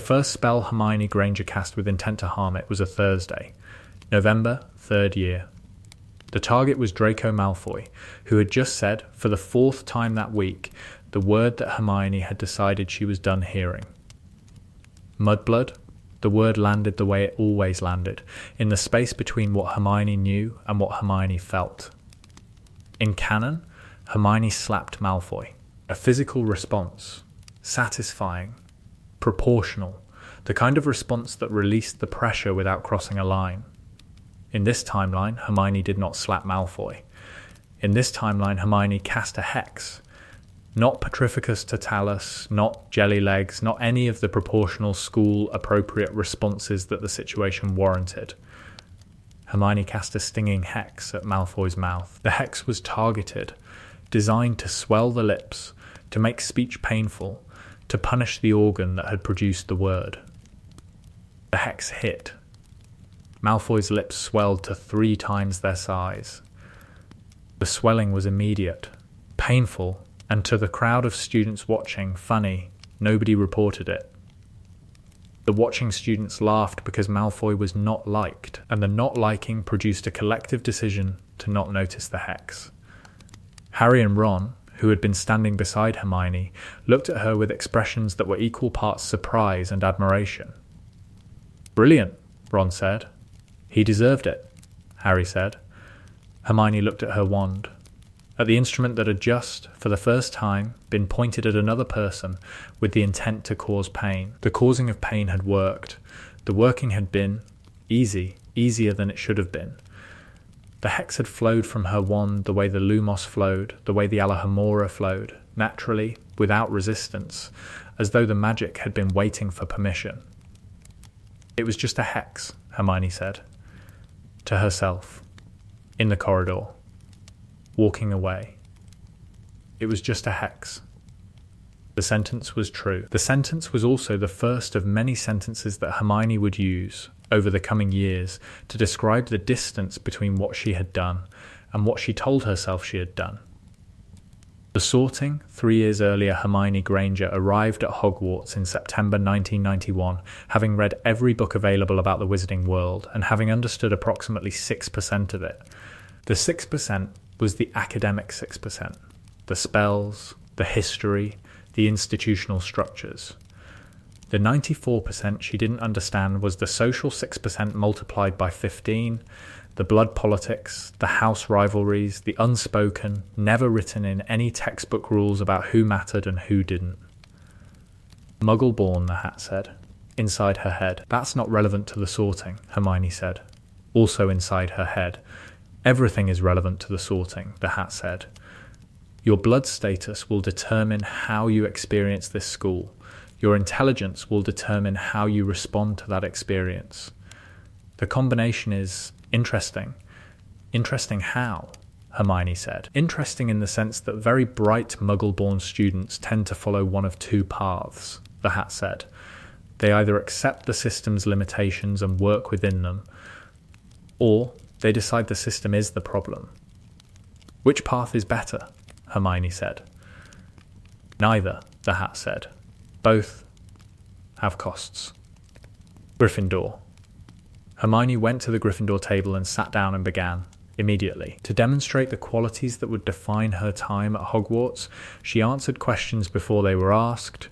first spell Hermione Granger cast with intent to harm it was a Thursday, November, 3rd year. The target was Draco Malfoy, who had just said, for the 4th time that week, the word that Hermione had decided she was done hearing. Mudblood. The word landed the way it always landed, in the space between what Hermione knew and what Hermione felt. In canon, Hermione slapped Malfoy. A physical response. Satisfying. Proportional. The kind of response that released the pressure without crossing a line. In this timeline, Hermione did not slap Malfoy. In this timeline, Hermione cast a hex. Not Petrificus Totalis, not Jelly Legs, not any of the proportional school-appropriate responses that the situation warranted. Hermione cast a stinging hex at Malfoy's mouth. The hex was targeted, designed to swell the lips, to make speech painful, to punish the organ that had produced the word. The hex hit. Malfoy's lips swelled to 3 times their size. The swelling was immediate, painful, and to the crowd of students watching, funny. Nobody reported it. The watching students laughed because Malfoy was not liked, and the not liking produced a collective decision to not notice the hex. Harry and Ron, who had been standing beside Hermione, looked at her with expressions that were equal parts surprise and admiration. "Brilliant," Ron said. "He deserved it," Harry said. Hermione looked at her wand. At the instrument that had just, for the first time, been pointed at another person with the intent to cause pain. The causing of pain had worked. The working had been easy, easier than it should have been. The hex had flowed from her wand the way the Lumos flowed, the way the Alohomora flowed, naturally, without resistance, as though the magic had been waiting for permission. "It was just a hex," Hermione said. To herself. In the corridor. Walking away. It was just a hex. The sentence was true. The sentence was also the first of many sentences that Hermione would use over the coming years to describe the distance between what she had done and what she told herself she had done. The sorting, 3 years earlier, Hermione Granger arrived at Hogwarts in September 1991, having read every book available about the wizarding world and having understood approximately 6% of it. The 6% was the academic 6%, the spells, the history, the institutional structures. The 94% she didn't understand was the social 6% multiplied by 15, the blood politics, the house rivalries, the unspoken, never written in any textbook rules about who mattered and who didn't. Muggle-born, the hat said, inside her head. "That's not relevant to the sorting," Hermione said, also inside her head. "Everything is relevant to the sorting," the hat said. "Your blood status will determine how you experience this school. Your intelligence will determine how you respond to that experience. The combination is interesting." "Interesting how?" Hermione said. "Interesting in the sense that very bright Muggle-born students tend to follow one of 2 paths," the hat said. "They either accept the system's limitations and work within them, or they decide the system is the problem." "Which path is better?" Hermione said. "Neither," the hat said. "Both have costs." Gryffindor. Hermione went to the Gryffindor table and sat down and began, immediately. To demonstrate the qualities that would define her time at Hogwarts, she answered questions before they were asked,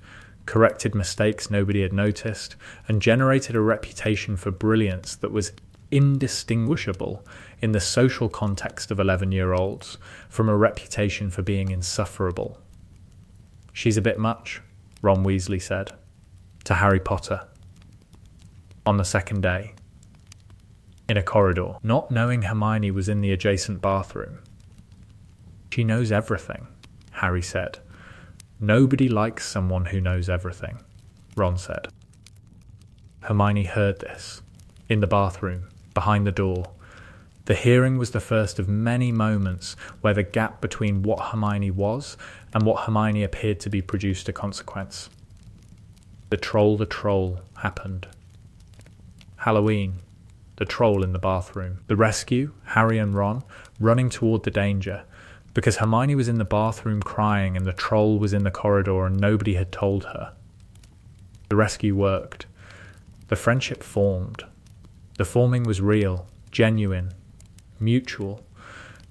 corrected mistakes nobody had noticed, and generated a reputation for brilliance that was indistinguishable in the social context of 11-year-olds from a reputation for being insufferable. "She's a bit much," Ron Weasley said, to Harry Potter. On the second day. In a corridor, not knowing Hermione was in the adjacent bathroom. "She knows everything," Harry said. "Nobody likes someone who knows everything," Ron said. Hermione heard this, in the bathroom, behind the door. The hearing was the first of many moments where the gap between what Hermione was and what Hermione appeared to be produced a consequence. The troll happened. Halloween, the troll in the bathroom. The rescue, Harry and Ron, running toward the danger, because Hermione was in the bathroom crying and the troll was in the corridor and nobody had told her. The rescue worked. The friendship formed. The forming was real, genuine, mutual,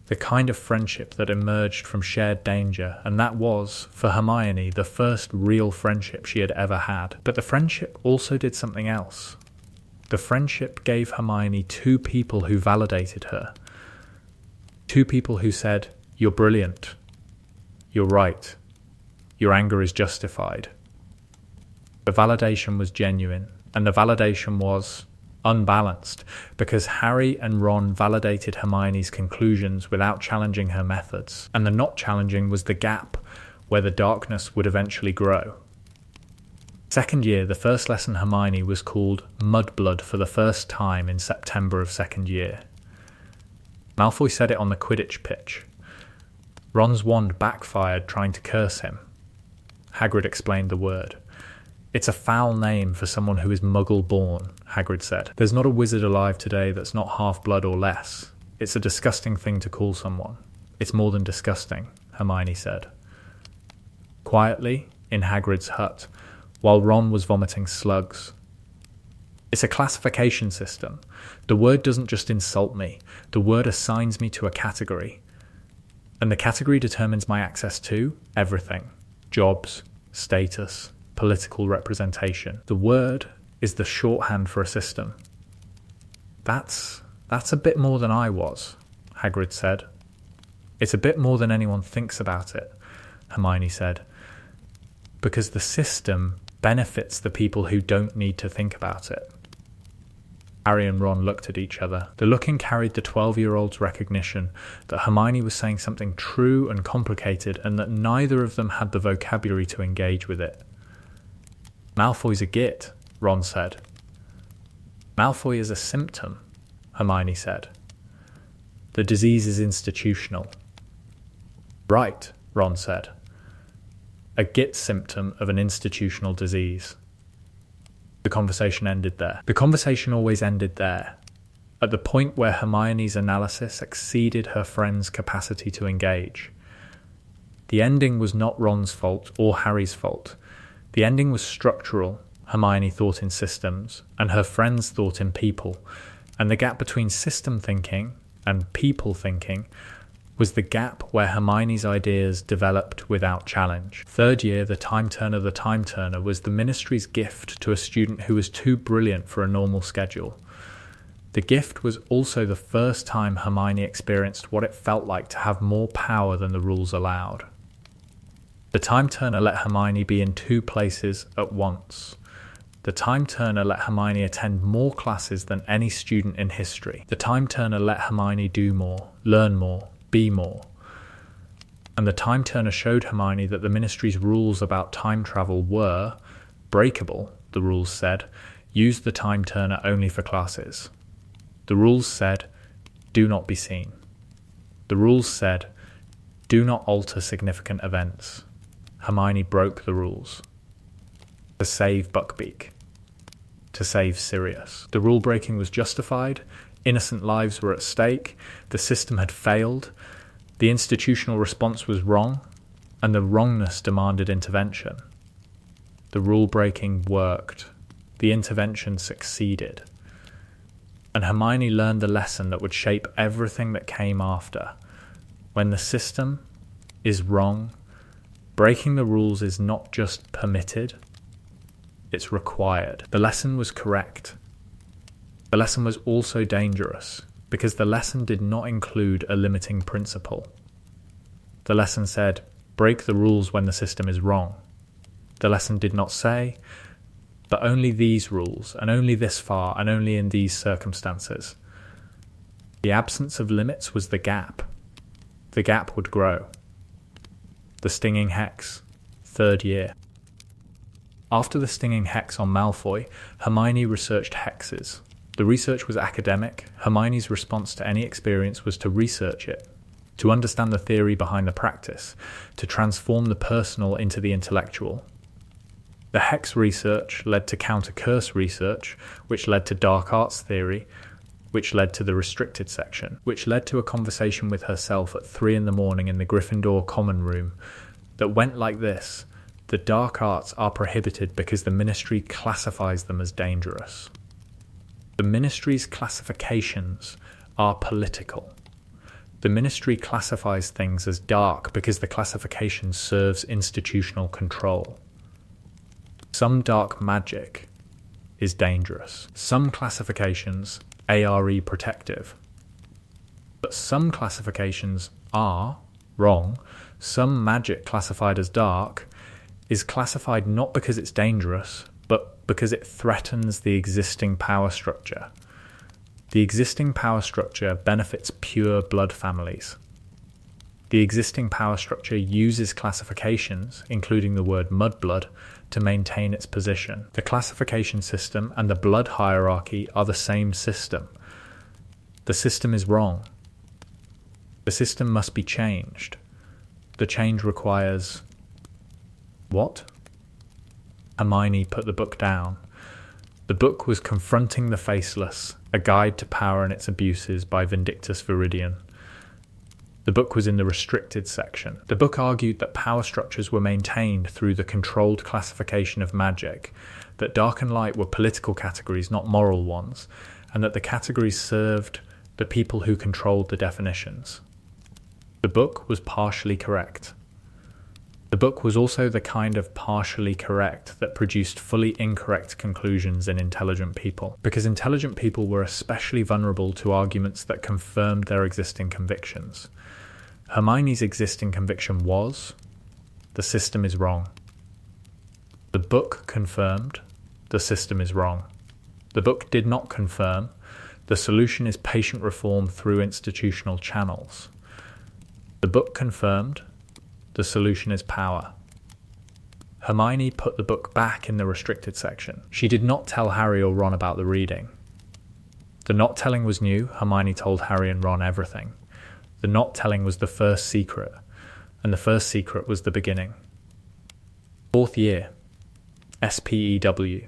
the kind of friendship that emerged from shared danger, and that was, for Hermione, the first real friendship she had ever had. But the friendship also did something else. The friendship gave Hermione two people who validated her. Two people who said, "You're brilliant. You're right. Your anger is justified." The validation was genuine, and the validation was unbalanced, because Harry and Ron validated Hermione's conclusions without challenging her methods, and the not challenging was the gap where the darkness would eventually grow. Second year, the first lesson Hermione was called Mudblood for the first time in September of second year. Malfoy said it on the Quidditch pitch. Ron's wand backfired trying to curse him. Hagrid explained the word. "It's a foul name for someone who is Muggle-born," Hagrid said. "There's not a wizard alive today that's not half-blood or less. It's a disgusting thing to call someone. It's more than disgusting," Hermione said. Quietly, in Hagrid's hut, while Ron was vomiting slugs. "It's a classification system. The word doesn't just insult me. The word assigns me to a category. And the category determines my access to everything. Jobs, status, political representation. The word is the shorthand for a system." That's a bit more than I was," Hagrid said. "It's a bit more than anyone thinks about it," Hermione said. "Because the system benefits the people who don't need to think about it." Harry and Ron looked at each other. The looking carried the 12-year-old's recognition that Hermione was saying something true and complicated, and that neither of them had the vocabulary to engage with it. "Malfoy's a git," Ron said. "Malfoy is a symptom," Hermione said. "The disease is institutional." "Right," Ron said. "A git symptom of an institutional disease." The conversation ended there. The conversation always ended there, at the point where Hermione's analysis exceeded her friend's capacity to engage. The ending was not Ron's fault or Harry's fault. The ending was structural. Hermione thought in systems, and her friends thought in people, and the gap between system thinking and people thinking was the gap where Hermione's ideas developed without challenge. Third year, the Time Turner was the Ministry's gift to a student who was too brilliant for a normal schedule. The gift was also the first time Hermione experienced what it felt like to have more power than the rules allowed. The Time Turner let Hermione be in two places at once. The Time Turner let Hermione attend more classes than any student in history. The Time Turner let Hermione do more, learn more, be more. And the Time Turner showed Hermione that the Ministry's rules about time travel were breakable, the rules said. Use the Time Turner only for classes. The rules said, do not be seen. The rules said, do not alter significant events. Hermione broke the rules. To save Buckbeak. To save Sirius. The rule breaking was justified. Innocent lives were at stake. The system had failed. The institutional response was wrong. And the wrongness demanded intervention. The rule breaking worked. The intervention succeeded. And Hermione learned the lesson that would shape everything that came after. When the system is wrong, breaking the rules is not just permitted, it's required. The lesson was correct. The lesson was also dangerous, because the lesson did not include a limiting principle. The lesson said, break the rules when the system is wrong. The lesson did not say, but only these rules, and only this far, and only in these circumstances. The absence of limits was the gap. The gap would grow. The stinging hex, third year. After the stinging hex on Malfoy, Hermione researched hexes. The research was academic. Hermione's response to any experience was to research it, to understand the theory behind the practice, to transform the personal into the intellectual. The hex research led to counter-curse research, which led to dark arts theory, which led to the restricted section, which led to a conversation with herself at 3 a.m. in the Gryffindor common room that went like this. The dark arts are prohibited because the Ministry classifies them as dangerous. The Ministry's classifications are political. The Ministry classifies things as dark because the classification serves institutional control. Some dark magic is dangerous. Some classifications are protective. But some classifications are wrong. Some magic classified as dark is classified not because it's dangerous, but because it threatens the existing power structure. The existing power structure benefits pure blood families. The existing power structure uses classifications, including the word mudblood, to maintain its position. The classification system and the blood hierarchy are the same system. The system is wrong. The system must be changed. The change requires... What? Hermione put the book down. The book was Confronting the Faceless, A Guide to Power and Its Abuses by Vindictus Viridian. The book was in the restricted section. The book argued that power structures were maintained through the controlled classification of magic, that dark and light were political categories, not moral ones, and that the categories served the people who controlled the definitions. The book was partially correct. The book was also the kind of partially correct that produced fully incorrect conclusions in intelligent people, because intelligent people were especially vulnerable to arguments that confirmed their existing convictions. Hermione's existing conviction was, the system is wrong. The book confirmed, the system is wrong. The book did not confirm, the solution is patient reform through institutional channels. The book confirmed, the solution is power. Hermione put the book back in the restricted section. She did not tell Harry or Ron about the reading. The not telling was new. Hermione told Harry and Ron everything. The not telling was the first secret, and the first secret was the beginning. 4th year, SPEW.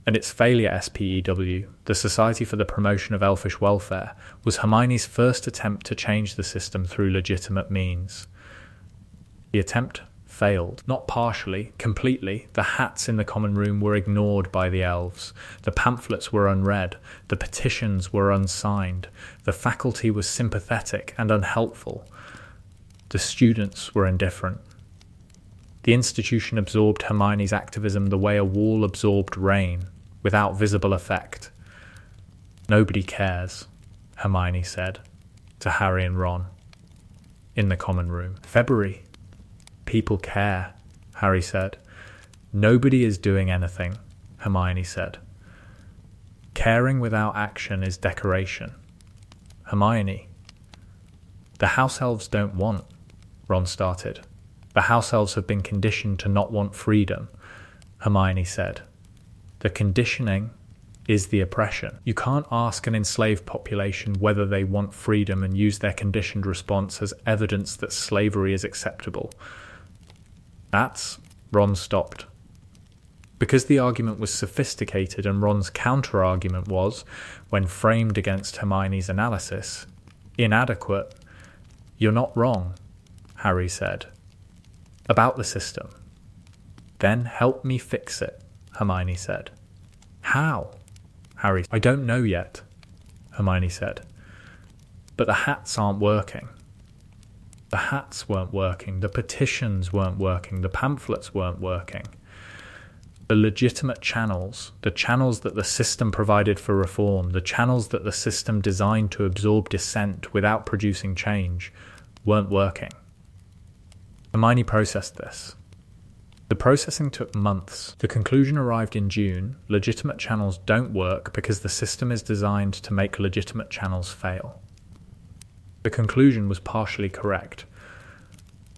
And its failure, SPEW, the Society for the Promotion of Elfish Welfare, was Hermione's first attempt to change the system through legitimate means. The attempt failed. Not partially, completely. The hats in the common room were ignored by the elves. The pamphlets were unread. The petitions were unsigned. The faculty was sympathetic and unhelpful. The students were indifferent. The institution absorbed Hermione's activism the way a wall absorbed rain, without visible effect. Nobody cares, Hermione said to Harry and Ron in the common room. February. People care, Harry said. Nobody is doing anything, Hermione said. Caring without action is decoration. Hermione. The house elves don't want, Ron started. The house elves have been conditioned to not want freedom, Hermione said. The conditioning is the oppression. You can't ask an enslaved population whether they want freedom and use their conditioned response as evidence that slavery is acceptable. Ron stopped. Because the argument was sophisticated and Ron's counter-argument was, when framed against Hermione's analysis, inadequate. You're not wrong, Harry said. About the system. Then help me fix it, Hermione said. How? Harry. I don't know yet, Hermione said. But the hats aren't working. The hats weren't working, the petitions weren't working, the pamphlets weren't working. The legitimate channels, the channels that the system provided for reform, the channels that the system designed to absorb dissent without producing change, weren't working. Hermione processed this. The processing took months. The conclusion arrived in June. Legitimate channels don't work because the system is designed to make legitimate channels fail. The conclusion was partially correct.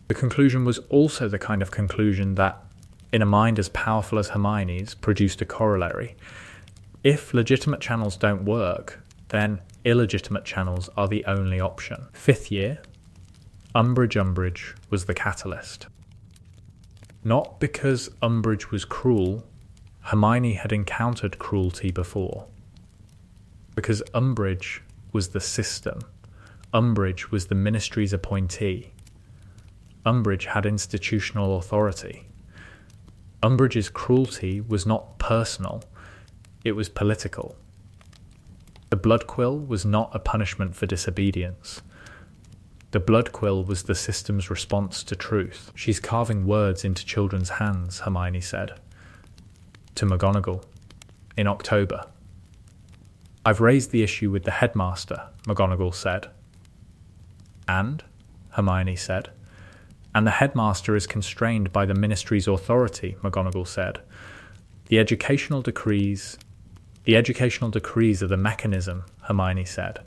The conclusion was also the kind of conclusion that, in a mind as powerful as Hermione's, produced a corollary. If legitimate channels don't work, then illegitimate channels are the only option. 5th year, Umbridge was the catalyst. Not because Umbridge was cruel, Hermione had encountered cruelty before. Because Umbridge was the system. Umbridge was the Ministry's appointee. Umbridge had institutional authority. Umbridge's cruelty was not personal, it was political. The blood quill was not a punishment for disobedience. The blood quill was the system's response to truth. She's carving words into children's hands, Hermione said. To McGonagall. In October. I've raised the issue with the headmaster, McGonagall said. And? Hermione said. And the headmaster is constrained by the ministry's authority, McGonagall said. The educational decrees are the mechanism, Hermione said.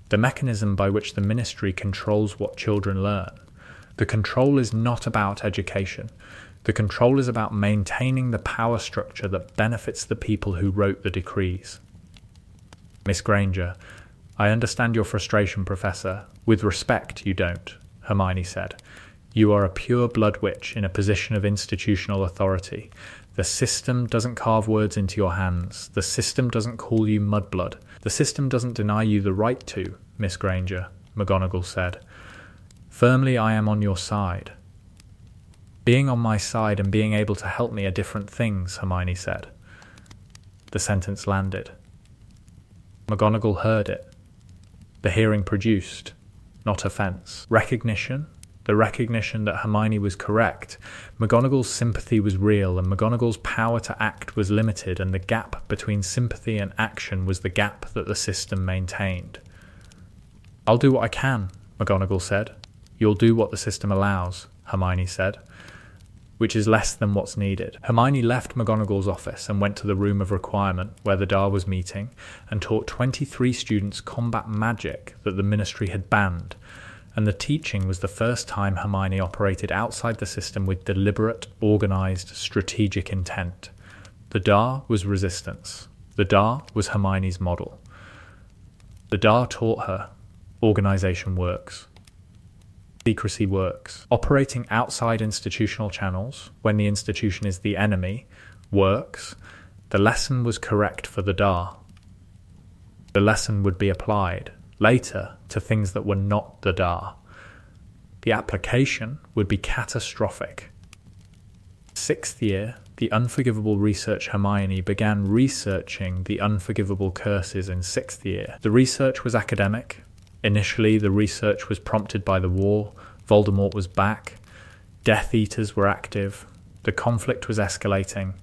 The mechanism by which the ministry controls what children learn. The control is not about education. The control is about maintaining the power structure that benefits the people who wrote the decrees. Miss Granger, I understand your frustration, Professor. With respect, you don't, Hermione said. You are a pure blood witch in a position of institutional authority. The system doesn't carve words into your hands. The system doesn't call you mudblood. The system doesn't deny you the right to, Miss Granger, McGonagall said. Firmly, I am on your side. Being on my side and being able to help me are different things, Hermione said. The sentence landed. McGonagall heard it. The hearing produced, not offence, recognition. The recognition that Hermione was correct. McGonagall's sympathy was real, and McGonagall's power to act was limited, and the gap between sympathy and action was the gap that the system maintained. I'll do what I can, McGonagall said. You'll do what the system allows, Hermione said, which is less than what's needed. Hermione left McGonagall's office and went to the room of requirement where the Dar was meeting and taught 23 students combat magic that the ministry had banned. And the teaching was the first time Hermione operated outside the system with deliberate, organised, strategic intent. The Dar was resistance. The Dar was Hermione's model. The Dar taught her, organisation works. Secrecy works. Operating outside institutional channels, when the institution is the enemy, works. The lesson was correct for the Dar. The lesson would be applied later to things that were not the Dar. The application would be catastrophic. 6th year, the unforgivable research Hermione began researching the unforgivable curses in 6th year. The research was academic. Initially, the research was prompted by the war. Voldemort was back. Death Eaters were active. The conflict was escalating.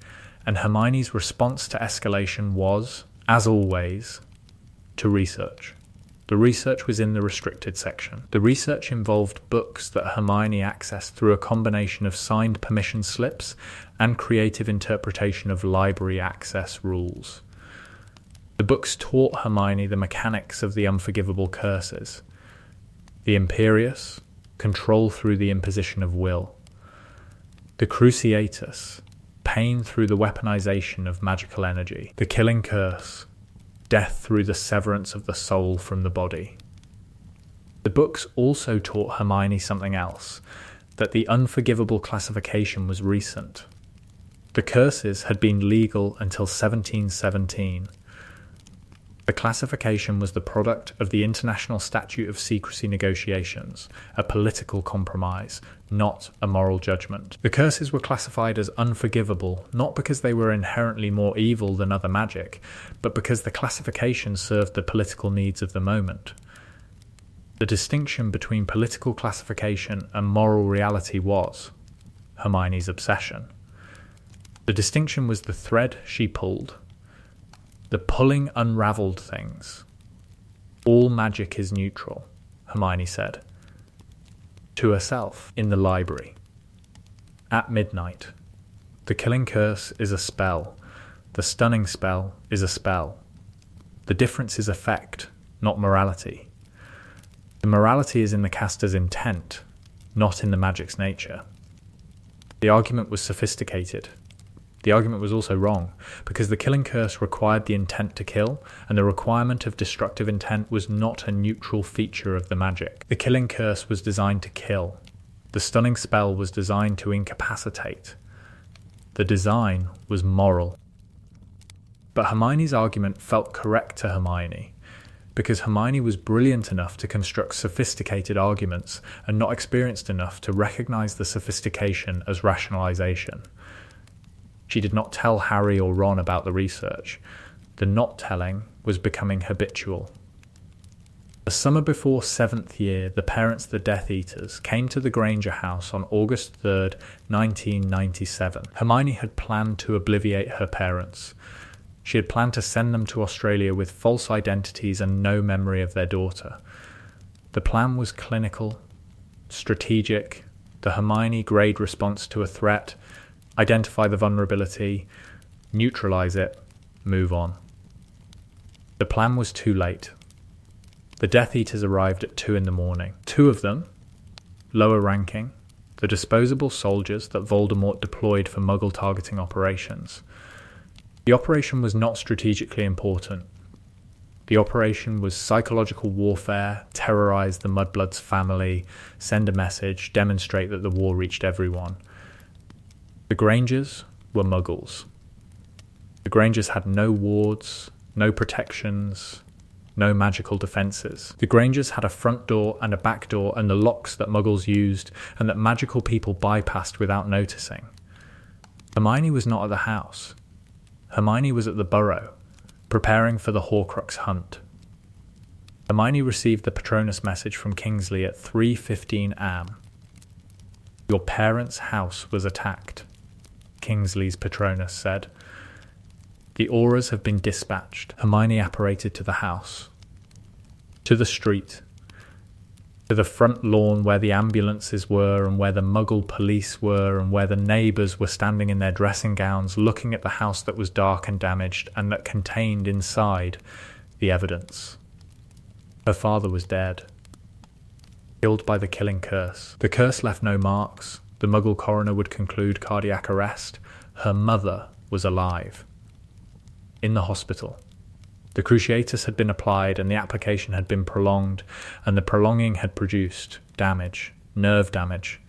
And Hermione's response to escalation was, as always, to research. The research was in the restricted section. The research involved books that Hermione accessed through a combination of signed permission slips and creative interpretation of library access rules. The books taught Hermione the mechanics of the unforgivable curses. The Imperius, control through the imposition of will. The Cruciatus, pain through the weaponization of magical energy. The Killing Curse, death through the severance of the soul from the body. The books also taught Hermione something else, that the unforgivable classification was recent. The curses had been legal until 1717. The classification was the product of the International Statute of Secrecy negotiations, a political compromise, not a moral judgment. The curses were classified as unforgivable, not because they were inherently more evil than other magic, but because the classification served the political needs of the moment. The distinction between political classification and moral reality was Hermione's obsession. The distinction was the thread she pulled. The pulling unravelled things. All magic is neutral, Hermione said. To herself, in the library. At midnight. The Killing Curse is a spell. The Stunning Spell is a spell. The difference is effect, not morality. The morality is in the caster's intent, not in the magic's nature. The argument was sophisticated. The argument was also wrong, because the Killing Curse required the intent to kill, and the requirement of destructive intent was not a neutral feature of the magic. The Killing Curse was designed to kill. The Stunning Spell was designed to incapacitate. The design was moral. But Hermione's argument felt correct to Hermione. because Hermione was brilliant enough to construct sophisticated arguments and not experienced enough to recognize the sophistication as rationalization. She did not tell Harry or Ron about the research. The not telling was becoming habitual. The summer before 7th year, the parents of the Death Eaters came to the Granger house on August 3rd, 1997. Hermione had planned to obliviate her parents. She had planned to send them to Australia with false identities and no memory of their daughter. The plan was clinical, strategic, the Hermione grade response to a threat, identify the vulnerability, neutralize it, move on. The plan was too late. The Death Eaters arrived at 2 a.m. 2 of them, lower ranking, the disposable soldiers that Voldemort deployed for Muggle targeting operations. The operation was not strategically important. The operation was psychological warfare, terrorize the Mudbloods family, send a message, demonstrate that the war reached everyone. The Grangers were Muggles. The Grangers had no wards, no protections, no magical defences. The Grangers had a front door and a back door and the locks that Muggles used and that magical people bypassed without noticing. Hermione was not at the house. Hermione was at the Burrow, preparing for the Horcrux hunt. Hermione received the Patronus message from Kingsley at 3:15 am. Your parents' house was attacked, Kingsley's Patronus said. The Aurors have been dispatched. Hermione apparated to the house, to the street, to the front lawn where the ambulances were and where the Muggle police were and where the neighbours were standing in their dressing gowns looking at the house that was dark and damaged and that contained inside the evidence. Her father was dead, killed by the killing curse. The curse left no marks. The Muggle coroner would conclude cardiac arrest. Her mother was alive, in the hospital. The cruciatus had been applied and the application had been prolonged, and the prolonging had produced damage, nerve damage.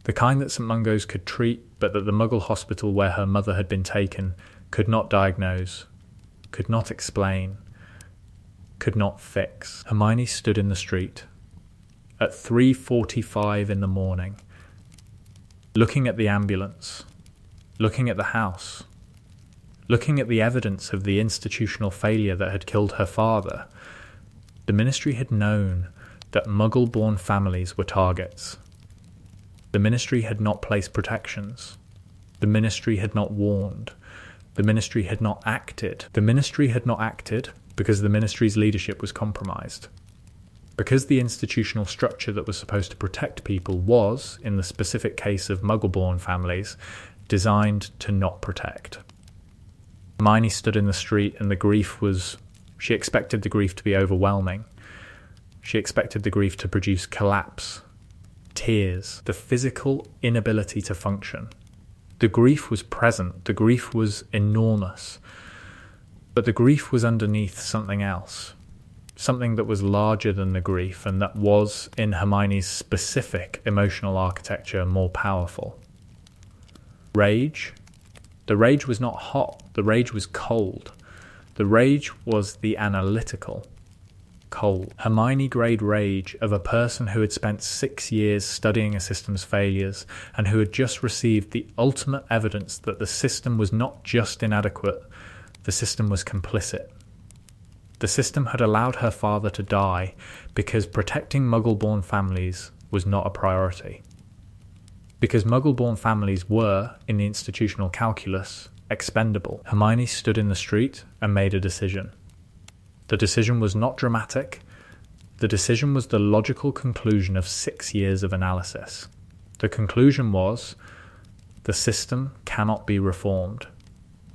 The kind that St Mungo's could treat, but that the Muggle hospital where her mother had been taken could not diagnose, could not explain, could not fix. Hermione stood in the street at 3:45 in the morning, looking at the ambulance, looking at the house, looking at the evidence of the institutional failure that had killed her father. The Ministry had known that Muggle-born families were targets. The Ministry had not placed protections. The Ministry had not warned. The Ministry had not acted. The Ministry had not acted because the Ministry's leadership was compromised. Because the institutional structure that was supposed to protect people was, in the specific case of Muggle-born families, designed to not protect. Hermione stood in the street and she expected the grief to be overwhelming. She expected the grief to produce collapse, tears, the physical inability to function. The grief was present, the grief was enormous, but the grief was underneath something else, something that was larger than the grief and that was, in Hermione's specific emotional architecture, more powerful. Rage. The rage was not hot, the rage was cold. The rage was the analytical, cold. Hermione-grade rage of a person who had spent 6 years studying a system's failures and who had just received the ultimate evidence that the system was not just inadequate, the system was complicit. The system had allowed her father to die because protecting Muggle-born families was not a priority. Because Muggle-born families were, in the institutional calculus, expendable. Hermione stood in the street and made a decision. The decision was not dramatic. The decision was the logical conclusion of 6 years of analysis. The conclusion was, the system cannot be reformed.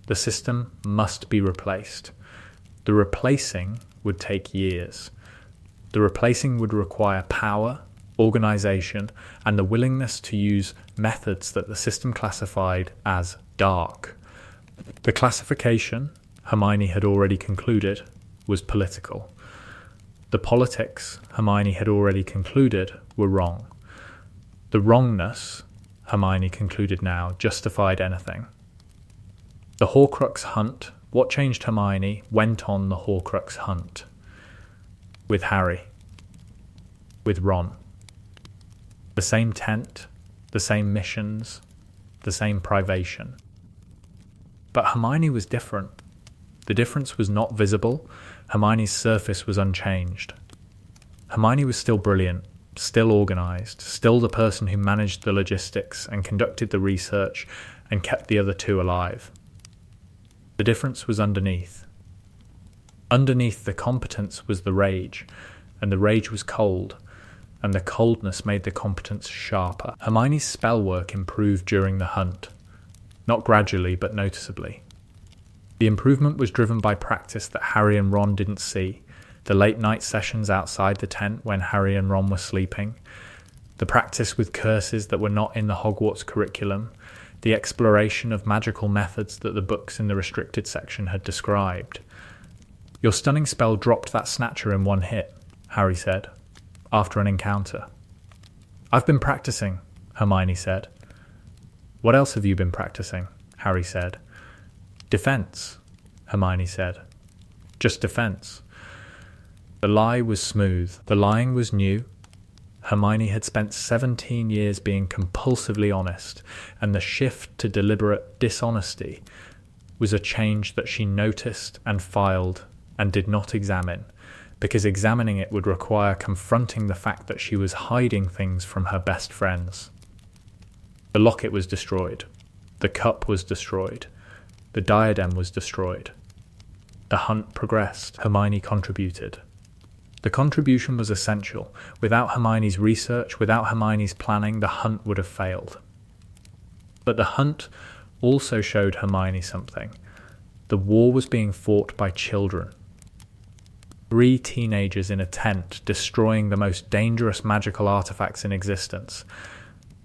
The system must be replaced. The replacing would take years. The replacing would require power, organisation, and the willingness to use methods that the system classified as dark. The classification, Hermione had already concluded, was political. The politics, Hermione had already concluded, were wrong. The wrongness, Hermione concluded now, justified anything. The Horcrux hunt, what changed Hermione, went on the Horcrux hunt. with Harry, with Ron. The same tent, the same missions, the same privation. But Hermione was different. The difference was not visible. Hermione's surface was unchanged. Hermione was still brilliant, still organised, still the person who managed the logistics and conducted the research and kept the other two alive. The difference was underneath. Underneath the competence was the rage, and the rage was cold, and the coldness made the competence sharper. Hermione's spell work improved during the hunt, not gradually but noticeably. The improvement was driven by practice that Harry and Ron didn't see, the late night sessions outside the tent when Harry and Ron were sleeping, the practice with curses that were not in the Hogwarts curriculum, the exploration of magical methods that the books in the restricted section had described. "Your stunning spell dropped that snatcher in one hit," Harry said, after an encounter. "I've been practicing," Hermione said. "What else have you been practicing?" Harry said. "Defense," Hermione said. "Just defense." The lie was smooth. The lying was new. Hermione had spent 17 years being compulsively honest, and the shift to deliberate dishonesty was a change that she noticed and filed and did not examine, because examining it would require confronting the fact that she was hiding things from her best friends. The locket was destroyed. The cup was destroyed. The diadem was destroyed. The hunt progressed. Hermione contributed. The contribution was essential. Without Hermione's research, without Hermione's planning, the hunt would have failed. But the hunt also showed Hermione something. The war was being fought by children. 3 teenagers in a tent destroying the most dangerous magical artifacts in existence.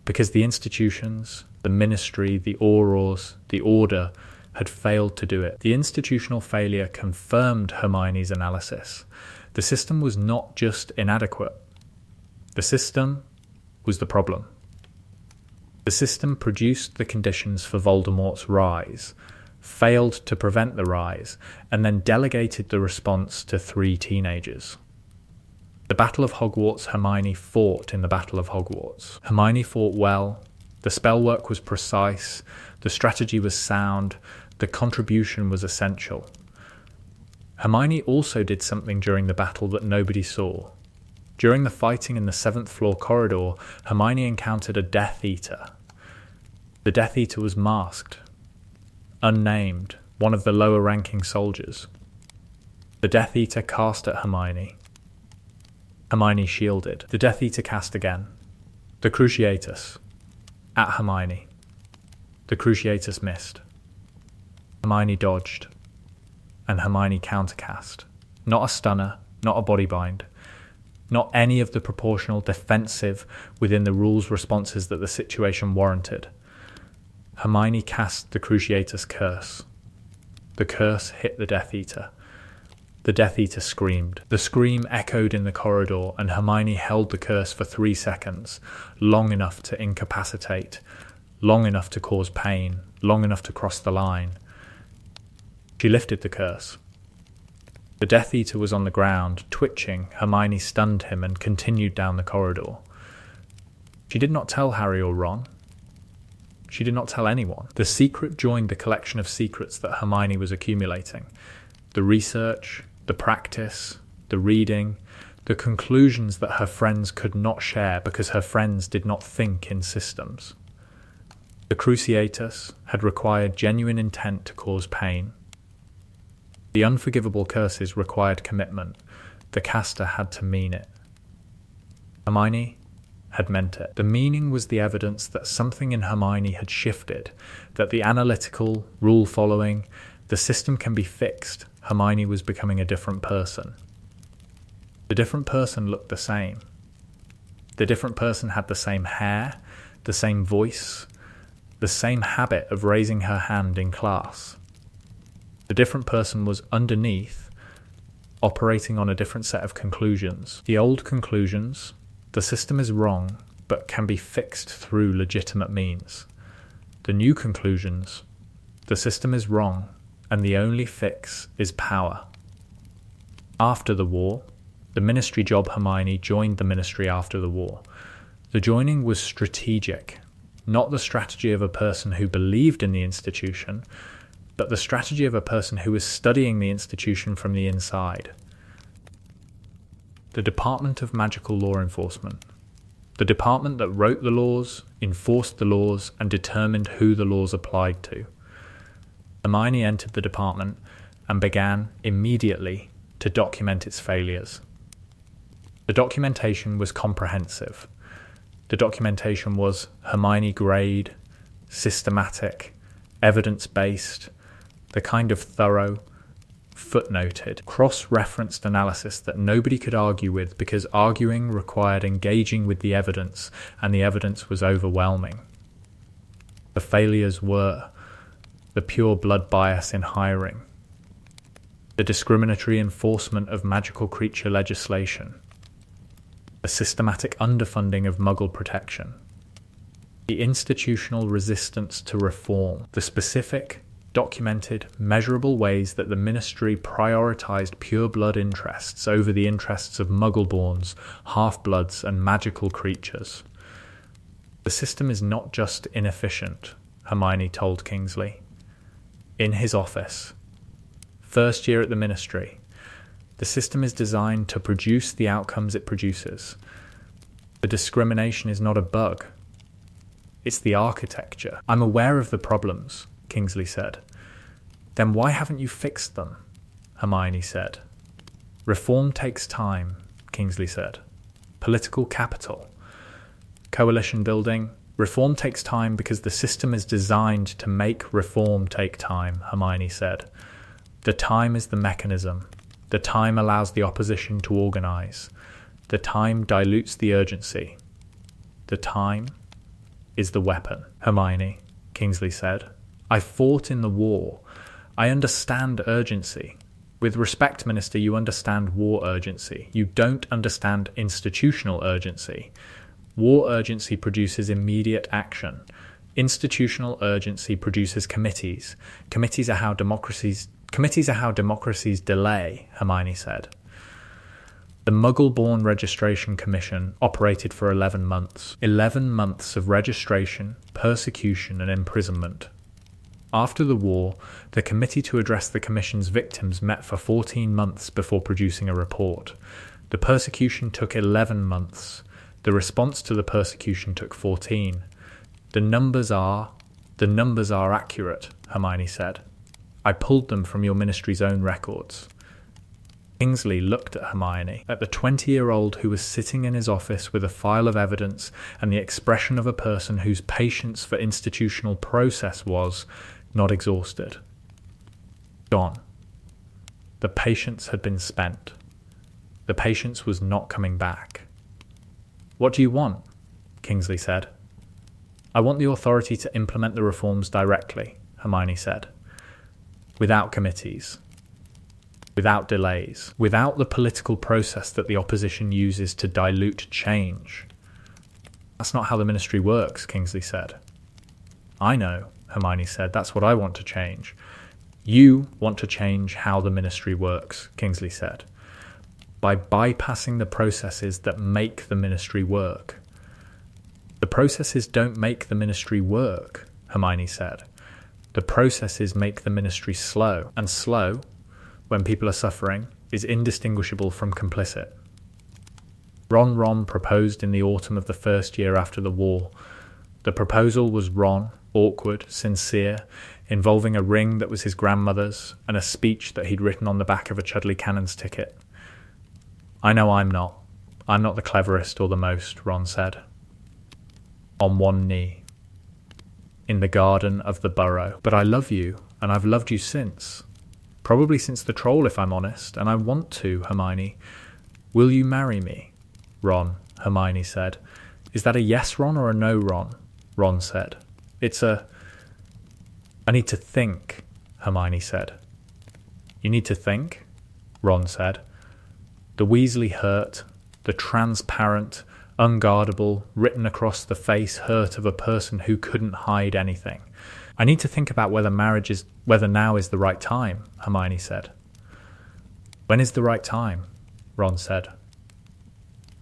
Because the institutions, the ministry, the Aurors, the Order had failed to do it. The institutional failure confirmed Hermione's analysis. The system was not just inadequate. The system was the problem. The system produced the conditions for Voldemort's rise, failed to prevent the rise, and then delegated the response to 3 teenagers. The Battle of Hogwarts, Hermione fought in the Battle of Hogwarts. Hermione fought well, the spell work was precise, the strategy was sound, the contribution was essential. Hermione also did something during the battle that nobody saw. During the fighting in the 7th floor corridor, Hermione encountered a Death Eater. The Death Eater was masked, unnamed, one of the lower-ranking soldiers. The Death Eater cast at Hermione. Hermione shielded. The Death Eater cast again. The Cruciatus. At Hermione. The Cruciatus missed. Hermione dodged. And Hermione countercast. Not a stunner, not a bodybind. Not any of the proportional defensive within the rules responses that the situation warranted. Hermione cast the Cruciatus curse. The curse hit the Death Eater. The Death Eater screamed. The scream echoed in the corridor, and Hermione held the curse for 3 seconds, long enough to incapacitate, long enough to cause pain, long enough to cross the line. She lifted the curse. The Death Eater was on the ground, twitching. Hermione stunned him and continued down the corridor. She did not tell Harry or Ron. She did not tell anyone. The secret joined the collection of secrets that Hermione was accumulating. The research, the practice, the reading, the conclusions that her friends could not share because her friends did not think in systems. The Cruciatus had required genuine intent to cause pain. The unforgivable curses required commitment. The caster had to mean it. Hermione had meant it. The meaning was the evidence that something in Hermione had shifted, that the analytical, rule-following, the system can be fixed. Hermione was becoming a different person. The different person looked the same. The different person had the same hair, the same voice, the same habit of raising her hand in class. The different person was underneath, operating on a different set of conclusions. The old conclusions, the system is wrong, but can be fixed through legitimate means. The new conclusions, the system is wrong, and the only fix is power. After the war, The ministry job Hermione joined the ministry after the war. The joining was strategic, not the strategy of a person who believed in the institution, but the strategy of a person who was studying the institution from the inside. The Department of Magical Law Enforcement. The department that wrote the laws, enforced the laws, and determined who the laws applied to. Hermione entered the department and began immediately to document its failures. The documentation was comprehensive. The documentation was Hermione grade, systematic, evidence-based, the kind of thorough, footnoted, cross-referenced analysis that nobody could argue with because arguing required engaging with the evidence, and the evidence was overwhelming. The failures were the pure blood bias in hiring, the discriminatory enforcement of magical creature legislation, the systematic underfunding of Muggle protection, the institutional resistance to reform, the specific, documented, measurable ways that the ministry prioritized pure blood interests over the interests of Muggle-borns, half-bloods, and magical creatures. The system is not just inefficient, Hermione told Kingsley. In his office, first year at the ministry, the system is designed to produce the outcomes it produces. The discrimination is not a bug. It's the architecture. I'm aware of the problems, Kingsley said. Then why haven't you fixed them? Hermione said. Reform takes time, Kingsley said. Political capital. Coalition building. Reform takes time because the system is designed to make reform take time, Hermione said. The time is the mechanism. The time allows the opposition to organise. The time dilutes the urgency. The time is the weapon. Hermione, Kingsley said. I fought in the war. I understand urgency. With respect, Minister, you understand war urgency. You don't understand institutional urgency. War urgency produces immediate action. Institutional urgency produces committees. Committees are how democracies delay, Hermione said. The Muggle-born Registration Commission operated for 11 months. 11 months of registration, persecution, and imprisonment. After the war, the committee to address the commission's victims met for 14 months before producing a report. The persecution took 11 months. The response to the persecution took 14. The numbers are accurate, Hermione said. I pulled them from your ministry's own records. Kingsley looked at Hermione, at the 20-year-old who was sitting in his office with a file of evidence and the expression of a person whose patience for institutional process was not exhausted. Gone. The patience had been spent. The patience was not coming back. What do you want? Kingsley said. I want the authority to implement the reforms directly, Hermione said. Without committees. Without delays. Without the political process that the opposition uses to dilute change. That's not how the ministry works, Kingsley said. I know, Hermione said. That's what I want to change. You want to change how the ministry works, Kingsley said. By bypassing the processes that make the ministry work. The processes don't make the ministry work, Hermione said. The processes make the ministry slow, and slow, when people are suffering, is indistinguishable from complicit. Ron proposed in the autumn of the first year after the war. The proposal was Ron, awkward, sincere, involving a ring that was his grandmother's and a speech that he'd written on the back of a Chudley Cannon's ticket. I know I'm not. I'm not the cleverest or the most, Ron said. On one knee. In the garden of the burrow. But I love you, and I've loved you since. Probably since the troll, if I'm honest, and I want to, Hermione. Will you marry me? Ron, Hermione said. Is that a yes, Ron, or a no, Ron? Ron said. I need to think, Hermione said. You need to think? Ron said. The Weasley hurt, the transparent, unguardable, written across the face hurt of a person who couldn't hide anything. I need to think about whether now is the right time, Hermione said. When is the right time? Ron said.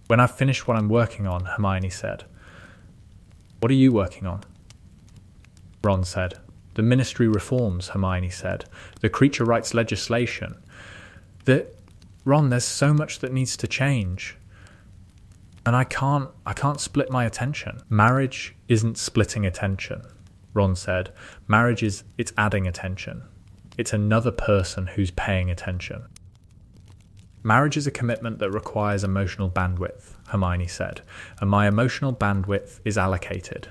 When I've finished what I'm working on, Hermione said. What are you working on? Ron said. The Ministry reforms, Hermione said. The creature rights legislation. Ron, there's so much that needs to change. And I can't split my attention. Marriage isn't splitting attention, Ron said. Marriage it's adding attention. It's another person who's paying attention. Marriage is a commitment that requires emotional bandwidth, Hermione said, and my emotional bandwidth is allocated.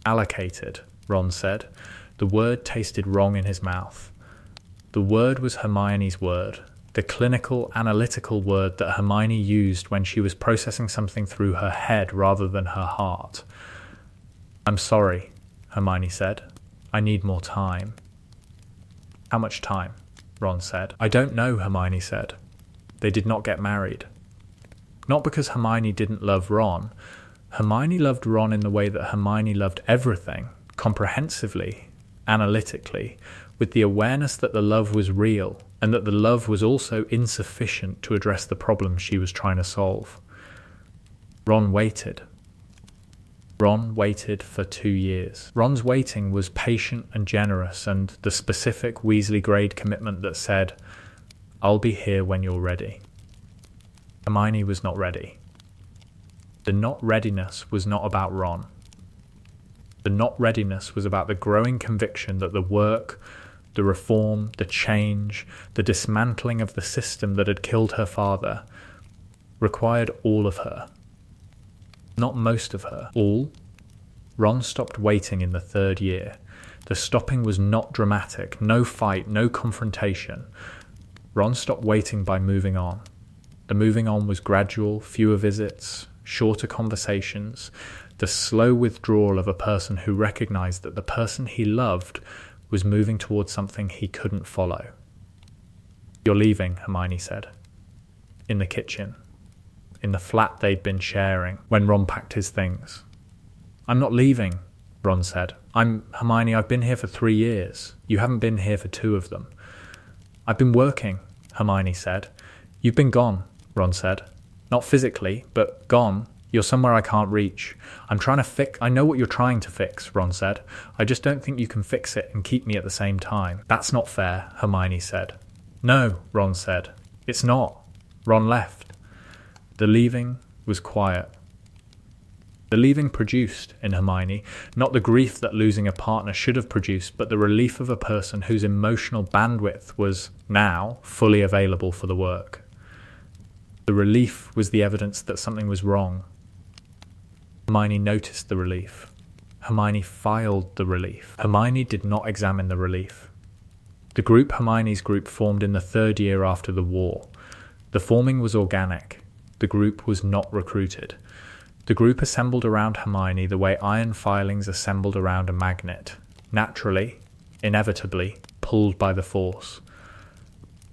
Allocated, Ron said. The word tasted wrong in his mouth. The word was Hermione's word, the clinical, analytical word that Hermione used when she was processing something through her head rather than her heart. I'm sorry, Hermione said. I need more time. How much time? Ron said. I don't know, Hermione said. They did not get married. Not because Hermione didn't love Ron. Hermione loved Ron in the way that Hermione loved everything, comprehensively, analytically, with the awareness that the love was real and that the love was also insufficient to address the problem she was trying to solve. Ron waited. Ron waited for 2 years. Ron's waiting was patient and generous, and the specific Weasley grade commitment that said, I'll be here when you're ready. Hermione was not ready. The not readiness was not about Ron. The not readiness was about the growing conviction that the work, the reform, the change, the dismantling of the system that had killed her father required all of her. Not most of her. All? Ron stopped waiting in the 3rd year. The stopping was not dramatic, no fight, no confrontation. Ron stopped waiting by moving on. The moving on was gradual, fewer visits, shorter conversations, the slow withdrawal of a person who recognized that the person he loved was moving towards something he couldn't follow. You're leaving, Hermione said. In the kitchen. In the flat they'd been sharing, when Ron packed his things. I'm not leaving, Ron said. Hermione, I've been here for 3 years. You haven't been here for 2 of them. I've been working, Hermione said. You've been gone, Ron said. Not physically, but gone. You're somewhere I can't reach. I know what you're trying to fix, Ron said. I just don't think you can fix it and keep me at the same time. That's not fair, Hermione said. No, Ron said. It's not. Ron left. The leaving was quiet. The leaving produced, in Hermione, not the grief that losing a partner should have produced, but the relief of a person whose emotional bandwidth was, now, fully available for the work. The relief was the evidence that something was wrong. Hermione noticed the relief. Hermione filed the relief. Hermione did not examine the relief. The group Hermione's group formed in the 3rd year after the war. The forming was organic. The group was not recruited. The group assembled around Hermione the way iron filings assembled around a magnet, naturally, inevitably, pulled by the force.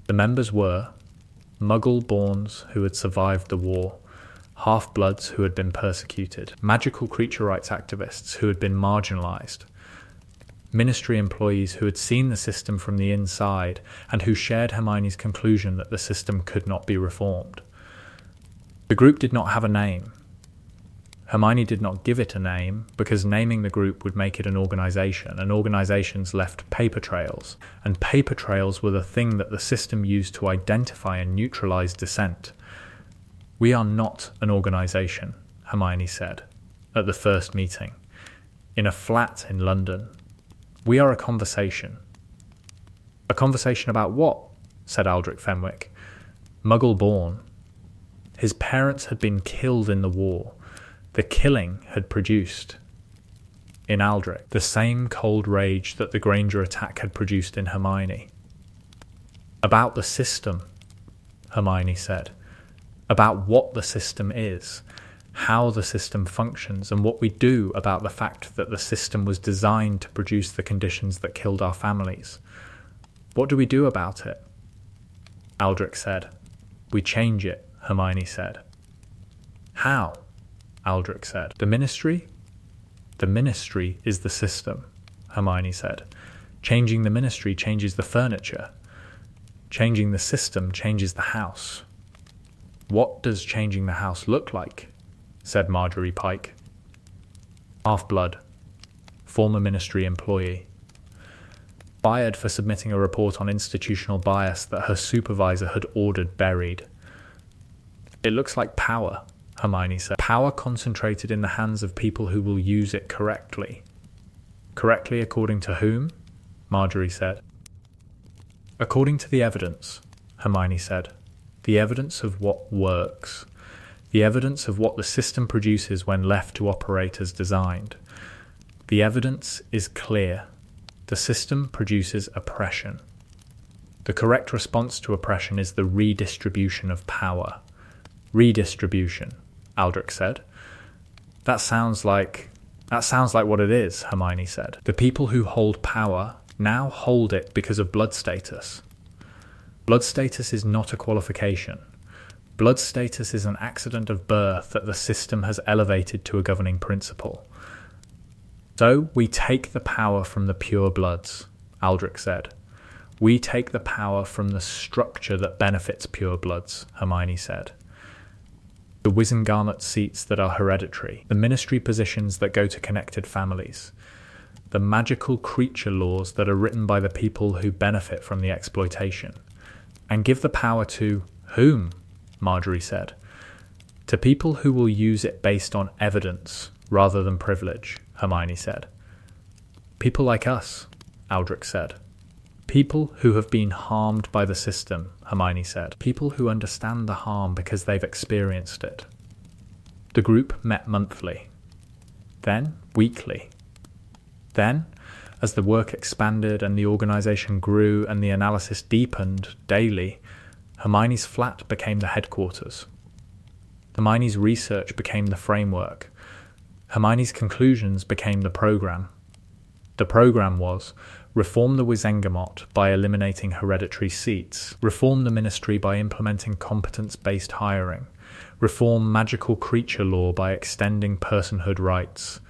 The members were Muggle-borns who had survived the war, half-bloods who had been persecuted, magical creature rights activists who had been marginalized, Ministry employees who had seen the system from the inside and who shared Hermione's conclusion that the system could not be reformed. The group did not have a name. Hermione did not give it a name because naming the group would make it an organization, and organizations left paper trails, and paper trails were the thing that the system used to identify and neutralize dissent. We are not an organization, Hermione said, at the first meeting, in a flat in London. We are a conversation. A conversation about what? Said Aldrich Fenwick. Muggle-born. His parents had been killed in the war. The killing had produced, in Aldrich, the same cold rage that the Granger attack had produced in Hermione. About the system, Hermione said. About what the system is, how the system functions, and what we do about the fact that the system was designed to produce the conditions that killed our families. What do we do about it? Aldrich said. We change it, Hermione said. How? Aldrich said. The Ministry? The Ministry is the system, Hermione said. Changing the Ministry changes the furniture. Changing the system changes the house. "What does changing the house look like?" said Marjorie Pike. Half-blood, former ministry employee. Fired for submitting a report on institutional bias that her supervisor had ordered buried. "It looks like power," Hermione said. "Power concentrated in the hands of people who will use it correctly." "Correctly according to whom?" Marjorie said. "According to the evidence," Hermione said. "The evidence of what works. The evidence of what the system produces when left to operate as designed. The evidence is clear. The system produces oppression. The correct response to oppression is the redistribution of power." "Redistribution," Aldrich said. That sounds like what it is," Hermione said. "The people who hold power now hold it because of blood status. Blood status is not a qualification. Blood status is an accident of birth that the system has elevated to a governing principle. So we take the power from the pure bloods," Aldrich said. "We take the power from the structure that benefits pure bloods," Hermione said. "The Wizengamot seats that are hereditary, the ministry positions that go to connected families, the magical creature laws that are written by the people who benefit from the exploitation. And give the power to whom?" Marjorie said. "To people who will use it based on evidence rather than privilege," Hermione said. "People like us," Aldrich said. "People who have been harmed by the system," Hermione said. "People who understand the harm because they've experienced it." The group met monthly, then weekly. Then, as the work expanded and the organization grew and the analysis deepened daily, Hermione's flat became the headquarters. Hermione's research became the framework. Hermione's conclusions became the program. The program was: reform the Wizengamot by eliminating hereditary seats, reform the ministry by implementing competence-based hiring, reform magical creature law by extending personhood rights,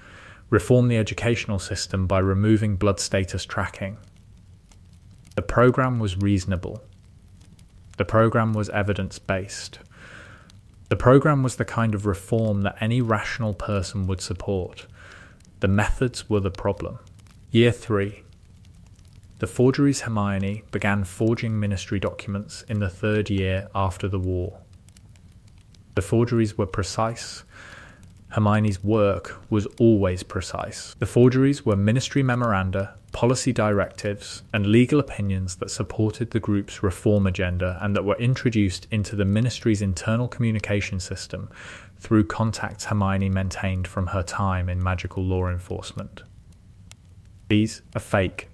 reform the educational system by removing blood status tracking. The program was reasonable. The program was evidence-based. The program was the kind of reform that any rational person would support. The methods were the problem. Year 3. The Forgeries Hermione began forging ministry documents in the 3rd year after the war. The forgeries were precise. Hermione's work was always precise. The forgeries were ministry memoranda, policy directives, and legal opinions that supported the group's reform agenda and that were introduced into the ministry's internal communication system through contacts Hermione maintained from her time in magical law enforcement. "These are fake,"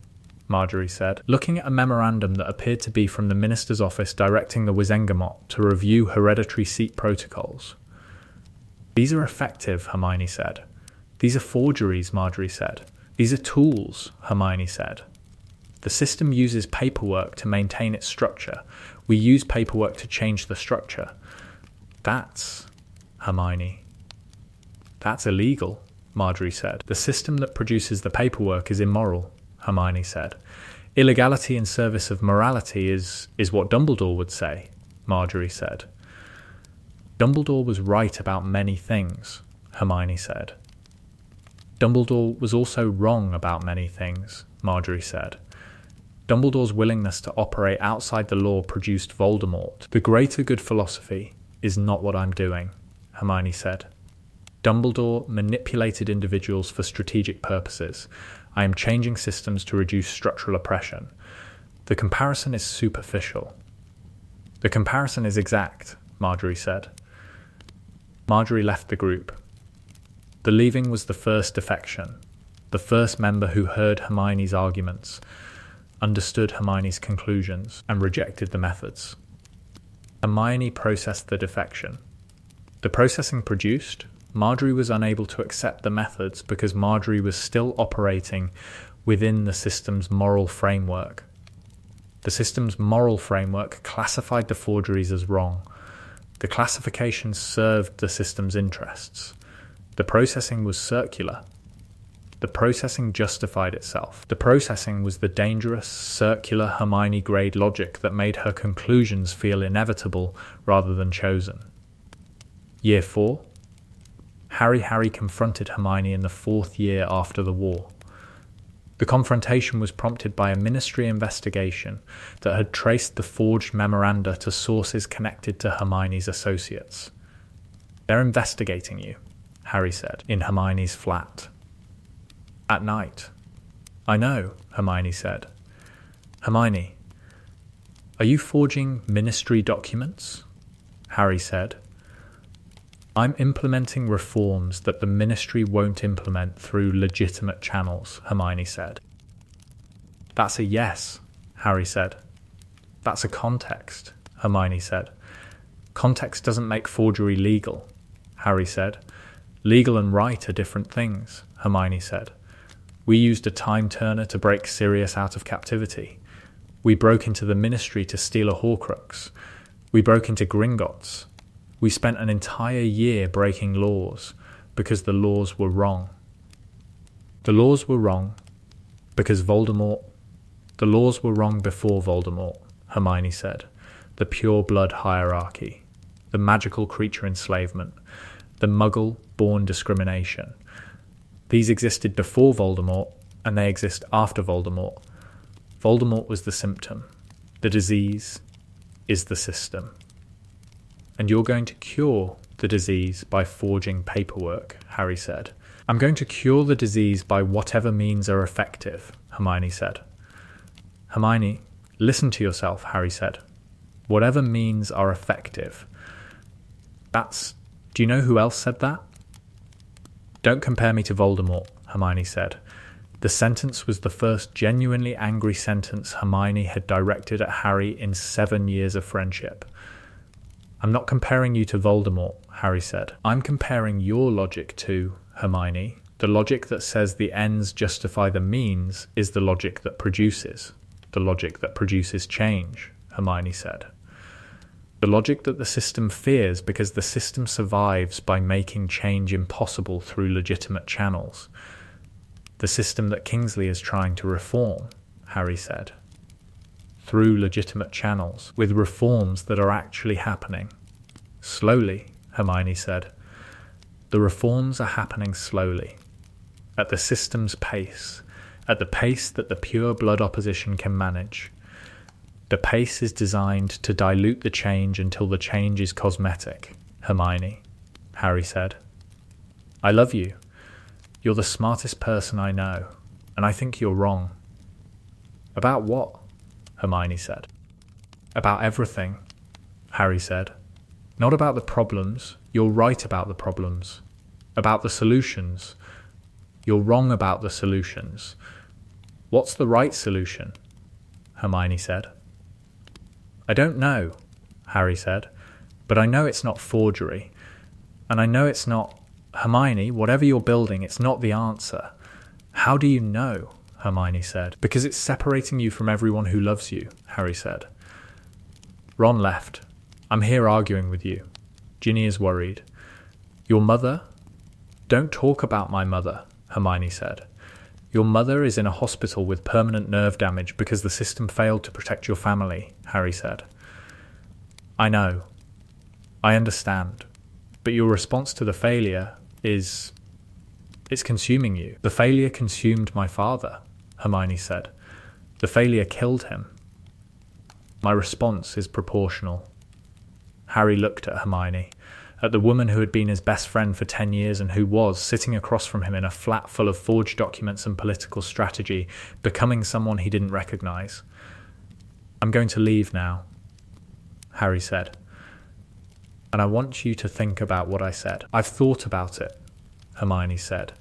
Marjorie said, looking at a memorandum that appeared to be from the minister's office directing the Wizengamot to review hereditary seat protocols. "These are effective," Hermione said. "These are forgeries," Marjorie said. "These are tools," Hermione said. "The system uses paperwork to maintain its structure. We use paperwork to change the structure." "That's," Hermione. "That's illegal," Marjorie said. "The system that produces the paperwork is immoral," Hermione said. "Illegality in service of morality is what Dumbledore would say," Marjorie said. "Dumbledore was right about many things," Hermione said. "Dumbledore was also wrong about many things," Marjorie said. "Dumbledore's willingness to operate outside the law produced Voldemort. The greater good philosophy is not what I'm doing," Hermione said. "Dumbledore manipulated individuals for strategic purposes. I am changing systems to reduce structural oppression. The comparison is superficial." "The comparison is exact," Marjorie said. Marjorie left the group. The leaving was the first defection, the first member who heard Hermione's arguments, understood Hermione's conclusions, and rejected the methods. Hermione processed the defection. The processing produced, Marjorie was unable to accept the methods because Marjorie was still operating within the system's moral framework. The system's moral framework classified the forgeries as wrong. The classification served the system's interests. The processing was circular. The processing justified itself. The processing was the dangerous, circular Hermione grade logic that made her conclusions feel inevitable rather than chosen. Year 4? Harry confronted Hermione in the 4th year after the war. The confrontation was prompted by a ministry investigation that had traced the forged memoranda to sources connected to Hermione's associates. "They're investigating you," Harry said, in Hermione's flat. At night. "I know," Hermione said. "Hermione, are you forging ministry documents?" Harry said. "I'm implementing reforms that the ministry won't implement through legitimate channels," Hermione said. "That's a yes," Harry said. "That's a context," Hermione said. "Context doesn't make forgery legal," Harry said. "Legal and right are different things," Hermione said. "We used a time turner to break Sirius out of captivity. We broke into the ministry to steal a Horcrux. We broke into Gringotts. We spent an entire year breaking laws because the laws were wrong. The laws were wrong because Voldemort... The laws were wrong before Voldemort," Hermione said. "The pure blood hierarchy, the magical creature enslavement, the muggle-born discrimination. These existed before Voldemort, and they exist after Voldemort. Voldemort was the symptom. The disease is the system. And you're going to cure the disease by forging paperwork," Harry said. "I'm going to cure the disease by whatever means are effective," Hermione said. "Hermione, listen to yourself," Harry said. "Whatever means are effective. Do you know who else said that?" "Don't compare me to Voldemort," Hermione said. The sentence was the first genuinely angry sentence Hermione had directed at Harry in 7 years of friendship. "I'm not comparing you to Voldemort," Harry said. "I'm comparing your logic to, Hermione, the logic that says the ends justify the means is the logic that produces change," Hermione said. "The logic that the system fears because the system survives by making change impossible through legitimate channels. The system that Kingsley is trying to reform," Harry said. "Through legitimate channels, with reforms that are actually happening. Slowly," Hermione said. "The reforms are happening slowly, at the system's pace, at the pace that the pure blood opposition can manage. The pace is designed to dilute the change until the change is cosmetic, Hermione," Harry said. "I love you. You're the smartest person I know, and I think you're wrong." "About what?" Hermione said. "About everything," Harry said. "Not about the problems. You're right about the problems. About the solutions. You're wrong about the solutions." "What's the right solution?" Hermione said. "I don't know," Harry said, "but I know it's not forgery. And I know it's not... Hermione, whatever you're building, it's not the answer." "How do you know?" Hermione said. "Because it's separating you from everyone who loves you," Harry said. "Ron left. I'm here arguing with you. Ginny is worried." "Your mother?" "Don't talk about my mother," Hermione said. "Your mother is in a hospital with permanent nerve damage because the system failed to protect your family," Harry said. "I know. I understand. But your response to the failure it's consuming you." "The failure consumed my father," Hermione said. "The failure killed him. My response is proportional." Harry looked at Hermione, at the woman who had been his best friend for 10 years and who was, sitting across from him in a flat full of forged documents and political strategy, becoming someone he didn't recognize. "I'm going to leave now," Harry said. "And I want you to think about what I said." "I've thought about it," Hermione said.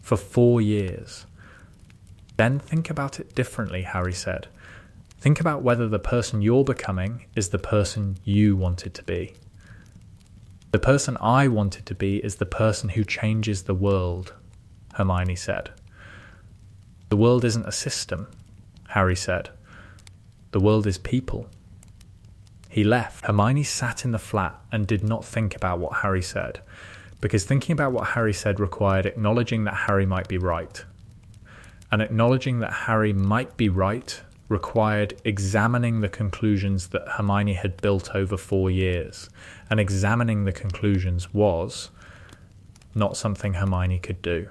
"For 4 years." "Then think about it differently," Harry said. "Think about whether the person you're becoming is the person you wanted to be." "The person I wanted to be is the person who changes the world," Hermione said. "The world isn't a system," Harry said. "The world is people." He left. Hermione sat in the flat and did not think about what Harry said, because thinking about what Harry said required acknowledging that Harry might be right. And acknowledging that Harry might be right required examining the conclusions that Hermione had built over 4 years, and examining the conclusions was not something Hermione could do,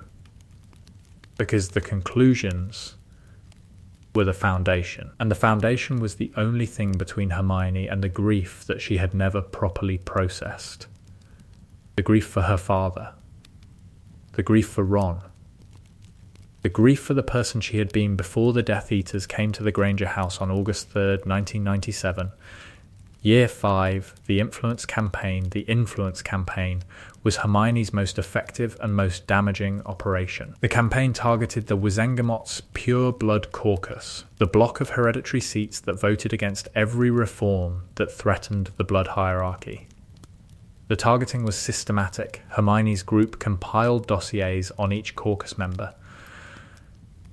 because the conclusions were the foundation, and the foundation was the only thing between Hermione and the grief that she had never properly processed. The grief for her father, the grief for Ron, the grief for the person she had been before the Death Eaters came to the Granger house on August 3rd, 1997. Year 5, the Influence Campaign, was Hermione's most effective and most damaging operation. The campaign targeted the Wizengamot's Pure Blood Caucus, the block of hereditary seats that voted against every reform that threatened the blood hierarchy. The targeting was systematic. Hermione's group compiled dossiers on each caucus member.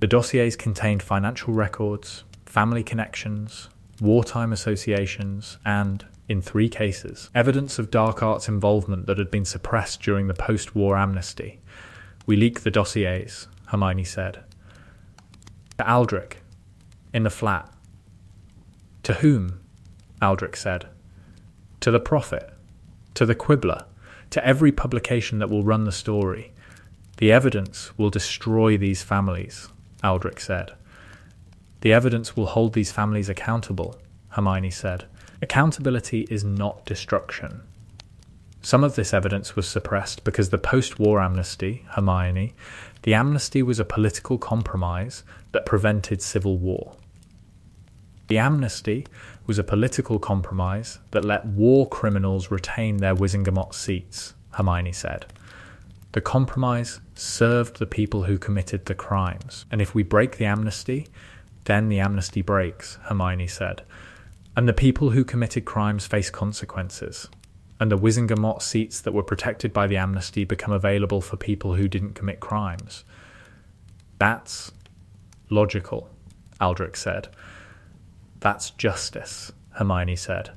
The dossiers contained financial records, family connections, wartime associations, and, in 3 cases, evidence of dark arts involvement that had been suppressed during the post-war amnesty. "We leaked the dossiers," Hermione said. "To Aldrich, in the flat." "To whom?" Aldrich said. "To the Prophet, to the Quibbler, to every publication that will run the story. The evidence will destroy these families," Aldrich said. "The evidence will hold these families accountable," Hermione said. "Accountability is not destruction." Some of this evidence was suppressed because the post-war amnesty, Hermione, the amnesty was a political compromise that prevented civil war. The amnesty was a political compromise that let war criminals retain their Wizengamot seats, Hermione said. The compromise served the people who committed the crimes, and if we break the amnesty, then the amnesty breaks, Hermione said. And the people who committed crimes face consequences, and the Wizengamot seats that were protected by the amnesty become available for people who didn't commit crimes. "That's logical," Aldrich said. "That's justice," Hermione said.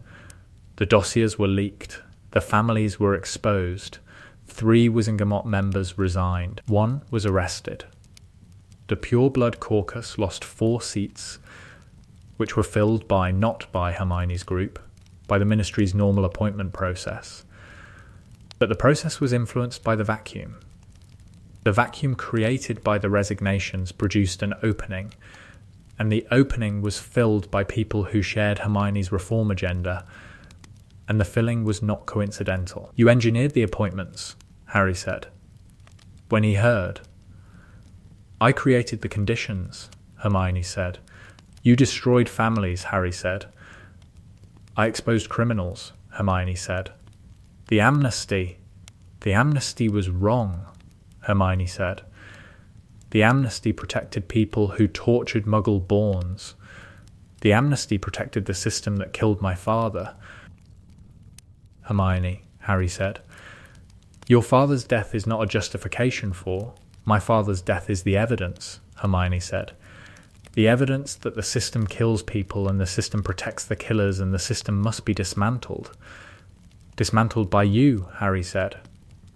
The dossiers were leaked. The families were exposed. 3 Wizengamot members resigned. 1 was arrested. The Pure Blood Caucus lost 4 seats, which were filled not by Hermione's group, by the ministry's normal appointment process. But the process was influenced by the vacuum. The vacuum created by the resignations produced an opening, and the opening was filled by people who shared Hermione's reform agenda, and the filling was not coincidental. "You engineered the appointments," Harry said. When he heard. "I created the conditions," Hermione said. "You destroyed families," Harry said. "I exposed criminals," Hermione said. The amnesty was wrong," Hermione said. "The amnesty protected people who tortured Muggle-borns. The amnesty protected the system that killed my father." "Hermione," Harry said, "your father's death is not a justification for. My father's death is the evidence," Hermione said. "The evidence that the system kills people and the system protects the killers and the system must be dismantled." "Dismantled by you," Harry said.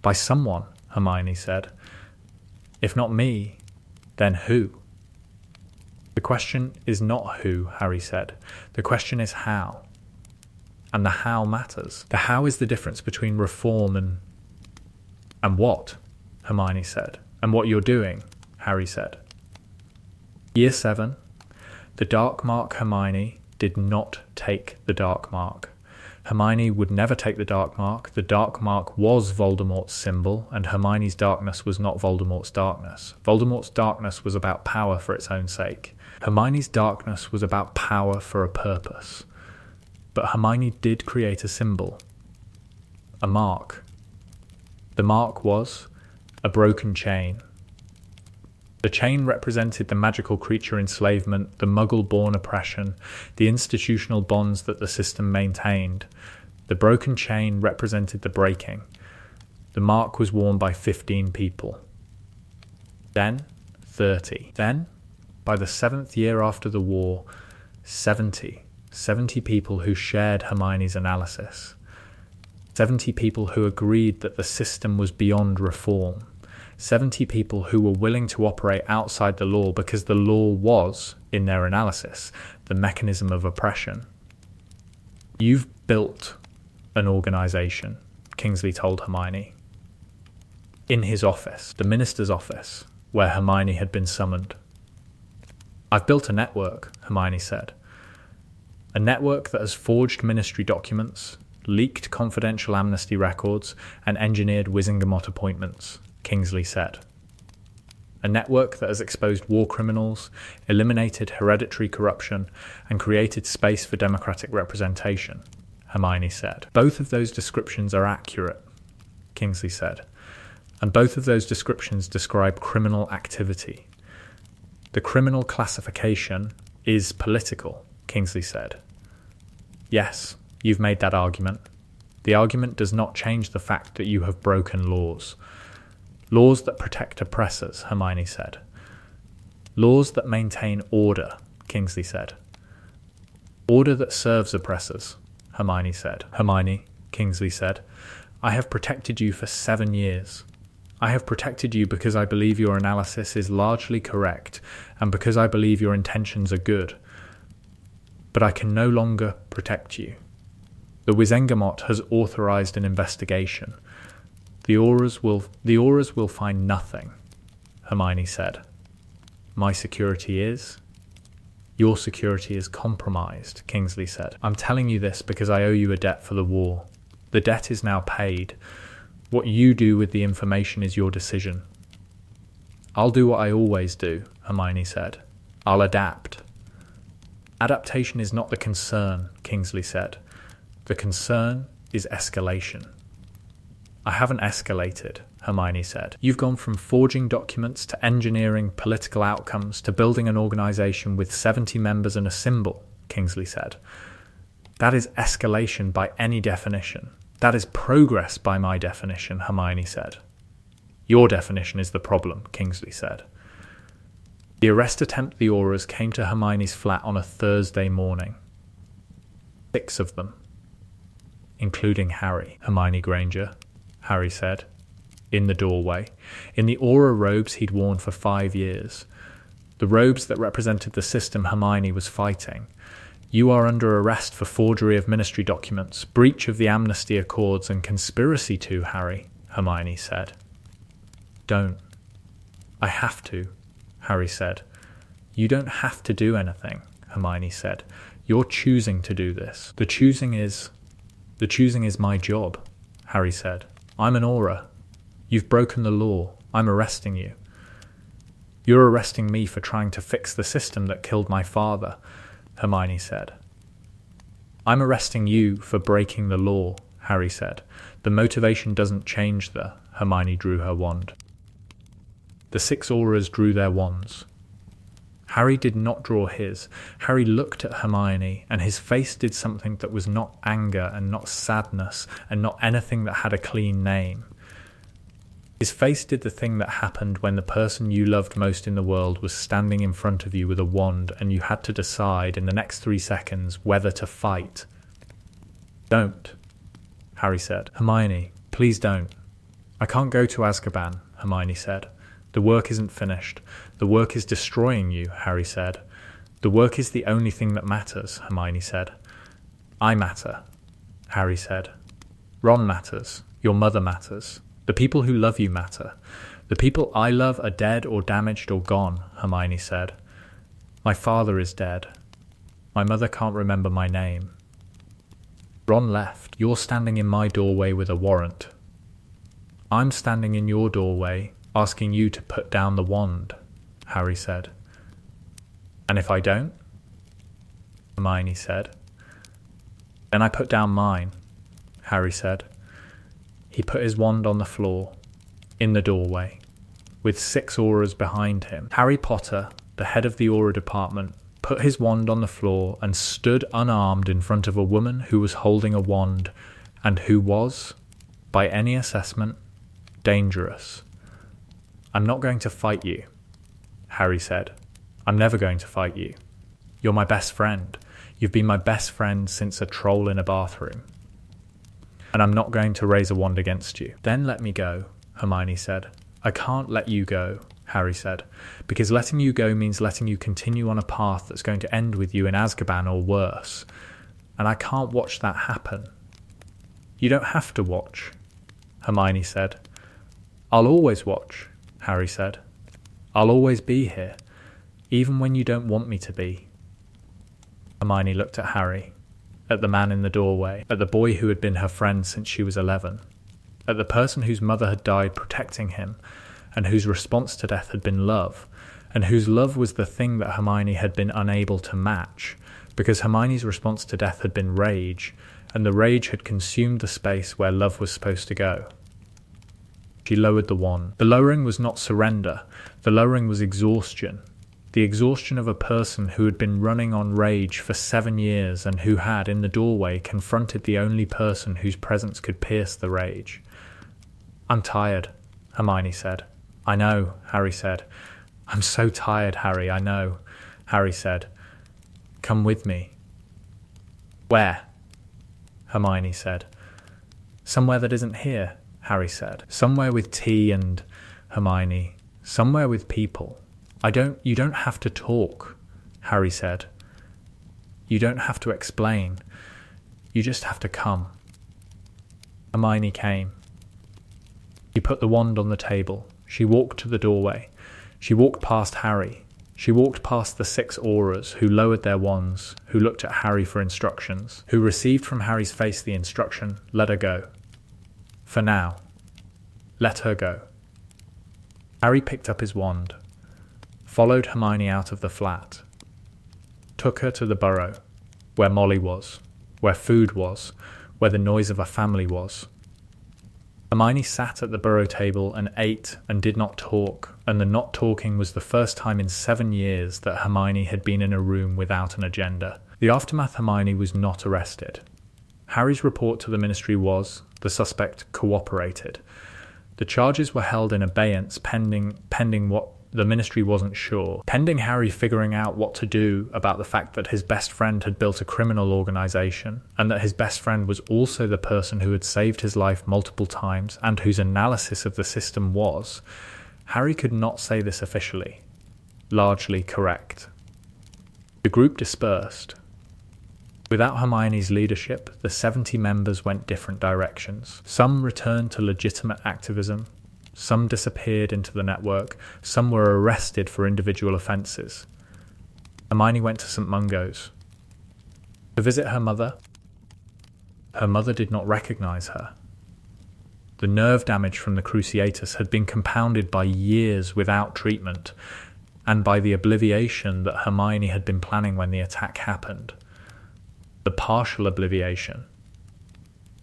"By someone," Hermione said. "If not me, then who?" "The question is not who," Harry said. "The question is how. And the how matters. The how is the difference between reform and what?" Hermione said. "And what you're doing," Harry said. Year 7. The Dark Mark Hermione did not take the Dark Mark. Hermione would never take the Dark Mark. The Dark Mark was Voldemort's symbol, and Hermione's darkness was not Voldemort's darkness. Voldemort's darkness was about power for its own sake. Hermione's darkness was about power for a purpose. But Hermione did create a symbol. A mark. The mark was a broken chain. The chain represented the magical creature enslavement, the Muggle-born oppression, the institutional bonds that the system maintained. The broken chain represented the breaking. The mark was worn by 15 people. Then, 30. Then, by the 7th year after the war, 70 people who shared Hermione's analysis. 70 people who agreed that the system was beyond reform. 70 people who were willing to operate outside the law because the law was, in their analysis, the mechanism of oppression. You've built an organization, Kingsley told Hermione. In his office, the minister's office, where Hermione had been summoned. I've built a network, Hermione said. A network that has forged ministry documents, leaked confidential amnesty records, and engineered Wizengamot appointments, Kingsley said. A network that has exposed war criminals, eliminated hereditary corruption, and created space for democratic representation, Hermione said. Both of those descriptions are accurate, Kingsley said, and both of those descriptions describe criminal activity. The criminal classification is political, Kingsley said. Yes, you've made that argument. The argument does not change the fact that you have broken laws. Laws that protect oppressors, Hermione said. Laws that maintain order, Kingsley said. Order that serves oppressors, Hermione said. Hermione, Kingsley said, I have protected you for 7 years. I have protected you because I believe your analysis is largely correct and because I believe your intentions are good. But I can no longer protect you. The Wizengamot has authorized an investigation. The Aurors will find nothing, Hermione said. My security is? Your security is compromised, Kingsley said. I'm telling you this because I owe you a debt for the war. The debt is now paid. What you do with the information is your decision. I'll do what I always do, Hermione said. I'll adapt. Adaptation is not the concern, Kingsley said. The concern is escalation. I haven't escalated, Hermione said. You've gone from forging documents to engineering political outcomes to building an organization with 70 members and a symbol, Kingsley said. That is escalation by any definition. That is progress by my definition, Hermione said. Your definition is the problem, Kingsley said. The arrest attempt of the Aurors came to Hermione's flat on a Thursday morning. 6 of them, including Harry, Hermione Granger, Harry said, in the doorway, in the aura robes he'd worn for 5 years. The robes that represented the system Hermione was fighting. You are under arrest for forgery of ministry documents, breach of the amnesty accords, and conspiracy to, Harry, Hermione said. Don't. I have to, Harry said. You don't have to do anything, Hermione said. You're choosing to do this. The choosing is my job, Harry said. I'm an aura. You've broken the law. I'm arresting you. You're arresting me for trying to fix the system that killed my father, Hermione said. I'm arresting you for breaking the law, Harry said. The motivation doesn't change Hermione drew her wand. The 6 auras drew their wands. Harry did not draw his. Harry looked at Hermione, and his face did something that was not anger and not sadness and not anything that had a clean name. His face did the thing that happened when the person you loved most in the world was standing in front of you with a wand and you had to decide in the next 3 seconds whether to fight. Don't, Harry said. Hermione, please don't. I can't go to Azkaban, Hermione said. The work isn't finished. The work is destroying you, Harry said. The work is the only thing that matters, Hermione said. I matter, Harry said. Ron matters. Your mother matters. The people who love you matter. The people I love are dead or damaged or gone, Hermione said. My father is dead. My mother can't remember my name. Ron left. You're standing in my doorway with a warrant. I'm standing in your doorway asking you to put down the wand, Harry said. And if I don't? Hermione said. Then I put down mine, Harry said. He put his wand on the floor, in the doorway, with 6 auras behind him. Harry Potter, the head of the aura department, put his wand on the floor and stood unarmed in front of a woman who was holding a wand and who was, by any assessment, dangerous. I'm not going to fight you, Harry said. I'm never going to fight you. You're my best friend. You've been my best friend since a troll in a bathroom. And I'm not going to raise a wand against you. Then let me go, Hermione said. I can't let you go, Harry said, because letting you go means letting you continue on a path that's going to end with you in Azkaban or worse, and I can't watch that happen. You don't have to watch, Hermione said. I'll always watch, Harry said. I'll always be here, even when you don't want me to be. Hermione looked at Harry, at the man in the doorway, at the boy who had been her friend since she was 11, at the person whose mother had died protecting him, and whose response to death had been love, and whose love was the thing that Hermione had been unable to match, because Hermione's response to death had been rage, and the rage had consumed the space where love was supposed to go. She lowered the wand. The lowering was not surrender. The lowering was exhaustion. The exhaustion of a person who had been running on rage for 7 years and who had, in the doorway, confronted the only person whose presence could pierce the rage. I'm tired, Hermione said. I know, Harry said. I'm so tired, Harry, I know, Harry said. Come with me. Where? Hermione said. Somewhere that isn't here, Harry said. Somewhere with tea and, Hermione, somewhere with people. You don't have to talk, Harry said. You don't have to explain. You just have to come. Hermione came. She put the wand on the table. She walked to the doorway. She walked past Harry. She walked past the 6 Aurors who lowered their wands, who looked at Harry for instructions, who received from Harry's face the instruction, let her go. For now. Let her go. Harry picked up his wand, followed Hermione out of the flat, took her to the burrow, where Molly was, where food was, where the noise of a family was. Hermione sat at the burrow table and ate and did not talk, and the not talking was the first time in 7 years that Hermione had been in a room without an agenda. The aftermath Hermione was not arrested. Harry's report to the Ministry was, the suspect cooperated. The charges were held in abeyance pending what the Ministry wasn't sure, pending Harry figuring out what to do about the fact that his best friend had built a criminal organisation, and that his best friend was also the person who had saved his life multiple times and whose analysis of the system was. Harry could not say this officially. Largely correct. The group dispersed. Without Hermione's leadership, the 70 members went different directions. Some returned to legitimate activism. Some disappeared into the network. Some were arrested for individual offences. Hermione went to St. Mungo's to visit her mother. Her mother did not recognise her. The nerve damage from the Cruciatus had been compounded by years without treatment, and by the obliviation that Hermione had been planning when the attack happened. The partial obliviation.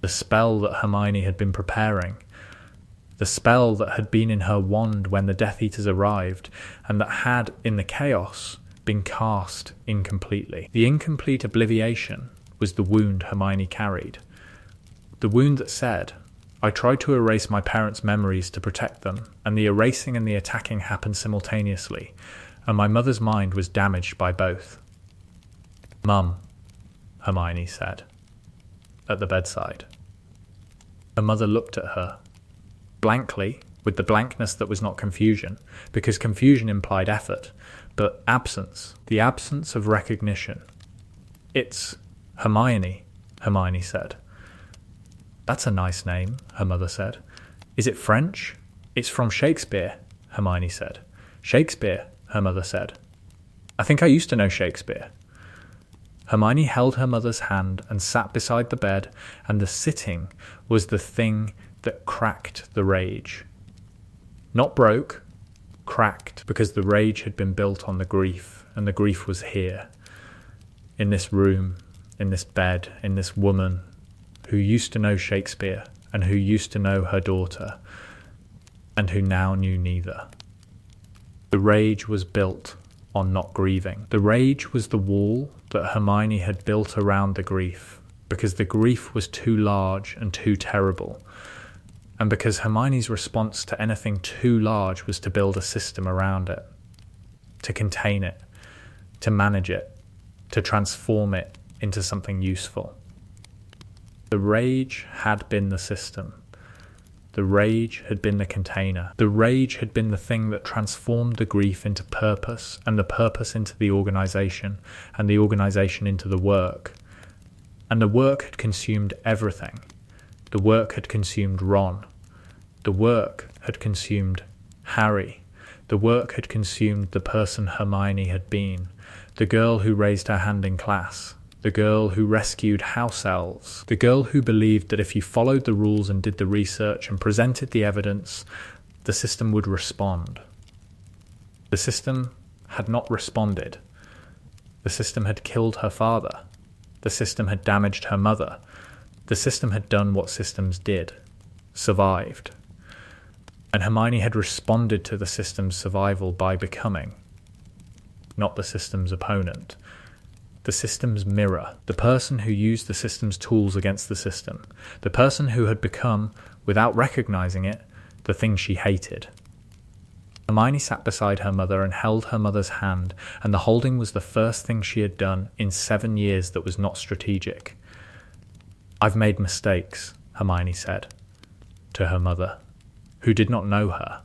The spell that Hermione had been preparing. The spell that had been in her wand when the Death Eaters arrived, and that had, in the chaos, been cast incompletely. The incomplete obliviation was the wound Hermione carried. The wound that said, I tried to erase my parents' memories to protect them, and the erasing and the attacking happened simultaneously, and my mother's mind was damaged by both. Mum, Hermione said, at the bedside. Her mother looked at her, blankly, with the blankness that was not confusion, because confusion implied effort, but absence, the absence of recognition. It's Hermione, Hermione said. That's a nice name, her mother said. Is it French? It's from Shakespeare, Hermione said. Shakespeare, her mother said. I think I used to know Shakespeare. Hermione held her mother's hand and sat beside the bed, and the sitting was the thing that cracked the rage. Not broke, cracked, because the rage had been built on the grief, and the grief was here, in this room, in this bed, in this woman who used to know Shakespeare, and who used to know her daughter, and who now knew neither. The rage was built on not grieving. The rage was the wall that Hermione had built around the grief, because the grief was too large and too terrible, and because Hermione's response to anything too large was to build a system around it, to contain it, to manage it, to transform it into something useful. The rage had been the system. The rage had been the container. The rage had been the thing that transformed the grief into purpose, and the purpose into the organisation, and the organisation into the work. And the work had consumed everything. The work had consumed Ron. The work had consumed Harry. The work had consumed the person Hermione had been, the girl who raised her hand in class, the girl who rescued house elves, the girl who believed that if you followed the rules and did the research and presented the evidence, the system would respond. The system had not responded. The system had killed her father. The system had damaged her mother. The system had done what systems did, survived. And Hermione had responded to the system's survival by becoming, not the system's opponent, the system's mirror, the person who used the system's tools against the system, the person who had become, without recognizing it, the thing she hated. Hermione sat beside her mother and held her mother's hand, and the holding was the first thing she had done in 7 years that was not strategic. "I've made mistakes," Hermione said to her mother, who did not know her.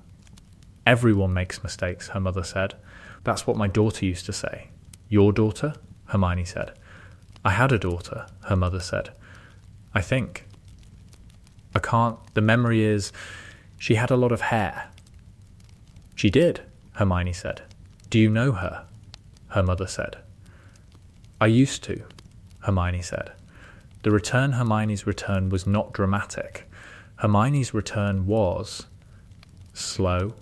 "Everyone makes mistakes," her mother said. "That's what my daughter used to say." "Your daughter?" Hermione said. "I had a daughter," her mother said. "I think. I can't. The memory is, she had a lot of hair." "She did," Hermione said. "Do you know her?" her mother said. "I used to," Hermione said. Hermione's return was not dramatic. Hermione's return was slow,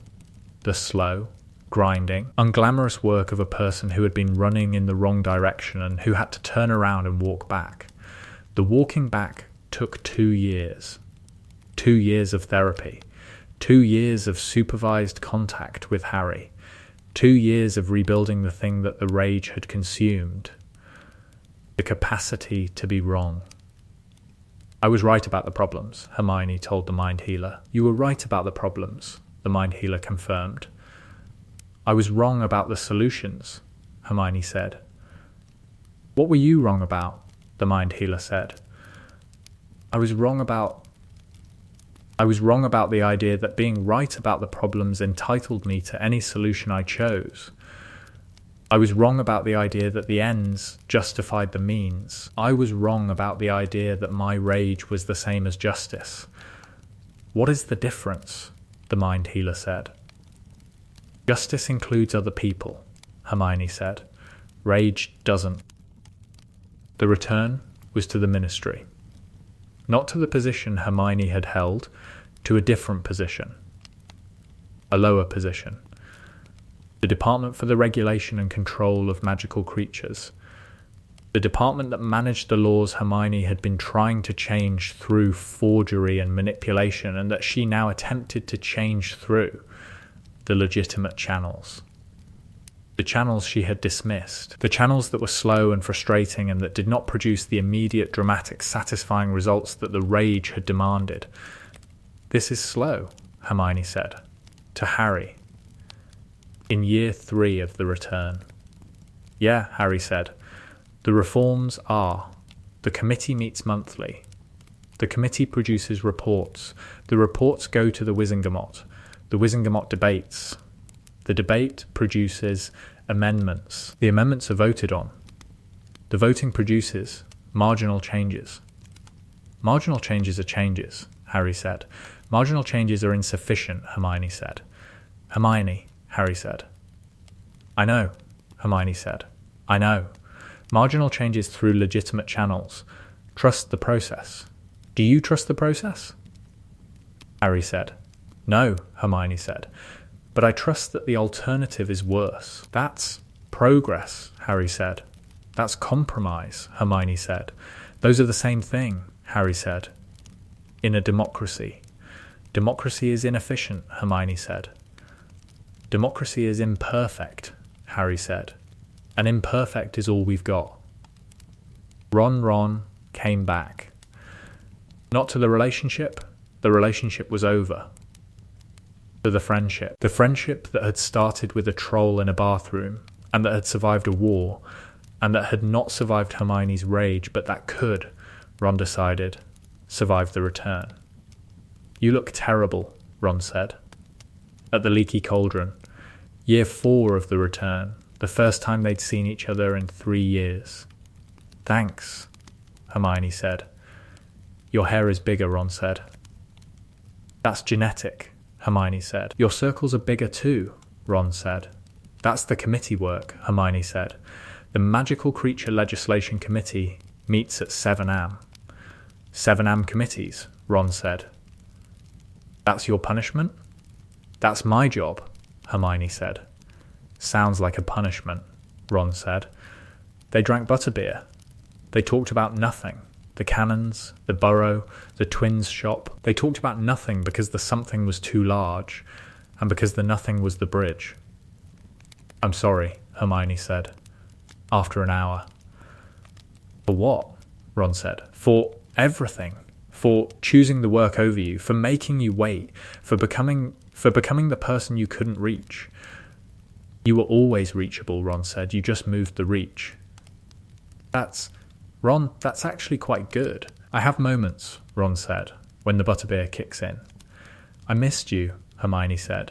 the slow, grinding, unglamorous work of a person who had been running in the wrong direction and who had to turn around and walk back. The walking back took 2 years. 2 years of therapy. 2 years of supervised contact with Harry. 2 years of rebuilding the thing that the rage had consumed. The capacity to be wrong. "I was right about the problems," Hermione told the mind healer. "You were right about the problems," the mind healer confirmed. "I was wrong about the solutions," Hermione said. "What were you wrong about?" the mind healer said. I was wrong about the idea that being right about the problems entitled me to any solution I chose. I was wrong about the idea that the ends justified the means. I was wrong about the idea that my rage was the same as justice. "What is the difference?" the mind healer said. "Justice includes other people," Hermione said. "Rage doesn't." The return was to the ministry. Not to the position Hermione had held, to a different position. A lower position. The Department for the Regulation and Control of Magical Creatures. The department that managed the laws Hermione had been trying to change through forgery and manipulation, and that she now attempted to change through the legitimate channels. The channels she had dismissed. The channels that were slow and frustrating and that did not produce the immediate, dramatic, satisfying results that the rage had demanded. "This is slow," Hermione said to Harry in year 3 of the return. "Yeah," Harry said. "The reforms are. The committee meets monthly. The committee produces reports. The reports go to the Wizengamot. The Wizengamot debates. The debate produces amendments. The amendments are voted on. The voting produces marginal changes." "Marginal changes are changes," Harry said. "Marginal changes are insufficient," Hermione said. "Hermione," Harry said. "I know," Hermione said. "I know. Marginal changes through legitimate channels. Trust the process." "Do you trust the process?" Harry said. "No," Hermione said. "But I trust that the alternative is worse." "That's progress," Harry said. "That's compromise," Hermione said. "Those are the same thing," Harry said. "In a democracy." "Democracy is inefficient," Hermione said. "Democracy is imperfect," Harry said. "And imperfect is all we've got." Ron came back. Not to the relationship was over. To the friendship that had started with a troll in a bathroom, and that had survived a war, and that had not survived Hermione's rage, but that could, Ron decided, survive the return. You look terrible, Ron said. At the Leaky Cauldron, year 4 of the return, the first time they'd seen each other in 3 years. Thanks, Hermione said. Your hair is bigger, Ron said. That's genetic, Hermione said. Your circles are bigger too, Ron said. That's the committee work, Hermione said. The Magical Creature Legislation Committee meets at 7am. 7am committees, Ron said. That's your punishment? That's my job, Hermione said. Sounds like a punishment, Ron said. They drank butterbeer. They talked about nothing. The cannons, the burrow, the twins' shop. They talked about nothing because the something was too large, and because the nothing was the bridge. I'm sorry, Hermione said, after an hour. For what? Ron said. For everything. For choosing the work over you, for making you wait, for becoming the person you couldn't reach. You were always reachable, Ron said. You just moved the reach. Ron, that's actually quite good. I have moments, Ron said, when the butterbeer kicks in. I missed you, Hermione said.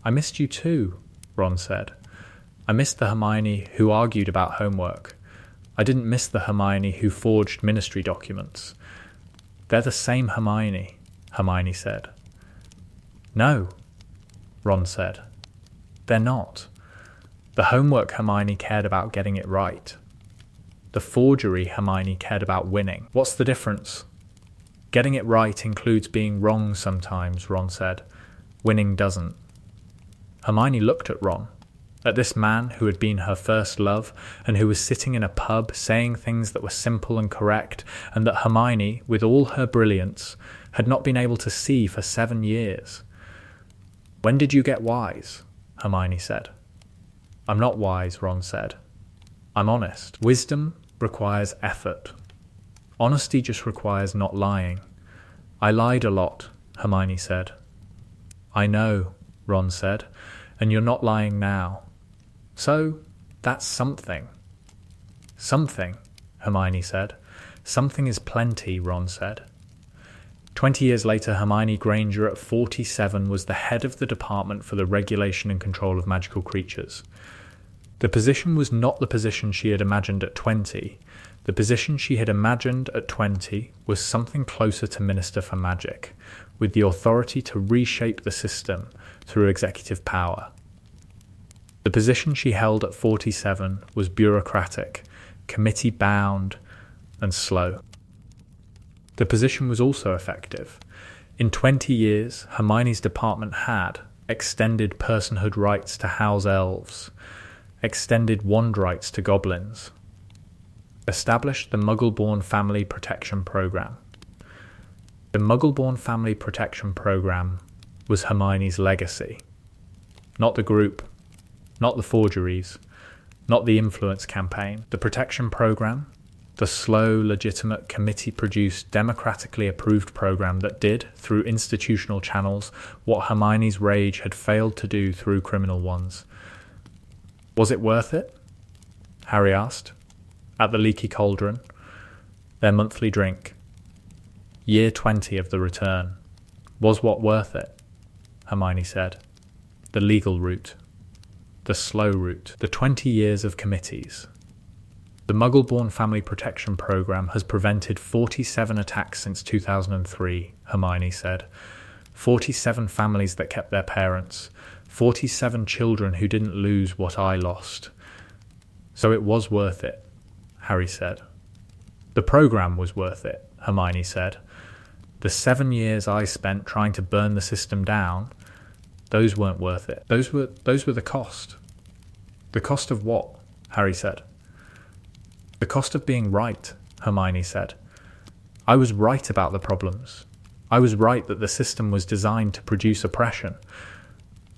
I missed you too, Ron said. I missed the Hermione who argued about homework. I didn't miss the Hermione who forged ministry documents. They're the same Hermione, Hermione said. No, Ron said. They're not. The homework Hermione cared about getting it right. The forgery Hermione cared about winning. What's the difference? Getting it right includes being wrong sometimes, Ron said. Winning doesn't. Hermione looked at Ron, at this man who had been her first love and who was sitting in a pub saying things that were simple and correct and that Hermione, with all her brilliance, had not been able to see for 7 years. When did you get wise? Hermione said. I'm not wise, Ron said. I'm honest. Wisdom requires effort. Honesty just requires not lying. I lied a lot, Hermione said. I know, Ron said, and you're not lying now. So, that's something. Something, Hermione said. Something is plenty, Ron said. 20 years later, Hermione Granger at 47 was the head of the Department for the Regulation and Control of Magical Creatures. The position was not the position she had imagined at 20. The position she had imagined at 20 was something closer to Minister for Magic, with the authority to reshape the system through executive power. The position she held at 47 was bureaucratic, committee-bound, and slow. The position was also effective. In 20 years, Hermione's department had extended personhood rights to house elves, extended wand rights to goblins, established the Muggle-born Family Protection Program. The Muggle-born Family Protection Program was Hermione's legacy. Not the group, not the forgeries, not the influence campaign. The protection program, the slow, legitimate, committee-produced, democratically approved program that did, through institutional channels, what Hermione's rage had failed to do through criminal ones. Was it worth it? Harry asked. At the Leaky Cauldron, their monthly drink. Year 20 of the return. Was what worth it? Hermione said. The legal route. The slow route. The 20 years of committees. The Muggle-born Family Protection Program has prevented 47 attacks since 2003, Hermione said. 47 families that kept their parents. 47 children who didn't lose what I lost. So it was worth it, Harry said. The program was worth it, Hermione said. The 7 years I spent trying to burn the system down, those weren't worth it. Those were the cost. The cost of what? Harry said. The cost of being right, Hermione said. I was right about the problems. I was right that the system was designed to produce oppression.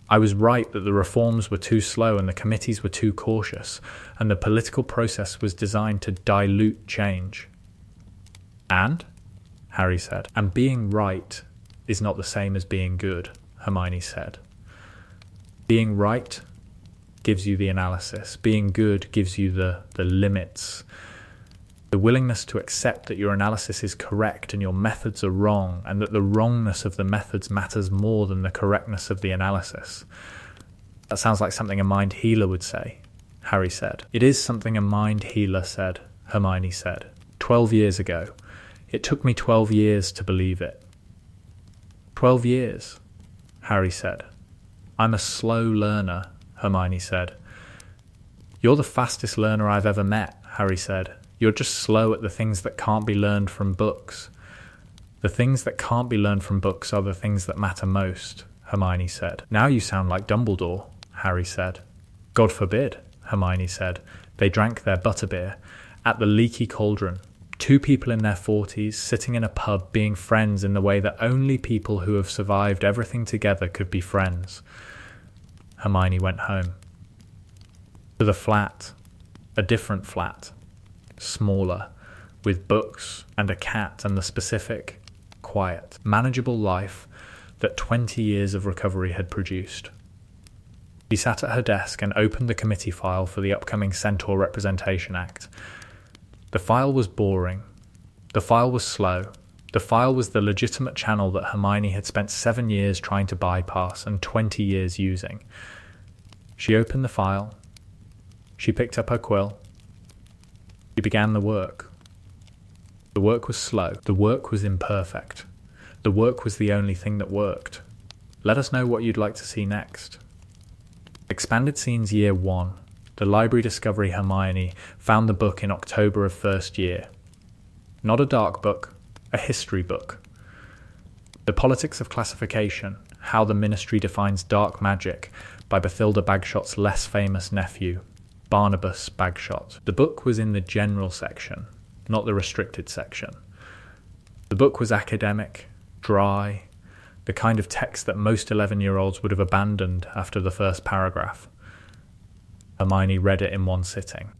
I was right that the reforms were too slow and the committees were too cautious, and the political process was designed to dilute change. And? Harry said. And being right is not the same as being good, Hermione said. Being right gives you the analysis. Being good gives you the limits. The willingness to accept that your analysis is correct and your methods are wrong, and that the wrongness of the methods matters more than the correctness of the analysis. That sounds like something a mind healer would say, Harry said. It is something a mind healer said, Hermione said. 12 years ago. It took me 12 years to believe it. 12 years, Harry said. I'm a slow learner, Hermione said. You're the fastest learner I've ever met, Harry said. You're just slow at the things that can't be learned from books. The things that can't be learned from books are the things that matter most, Hermione said. Now you sound like Dumbledore, Harry said. God forbid, Hermione said. They drank their butterbeer at the leaky cauldron. 2 people in their 40s sitting in a pub being friends in the way that only people who have survived everything together could be friends. Hermione went home. To the flat, a different flat. Smaller, with books and a cat and the specific, quiet, manageable life that 20 years of recovery had produced. She sat at her desk and opened the committee file for the upcoming Centaur Representation Act. The file was boring. The file was slow. The file was the legitimate channel that Hermione had spent 7 years trying to bypass and 20 years using. She opened the file. She picked up her quill. She began the work. The work was slow. The work was imperfect. The work was the only thing that worked. Let us know what you'd like to see next. Expanded Scenes Year 1. The library discovery Hermione found the book in October of first year. Not a dark book, a history book. The Politics of Classification, How the Ministry Defines Dark Magic, by Bathilda Bagshot's less famous nephew, Barnabas Bagshot. The book was in the general section, not the restricted section. The book was academic, dry, the kind of text that most 11-year-olds would have abandoned after the first paragraph. Hermione read it in one sitting.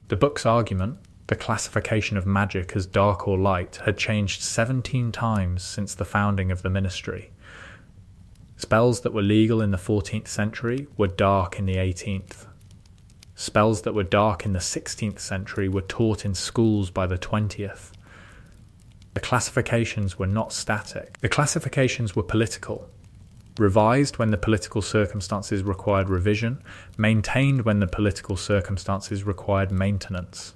The book's argument, the classification of magic as dark or light, had changed 17 times since the founding of the ministry. Spells that were legal in the 14th century were dark in the 18th. Spells that were dark in the 16th century were taught in schools by the 20th. The classifications were not static. The classifications were political. Revised when the political circumstances required revision, maintained when the political circumstances required maintenance.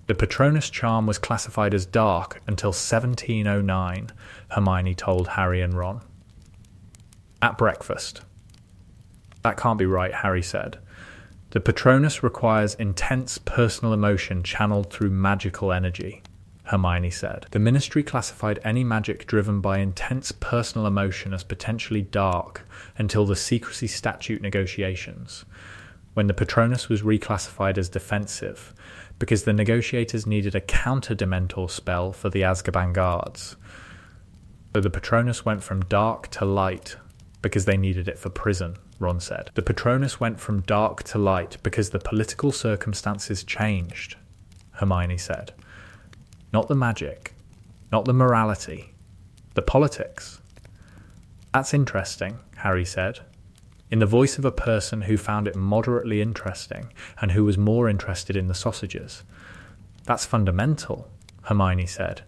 The Patronus charm was classified as dark until 1709, Hermione told Harry and Ron. At breakfast. That can't be right, Harry said. The Patronus requires intense personal emotion channeled through magical energy, Hermione said. The ministry classified any magic driven by intense personal emotion as potentially dark until the secrecy statute negotiations, when the Patronus was reclassified as defensive, because the negotiators needed a counter-dementor spell for the Azkaban guards. So the Patronus went from dark to light, because they needed it for prison, Ron said. The Patronus went from dark to light because the political circumstances changed, Hermione said. Not the magic, not the morality, the politics. That's interesting, Harry said, in the voice of a person who found it moderately interesting and who was more interested in the sausages. That's fundamental, Hermione said.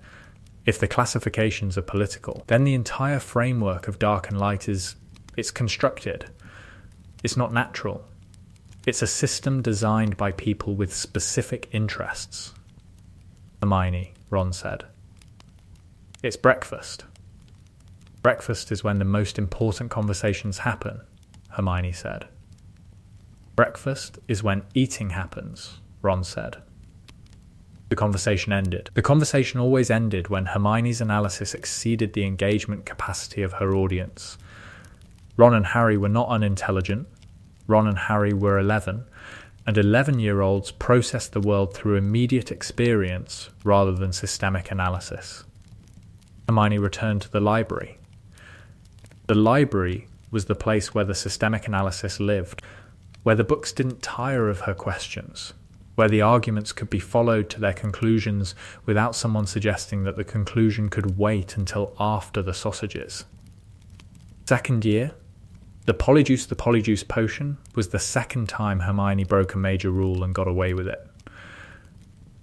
If the classifications are political, then the entire framework of dark and light it's constructed. It's not natural. It's a system designed by people with specific interests. Hermione, Ron said. It's breakfast. Breakfast is when the most important conversations happen, Hermione said. Breakfast is when eating happens, Ron said. The conversation ended. The conversation always ended when Hermione's analysis exceeded the engagement capacity of her audience. Ron and Harry were not unintelligent. Ron and Harry were 11, and 11-year-olds processed the world through immediate experience rather than systemic analysis. Hermione returned to the library. The library was the place where the systemic analysis lived, where the books didn't tire of her questions, where the arguments could be followed to their conclusions without someone suggesting that the conclusion could wait until after the sausages. Second year, the Polyjuice potion was the second time Hermione broke a major rule and got away with it.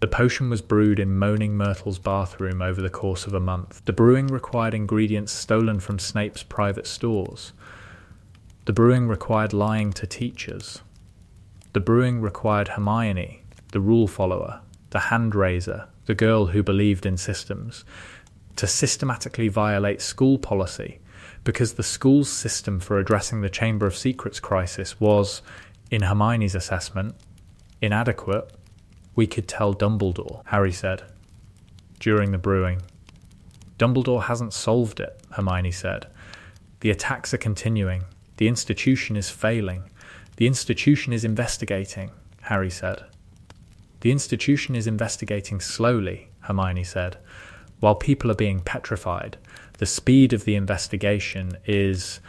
The potion was brewed in Moaning Myrtle's bathroom over the course of a month. The brewing required ingredients stolen from Snape's private stores. The brewing required lying to teachers. The brewing required Hermione, the rule follower, the hand raiser, the girl who believed in systems, to systematically violate school policy, because the school's system for addressing the Chamber of Secrets crisis was, in Hermione's assessment, inadequate. "We could tell Dumbledore," Harry said, during the brewing. "Dumbledore hasn't solved it," Hermione said. "The attacks are continuing. The institution is failing. The institution is investigating," Harry said. "The institution is investigating slowly," Hermione said. "While people are being petrified, the speed of the investigation is...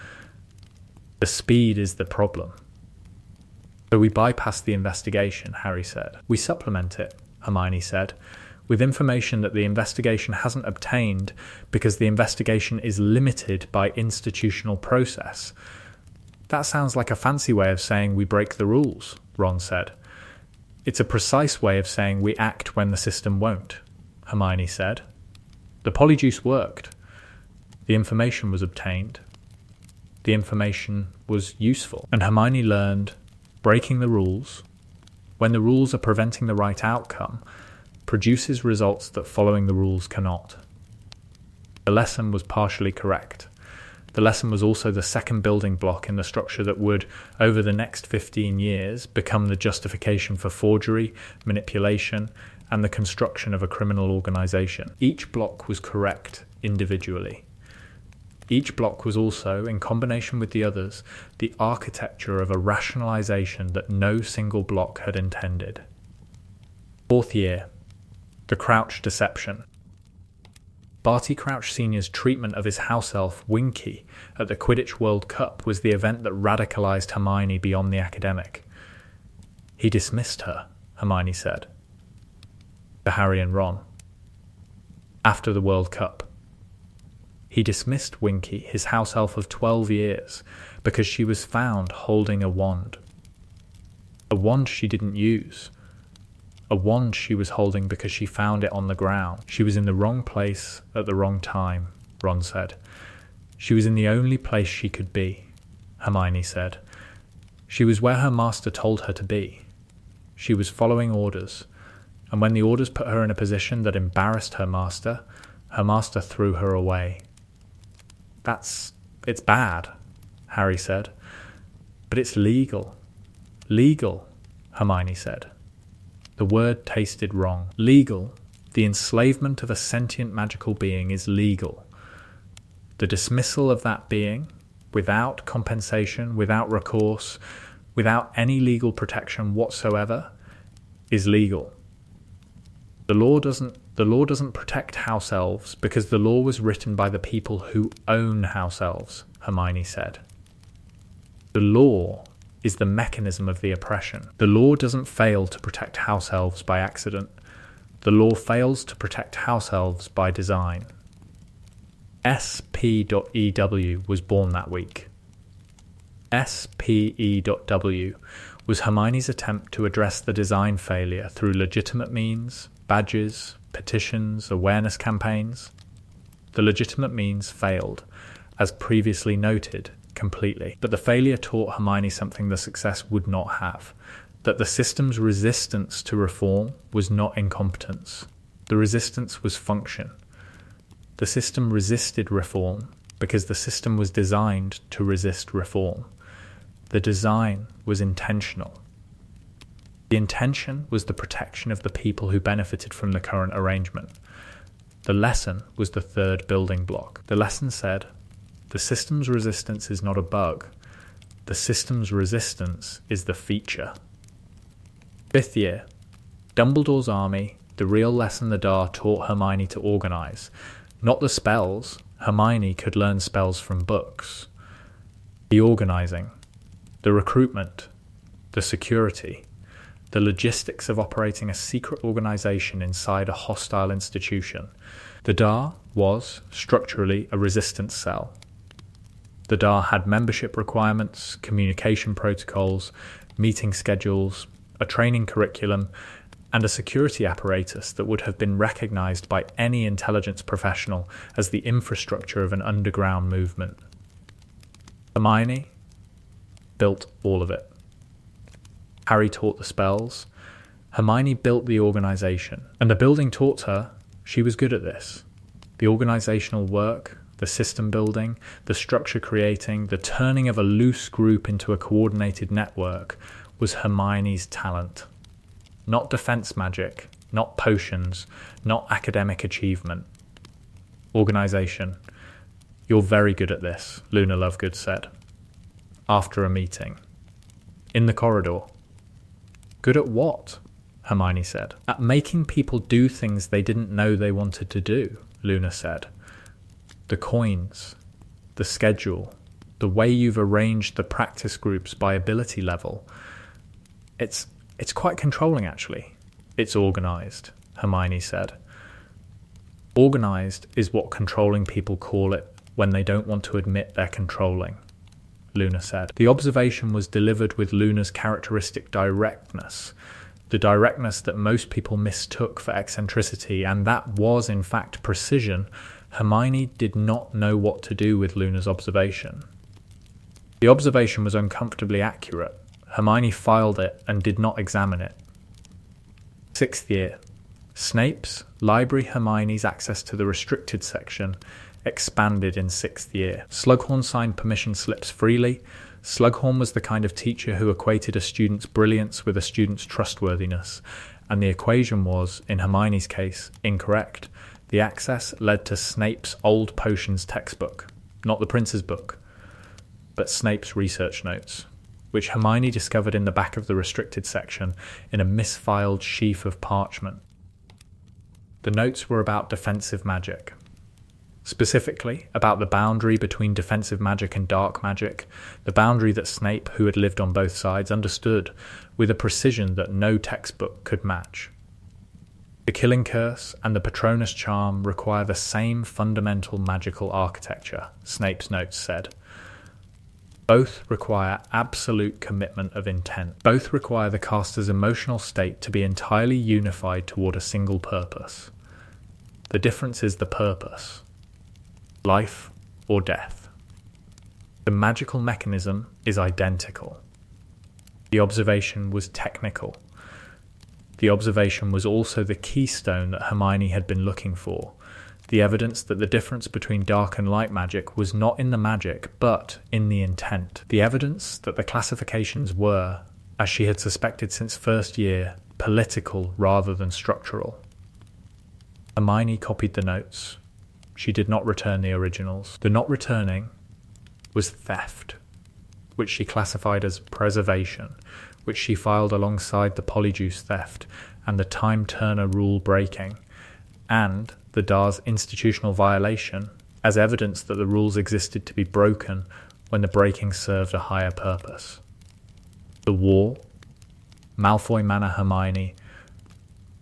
the speed is the problem." "So we bypass the investigation," Harry said. "We supplement it," Hermione said, "with information that the investigation hasn't obtained because the investigation is limited by institutional process." "That sounds like a fancy way of saying we break the rules," Ron said. "It's a precise way of saying we act when the system won't," Hermione said. "The polyjuice worked. The information was obtained. The information was useful. And Hermione learned breaking the rules, when the rules are preventing the right outcome, produces results that following the rules cannot." The lesson was partially correct. The lesson was also the second building block in the structure that would, over the next 15 years, become the justification for forgery, manipulation, and the construction of a criminal organization. Each block was correct individually. Each block was also, in combination with the others, the architecture of a rationalization that no single block had intended. Fourth year. The Crouch Deception. Barty Crouch Sr.'s treatment of his house elf, Winky, at the Quidditch World Cup was the event that radicalized Hermione beyond the academic. "He dismissed her," Hermione said to Harry and Ron. After the World Cup. "He dismissed Winky, his house elf of 12 years, because she was found holding a wand. A wand she didn't use. A wand she was holding because she found it on the ground. She was in the wrong place at the wrong time," Ron said. "She was in the only place she could be," Hermione said. "She was where her master told her to be. She was following orders, and when the orders put her in a position that embarrassed her master threw her away." It's bad," Harry said. "But it's legal." "Legal," Hermione said. The word tasted wrong. Legal. The enslavement of a sentient magical being is legal. The dismissal of that being, without compensation, without recourse, without any legal protection whatsoever, is legal. The law doesn't protect house elves because the law was written by the people who own house elves, Hermione said. The law is the mechanism of the oppression. The law doesn't fail to protect house elves by accident. The law fails to protect house elves by design. SP.EW was born that week. SPE.W was Hermione's attempt to address the design failure through legitimate means, badges, petitions, awareness campaigns. The legitimate means failed, as previously noted, completely. But the failure taught Hermione something the success would not have, that the system's resistance to reform was not incompetence. The resistance was function. The system resisted reform because the system was designed to resist reform. The design was intentional. The intention was the protection of the people who benefited from the current arrangement. The lesson was the third building block. The lesson said, the system's resistance is not a bug. The system's resistance is the feature. Fifth year. Dumbledore's army, the real lesson the Dar taught Hermione to organise. Not the spells. Hermione could learn spells from books. The organising, the recruitment, the security, the logistics of operating a secret organisation inside a hostile institution. The Dar was, structurally, a resistance cell. The Dar had membership requirements, communication protocols, meeting schedules, a training curriculum, and a security apparatus that would have been recognized by any intelligence professional as the infrastructure of an underground movement. Hermione built all of it. Harry taught the spells. Hermione built the organization, and the building taught her she was good at this. The organizational work, the system building, the structure creating, the turning of a loose group into a coordinated network was Hermione's talent. Not defense magic, not potions, not academic achievement. Organization. You're very good at this, Luna Lovegood said. After a meeting. In the corridor. Good at what? Hermione said. At making people do things they didn't know they wanted to do, Luna said. The coins, the schedule, the way you've arranged the practice groups by ability level. It's quite controlling, actually. It's organized, Hermione said. Organized is what controlling people call it when they don't want to admit they're controlling, Luna said. The observation was delivered with Luna's characteristic directness, the directness that most people mistook for eccentricity, and that was in fact precision. Hermione did not know what to do with Luna's observation. The observation was uncomfortably accurate. Hermione filed it and did not examine it. 6th year. Snape's, Library Hermione's access to the restricted section expanded in 6th year. Slughorn signed permission slips freely. Slughorn was the kind of teacher who equated a student's brilliance with a student's trustworthiness, and the equation was, in Hermione's case, incorrect. The access led to Snape's old potions textbook, not the Prince's book, but Snape's research notes, which Hermione discovered in the back of the restricted section in a misfiled sheaf of parchment. The notes were about defensive magic. Specifically, about the boundary between defensive magic and dark magic, the boundary that Snape, who had lived on both sides, understood with a precision that no textbook could match. The Killing Curse and the Patronus Charm require the same fundamental magical architecture, Snape's notes said. Both require absolute commitment of intent. Both require the caster's emotional state to be entirely unified toward a single purpose. The difference is the purpose. Life or death. The magical mechanism is identical. The observation was technical. The observation was also the keystone that Hermione had been looking for, the evidence that the difference between dark and light magic was not in the magic, but in the intent. The evidence that the classifications were, as she had suspected since first year, political rather than structural. Hermione copied the notes. She did not return the originals. The not returning was theft, which she classified as preservation, which she filed alongside the Polyjuice theft and the Time Turner rule breaking, and the Dar's institutional violation as evidence that the rules existed to be broken when the breaking served a higher purpose. The war, Malfoy Manor Hermione,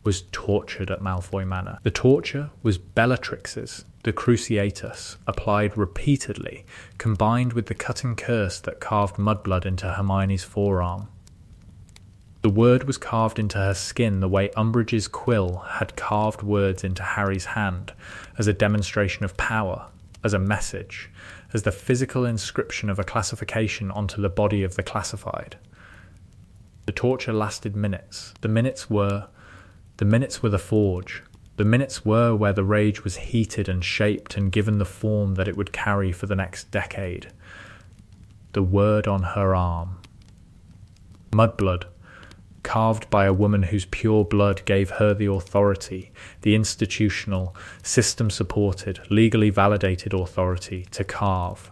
was tortured at Malfoy Manor. The torture was Bellatrix's, the Cruciatus, applied repeatedly, combined with the cutting curse that carved mudblood into Hermione's forearm. The word was carved into her skin the way Umbridge's quill had carved words into Harry's hand, as a demonstration of power, as a message, as the physical inscription of a classification onto the body of the classified. The torture lasted minutes. The minutes were the forge. The minutes were where the rage was heated and shaped and given the form that it would carry for the next decade. The word on her arm. Mudblood, carved by a woman whose pure blood gave her the authority, the institutional, system-supported, legally validated authority to carve.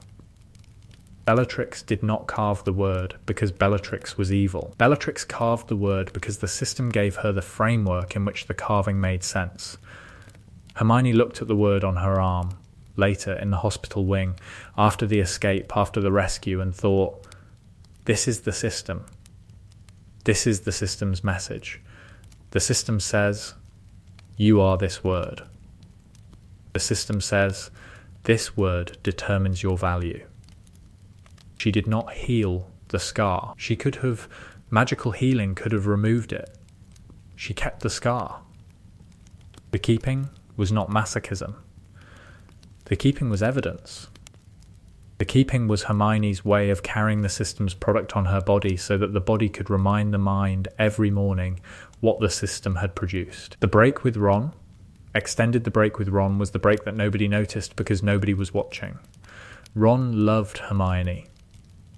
Bellatrix did not carve the word because Bellatrix was evil. Bellatrix carved the word because the system gave her the framework in which the carving made sense. Hermione looked at the word on her arm, later in the hospital wing, after the escape, after the rescue, and thought, this is the system. This is the system's message. The system says, you are this word. The system says, this word determines your value. She did not heal the scar. Magical healing could have removed it. She kept the scar. The keeping was not masochism. The keeping was evidence. The keeping was Hermione's way of carrying the system's product on her body so that the body could remind the mind every morning what the system had produced. The break with Ron, extended the break with Ron, was the break that nobody noticed because nobody was watching. Ron loved Hermione.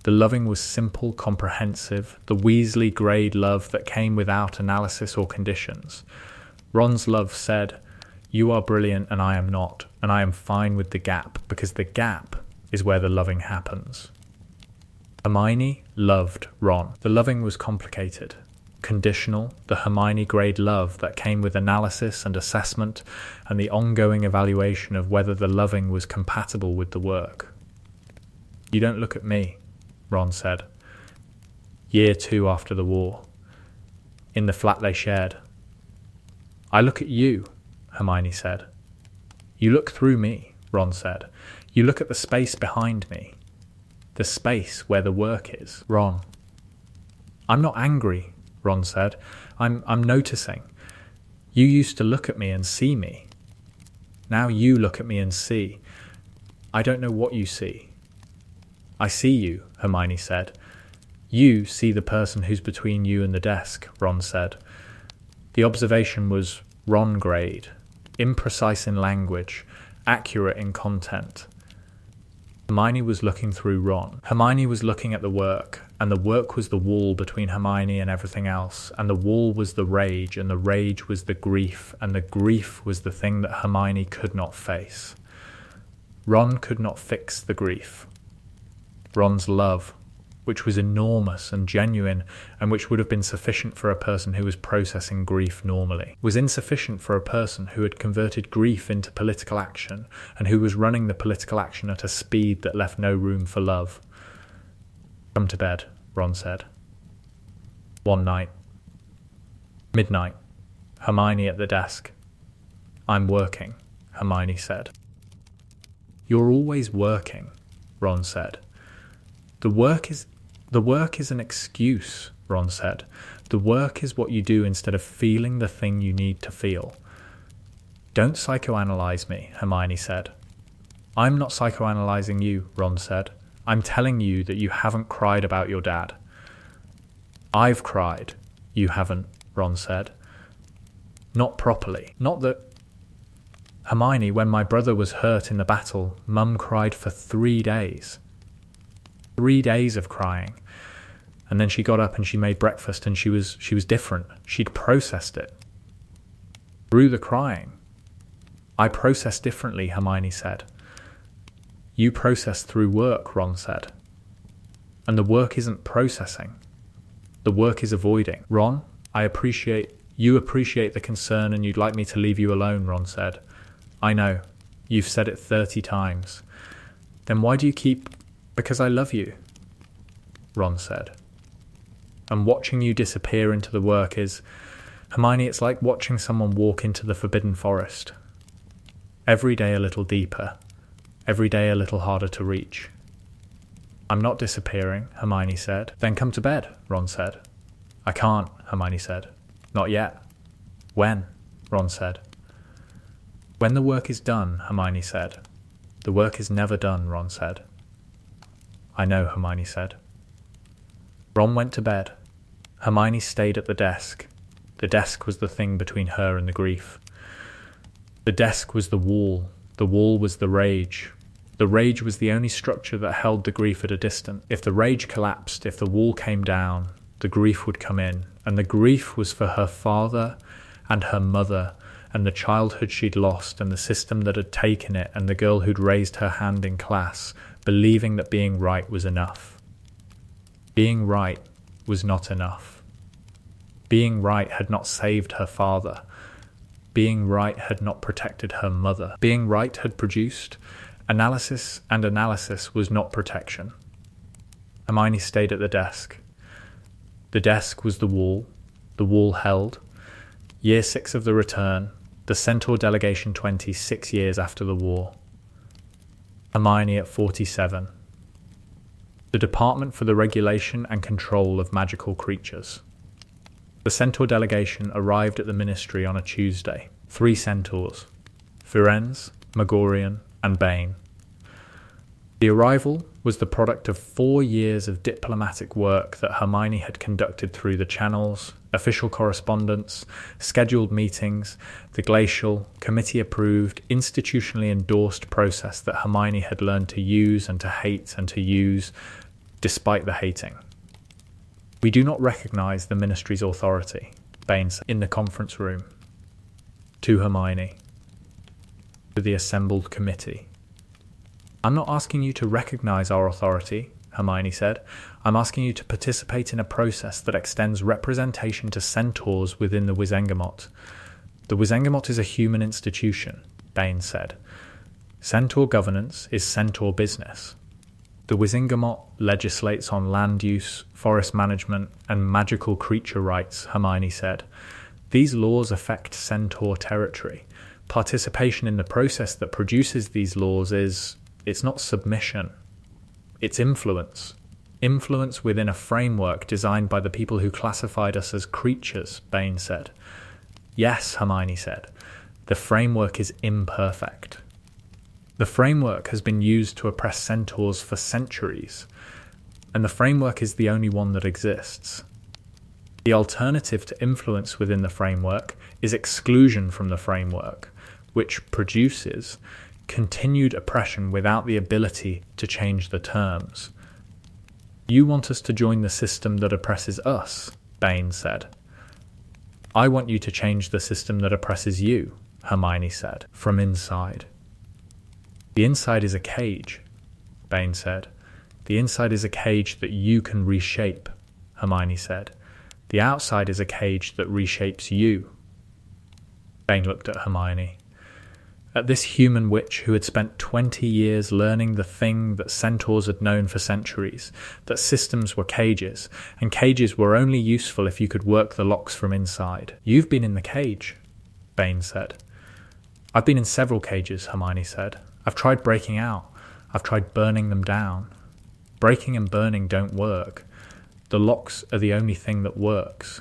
The loving was simple, comprehensive, the Weasley grade love that came without analysis or conditions. Ron's love said, "You are brilliant and I am not, and I am fine with the gap, because the gap is where the loving happens." Hermione loved Ron. The loving was complicated, conditional, the Hermione grade love that came with analysis and assessment and the ongoing evaluation of whether the loving was compatible with the work. "You don't look at me," Ron said. Year 2 after the war, in the flat they shared. "I look at you," Hermione said. "You look through me," Ron said. "You look at the space behind me, the space where the work is." Ron. "I'm not angry," Ron said. I'm noticing. You used to look at me and see me. Now you look at me and see. I don't know what you see." "I see you," Hermione said. "You see the person who's between you and the desk," Ron said. The observation was Ron grade, imprecise in language, accurate in content. Hermione was looking through Ron. Hermione was looking at the work, and the work was the wall between Hermione and everything else, and the wall was the rage, and the rage was the grief, and the grief was the thing that Hermione could not face. Ron could not fix the grief. Ron's love, which was enormous and genuine, and which would have been sufficient for a person who was processing grief normally, was insufficient for a person who had converted grief into political action, and who was running the political action at a speed that left no room for love. "Come to bed," Ron said. One night. Midnight. Hermione at the desk. "I'm working," Hermione said. "You're always working," Ron said. The work is an excuse," Ron said. "The work is what you do instead of feeling the thing you need to feel." "Don't psychoanalyze me," Hermione said. "I'm not psychoanalyzing you," Ron said. "I'm telling you that you haven't cried about your dad." "I've cried. You haven't," Ron said. "Not properly. Not that—" "Hermione, when my brother was hurt in the battle, Mum cried for 3 days. 3 days of crying. And then she got up and she made breakfast and she was different. She'd processed it. Through the crying. I process differently," Hermione said. "You process through work," Ron said. "And the work isn't processing. The work is avoiding." "Ron, you appreciate the concern and you'd like me to leave you alone," Ron said. "I know. You've said it 30 times. Then why do you keep—" "Because I love you," Ron said. "And watching you disappear into the work is, Hermione, it's like watching someone walk into the forbidden forest. Every day a little deeper, every day a little harder to reach." "I'm not disappearing," Hermione said. "Then come to bed," Ron said. "I can't," Hermione said. "Not yet." "When?" Ron said. "When the work is done," Hermione said. "The work is never done," Ron said. "I know," Hermione said. Ron went to bed. Hermione stayed at the desk. The desk was the thing between her and the grief. The desk was the wall. The wall was the rage. The rage was the only structure that held the grief at a distance. If the rage collapsed, if the wall came down, the grief would come in. And the grief was for her father and her mother and the childhood she'd lost and the system that had taken it and the girl who'd raised her hand in class, believing that being right was enough. Being right was not enough. Being right had not saved her father. Being right had not protected her mother. Being right had produced analysis, and analysis was not protection. Hermione stayed at the desk. The desk was the wall held. Year 6 of the return, the Centaur Delegation 20, 6 years after the war. Hermione at 47. The Department for the Regulation and Control of Magical Creatures. The centaur delegation arrived at the ministry on a Tuesday. 3 centaurs: Firenze, Megorian, and Bane. The arrival was the product of 4 years of diplomatic work that Hermione had conducted through the channels, official correspondence, scheduled meetings, the glacial, committee-approved, institutionally endorsed process that Hermione had learned to use and to hate and to use, despite the hating. "We do not recognise the ministry's authority," Bane said in the conference room. To Hermione. To the assembled committee. "I'm not asking you to recognise our authority," Hermione said. "I'm asking you to participate in a process that extends representation to centaurs within the Wizengamot. The Wizengamot is a human institution," Bane said. "Centaur governance is centaur business. The Wizengamot legislates on land use, forest management, and magical creature rights," Hermione said. "These laws affect centaur territory. Participation in the process that produces these laws it's not submission. It's influence. Influence within a framework designed by the people who classified us as creatures," Bane said. "Yes," Hermione said. "The framework is imperfect. The framework has been used to oppress centaurs for centuries, and the framework is the only one that exists. The alternative to influence within the framework is exclusion from the framework, which produces continued oppression without the ability to change the terms. You want us to join the system that oppresses us," Bane said. "I want you to change the system that oppresses you," Hermione said, from inside. "The inside is a cage," Bane said. "The inside is a cage that you can reshape," Hermione said. "The outside is a cage that reshapes you." Bane looked at Hermione. At this human witch who had spent 20 years learning the thing that centaurs had known for centuries, that systems were cages, and cages were only useful if you could work the locks from inside. "You've been in the cage," Bane said. "I've been in several cages," Hermione said. "I've tried breaking out. I've tried burning them down. Breaking and burning don't work. The locks are the only thing that works."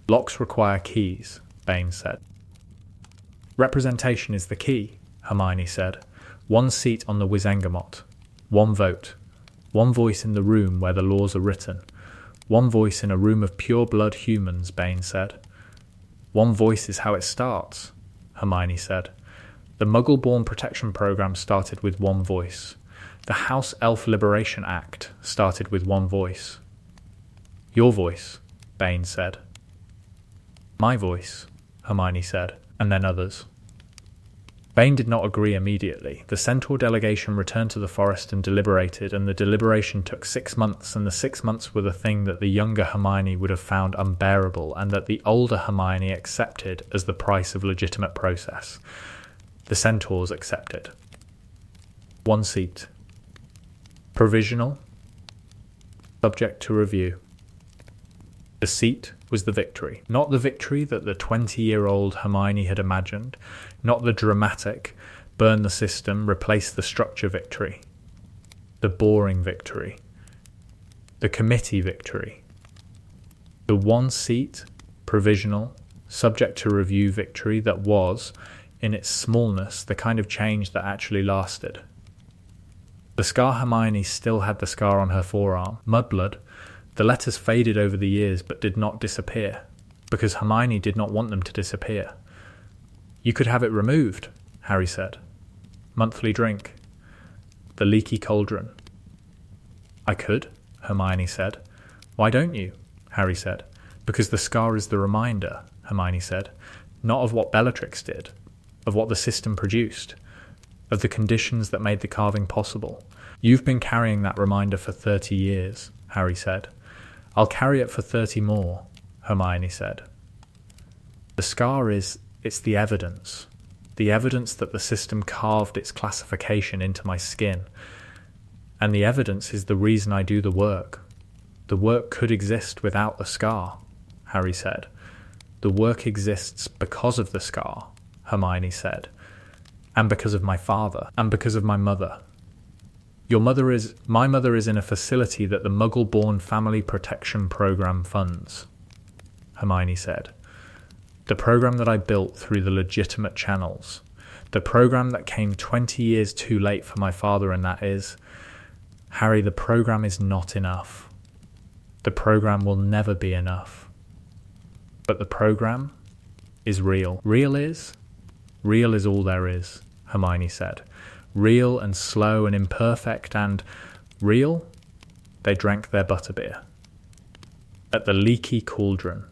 "Locks require keys," Bane said. "Representation is the key," Hermione said. "One seat on the Wizengamot. One vote. One voice in the room where the laws are written. One voice in a room of pure-blood humans," Bane said. "One voice is how it starts," Hermione said. "The Muggle-born protection program started with one voice. The House Elf Liberation Act started with one voice." "Your voice," Bane said. "My voice," Hermione said, and then others. Bane did not agree immediately. The centaur delegation returned to the forest and deliberated, and the deliberation took 6 months, and the 6 months were the thing that the younger Hermione would have found unbearable, and that the older Hermione accepted as the price of legitimate process. The centaurs accepted. 1 seat. Provisional. Subject to review. The seat was the victory. Not the victory that the 20-year-old Hermione had imagined, not the dramatic, burn the system, replace the structure victory. The boring victory. The committee victory. The 1 seat, provisional, subject to review victory that was, in its smallness, the kind of change that actually lasted. The scar Hermione still had the scar on her forearm, mudblood. The letters faded over the years but did not disappear, because Hermione did not want them to disappear. "You could have it removed," Harry said. "Monthly drink. The leaky cauldron." "I could," Hermione said. "Why don't you?" Harry said. "Because the scar is the reminder," Hermione said. "Not of what Bellatrix did, of what the system produced, of the conditions that made the carving possible. You've been carrying that reminder for 30 years, Harry said. "I'll carry it for 30 more, Hermione said. "The scar it's the evidence that the system carved its classification into my skin. And the evidence is the reason I do the work. The work could exist without the scar," Harry said. "The work exists because of the scar," Hermione said. "And because of my father, and because of my mother. My mother is in a facility that the Muggle-born Family Protection Program funds." Hermione said. The program that I built through the legitimate channels. The program that came 20 years too late for my father, and that is, Harry, the program is not enough. The program will never be enough. But the program is real. Real is all there is, Hermione said. Real and slow and imperfect and real, they drank their butterbeer. At the leaky cauldron.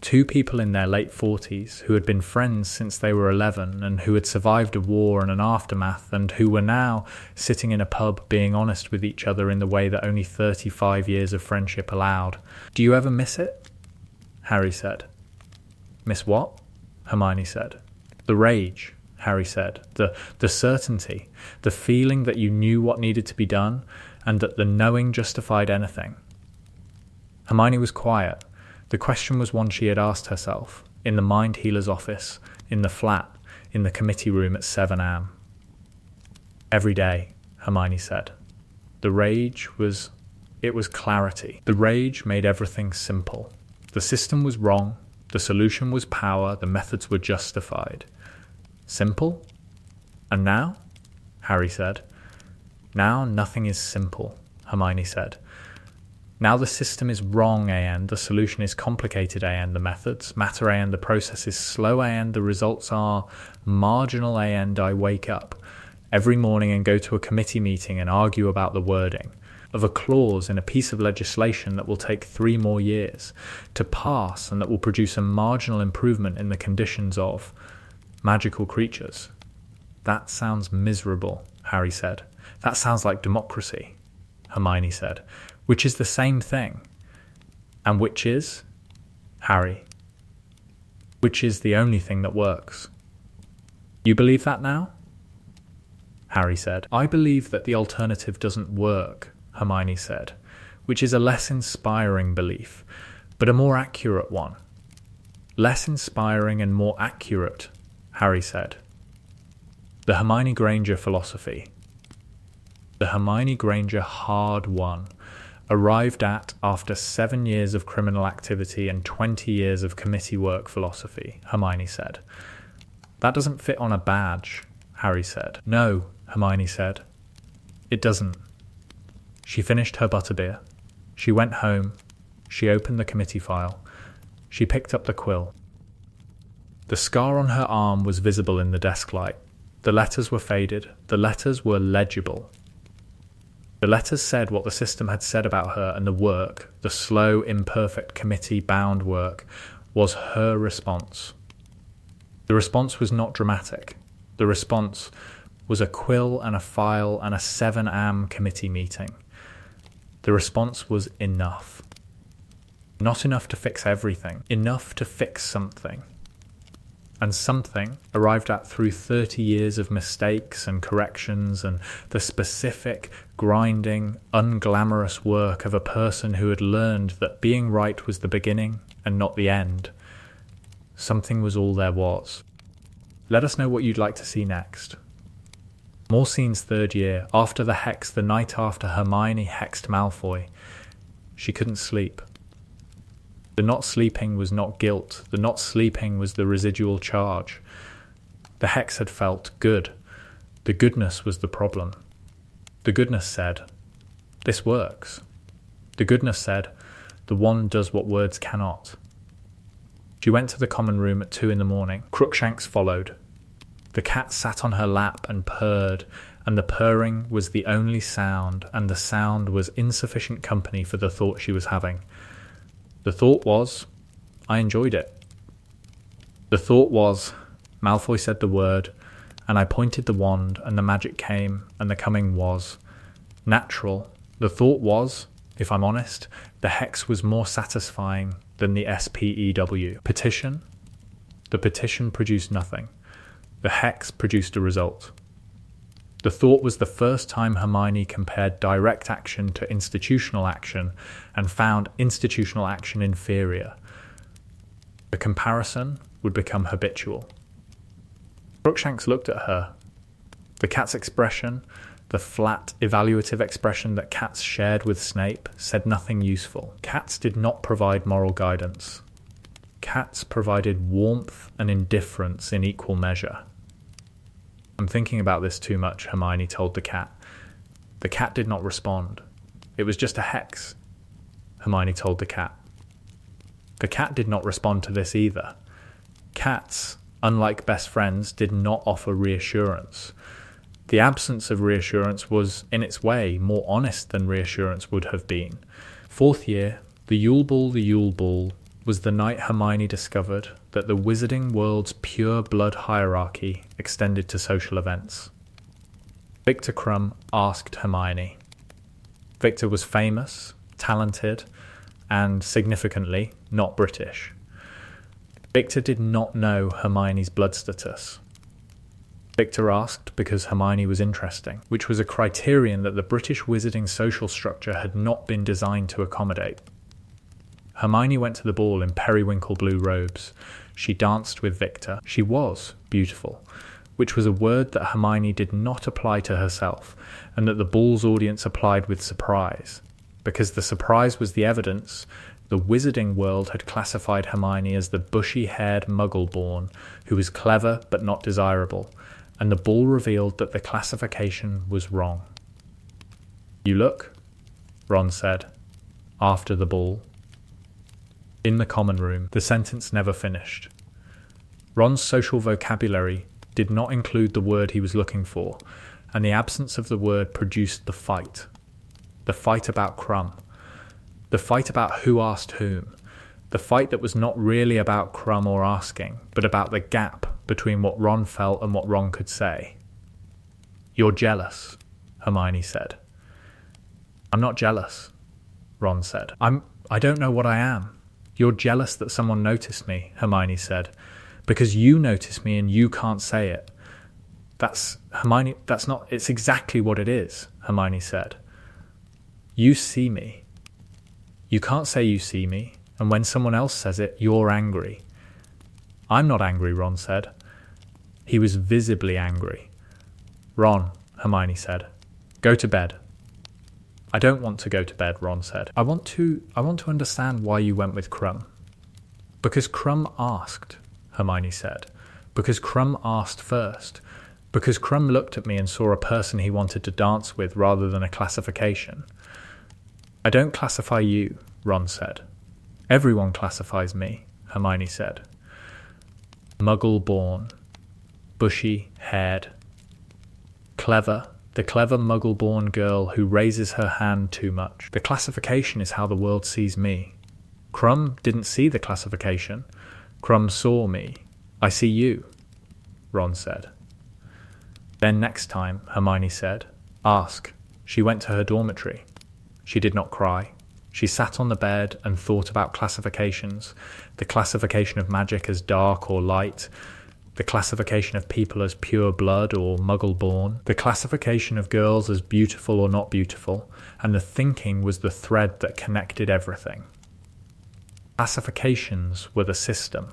2 people in their late 40s who had been friends since they were 11 and who had survived a war and an aftermath and who were now sitting in a pub being honest with each other in the way that only 35 years of friendship allowed. Do you ever miss it? Harry said. Miss what? Hermione said. The rage, Harry said. The certainty, the feeling that you knew what needed to be done and that the knowing justified anything. Hermione was quiet. The question was one she had asked herself, in the mind healer's office, in the flat, in the committee room at 7 am. Every day, Hermione said. The rage was clarity. The rage made everything simple. The system was wrong, the solution was power, the methods were justified. Simple? And now? Harry said. Now nothing is simple, Hermione said. Now the system is wrong, AN, the solution is complicated, AN, the methods matter, AN, the process is slow, AN, the results are marginal, AN. I wake up every morning and go to a committee meeting and argue about the wording of a clause in a piece of legislation that will take 3 more years to pass and that will produce a marginal improvement in the conditions of magical creatures. That sounds miserable, Harry said. That sounds like democracy, Hermione said. Which is the same thing. And which is? Harry. Which is the only thing that works. You believe that now? Harry said. I believe that the alternative doesn't work, Hermione said, which is a less inspiring belief, but a more accurate one. Less inspiring and more accurate, Harry said. The Hermione Granger philosophy. The Hermione Granger hard one. Arrived at after 7 years of criminal activity and 20 years of committee work philosophy, Hermione said. That doesn't fit on a badge, Harry said. No, Hermione said. It doesn't. She finished her butterbeer. She went home. She opened the committee file. She picked up the quill. The scar on her arm was visible in the desk light. The letters were faded. The letters were legible. The letters said what the system had said about her, and the work, the slow, imperfect, committee-bound work, was her response. The response was not dramatic. The response was a quill and a file and a 7 am committee meeting. The response was enough. Not enough to fix everything, enough to fix something. And something arrived at through 30 years of mistakes and corrections and the specific, grinding, unglamorous work of a person who had learned that being right was the beginning and not the end. Something was all there was. Let us know what you'd like to see next. More scenes 3rd year, after the hex, the night after Hermione hexed Malfoy. She couldn't sleep. The not sleeping was not guilt. The not sleeping was the residual charge. The hex had felt good. The goodness was the problem. The goodness said, this works. The goodness said, the wand does what words cannot. She went to the common room at 2 a.m. Crookshanks followed. The cat sat on her lap and purred, and the purring was the only sound, and the sound was insufficient company for the thought she was having. The thought was, I enjoyed it. The thought was, Malfoy said the word, and I pointed the wand, and the magic came, and the coming was natural. The thought was, if I'm honest, the hex was more satisfying than the SPEW. Petition? The petition produced nothing. The hex produced a result. The thought was the first time Hermione compared direct action to institutional action and found institutional action inferior. The comparison would become habitual. Crookshanks looked at her. The cat's expression, the flat, evaluative expression that cats shared with Snape, said nothing useful. Cats did not provide moral guidance. cats provided warmth and indifference in equal measure. I'm thinking about this too much, Hermione told the cat. The cat did not respond. It was just a hex, Hermione told the cat. The cat did not respond to this either. Cats, unlike best friends, did not offer reassurance. The absence of reassurance was, in its way, more honest than reassurance would have been. Fourth year, the Yule Ball, was the night Hermione discovered that the wizarding world's pure blood hierarchy extended to social events. Victor Krum asked Hermione. Victor was famous, talented, and, significantly, not British. Victor did not know Hermione's blood status. Victor asked because Hermione was interesting, which was a criterion that the British wizarding social structure had not been designed to accommodate. Hermione went to the ball in periwinkle blue robes. She danced with Victor. She was beautiful, which was a word that Hermione did not apply to herself, and that the ball's audience applied with surprise. Because the surprise was the evidence, the wizarding world had classified Hermione as the bushy-haired muggle-born who was clever but not desirable, and the ball revealed that the classification was wrong. "You look," Ron said, after the ball. In the common room, the sentence never finished. Ron's social vocabulary did not include the word he was looking for, and the absence of the word produced the fight. The fight about Krum. The fight about who asked whom. The fight that was not really about Krum or asking, but about the gap between what Ron felt and what Ron could say. "You're jealous," Hermione said. "I'm not jealous," Ron said. I don't know what I am." "You're jealous that someone noticed me," Hermione said. "Because you noticed me and you can't say it." Hermione, that's not, it's exactly what it is, Hermione said. "You see me. You can't say you see me, and when someone else says it, you're angry." "I'm not angry," Ron said. He was visibly angry. "Ron," Hermione said, "go to bed." "I don't want to go to bed," Ron said. I want to understand why you went with Krum." "Because Krum asked," Hermione said. "Because Krum asked first. Because Krum looked at me and saw a person he wanted to dance with rather than a classification." "I don't classify you," Ron said. "Everyone classifies me," Hermione said. "Muggle-born. Bushy-haired. Clever. The clever muggle-born girl who raises her hand too much. The classification is how the world sees me. Krum didn't see the classification. Krum saw me. I see you," Ron said. "Then next time," Hermione said, "ask." She went to her dormitory. She did not cry. She sat on the bed and thought about classifications, the classification of magic as dark or light, the classification of people as pure blood or muggle-born, the classification of girls as beautiful or not beautiful, and the thinking was the thread that connected everything. Classifications were the system.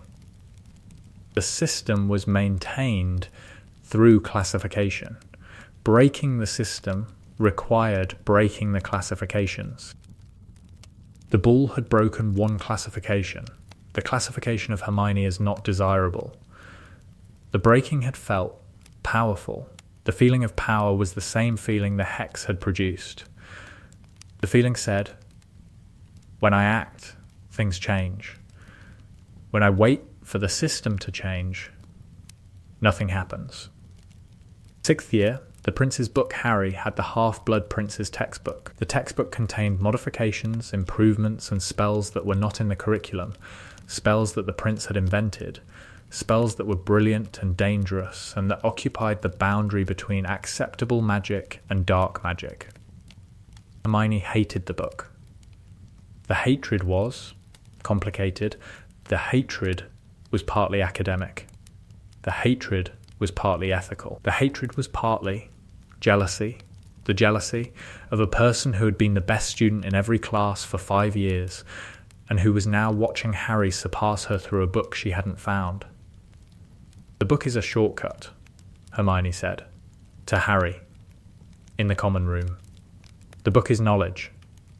The system was maintained through classification. Breaking the system required breaking the classifications. The ball had broken one classification, the classification of Hermione as not desirable. The breaking had felt powerful. The feeling of power was the same feeling the hex had produced. The feeling said, "When I act, things change. When I wait for the system to change, nothing happens." Sixth year, the Prince's book Harry had the Half-Blood Prince's textbook. The textbook contained modifications, improvements, and spells that were not in the curriculum, spells that the Prince had invented, spells that were brilliant and dangerous, and that occupied the boundary between acceptable magic and dark magic. Hermione hated the book. The hatred was complicated. The hatred was partly academic. The hatred was partly ethical. The hatred was partly jealousy, the jealousy of a person who had been the best student in every class for 5 years and who was now watching Harry surpass her through a book she hadn't found. "The book is a shortcut," Hermione said, to Harry, in the common room. "The book is knowledge,"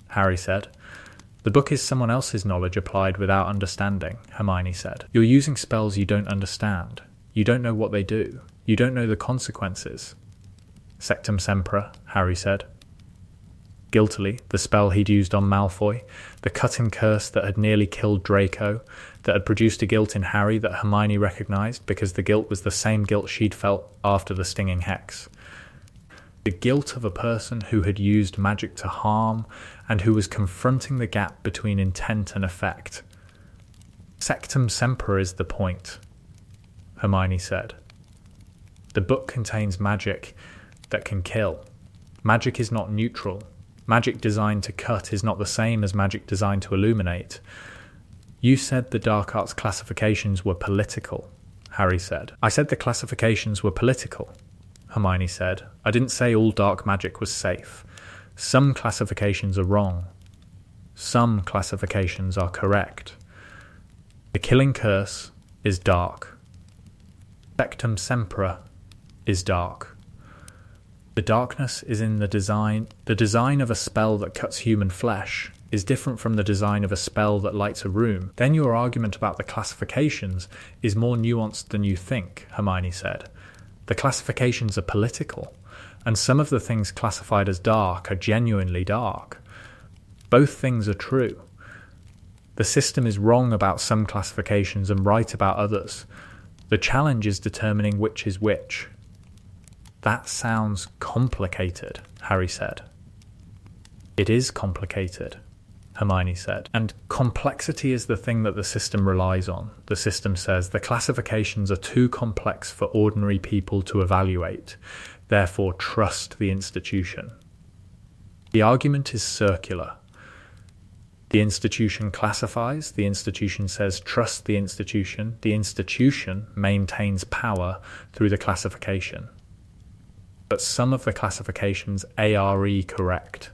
Harry said. The book is someone else's knowledge applied without understanding, Hermione said. You're using spells you don't understand. You don't know what they do. You don't know the consequences. Sectum Sempra, Harry said. Guiltily, the spell he'd used on Malfoy, the cutting curse that had nearly killed Draco, that had produced a guilt in Harry that Hermione recognised because the guilt was the same guilt she'd felt after the stinging hex. The guilt of a person who had used magic to harm and who was confronting the gap between intent and effect. Sectum Sempra is the point, Hermione said. The book contains magic that can kill. Magic is not neutral. Magic designed to cut is not the same as magic designed to illuminate. You said the dark arts classifications were political, Harry said. I said the classifications were political, Hermione said. I didn't say all dark magic was safe. Some classifications are wrong. Some classifications are correct. The killing curse is dark. Sectum Sempra is dark. The darkness is in the design. The design of a spell that cuts human flesh is different from the design of a spell that lights a room. Then your argument about the classifications is more nuanced than you think, Hermione said. The classifications are political, and some of the things classified as dark are genuinely dark. Both things are true. The system is wrong about some classifications and right about others. The challenge is determining which is which. That sounds complicated, Harry said. It is complicated, Hermione said. And complexity is the thing that the system relies on. The system says the classifications are too complex for ordinary people to evaluate. Therefore, trust the institution. The argument is circular. The institution classifies. The institution says trust the institution. The institution maintains power through the classification. But some of the classifications are correct,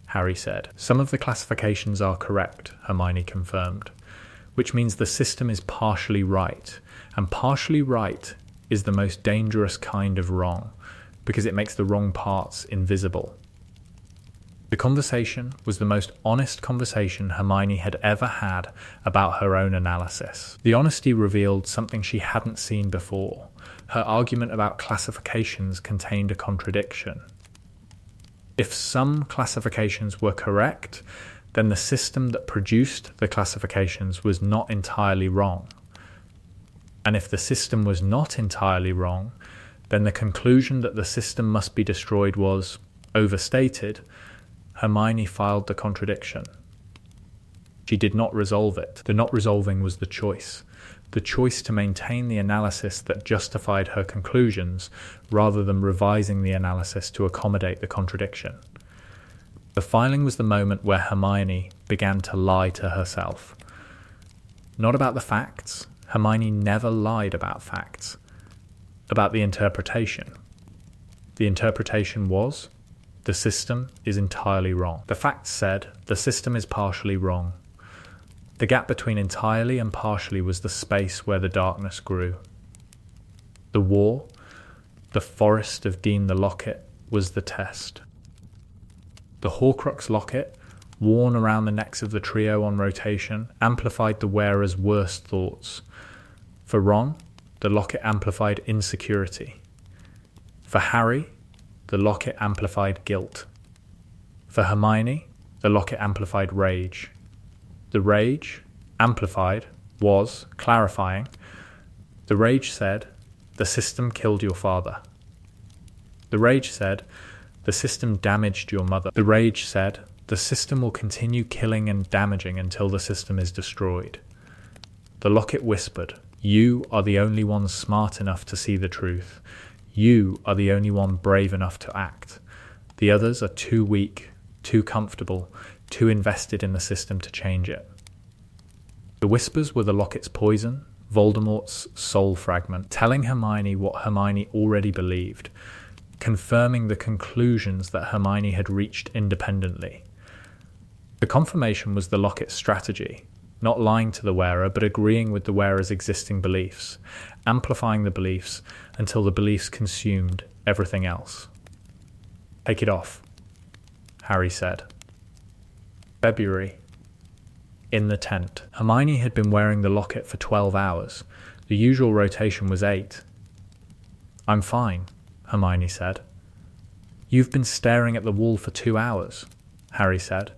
Harry said. Some of the classifications are correct, Hermione confirmed, which means the system is partially right, and partially right is the most dangerous kind of wrong, because it makes the wrong parts invisible. The conversation was the most honest conversation Hermione had ever had about her own analysis. The honesty revealed something she hadn't seen before. Her argument about classifications contained a contradiction. If some classifications were correct, then the system that produced the classifications was not entirely wrong. And if the system was not entirely wrong, then the conclusion that the system must be destroyed was overstated. Hermione filed the contradiction. She did not resolve it. The not resolving was the choice to maintain the analysis that justified her conclusions rather than revising the analysis to accommodate the contradiction. The filing was the moment where Hermione began to lie to herself. Not about the facts. Hermione never lied about facts. About the interpretation. The interpretation was, the system is entirely wrong. The facts said, the system is partially wrong. The gap between entirely and partially was the space where the darkness grew. The war, the forest of Dean the Locket, was the test. The Horcrux locket, worn around the necks of the trio on rotation, amplified the wearer's worst thoughts. For Ron, the locket amplified insecurity. For Harry, the locket amplified guilt. For Hermione, the locket amplified rage. The rage, amplified, was clarifying. The rage said, the system killed your father. The rage said, the system damaged your mother. The rage said, the system will continue killing and damaging until the system is destroyed. The locket whispered, you are the only one smart enough to see the truth. You are the only one brave enough to act. The others are too weak, too comfortable, too invested in the system to change it. The whispers were the locket's poison, Voldemort's soul fragment, telling Hermione what Hermione already believed, confirming the conclusions that Hermione had reached independently. The confirmation was the locket's strategy, not lying to the wearer, but agreeing with the wearer's existing beliefs, amplifying the beliefs until the beliefs consumed everything else. Take it off, Harry said. February in the tent. Hermione had been wearing the locket for 12 hours. The usual rotation was 8. "I'm fine," Hermione said. "You've been staring at the wall for 2 hours," Harry said.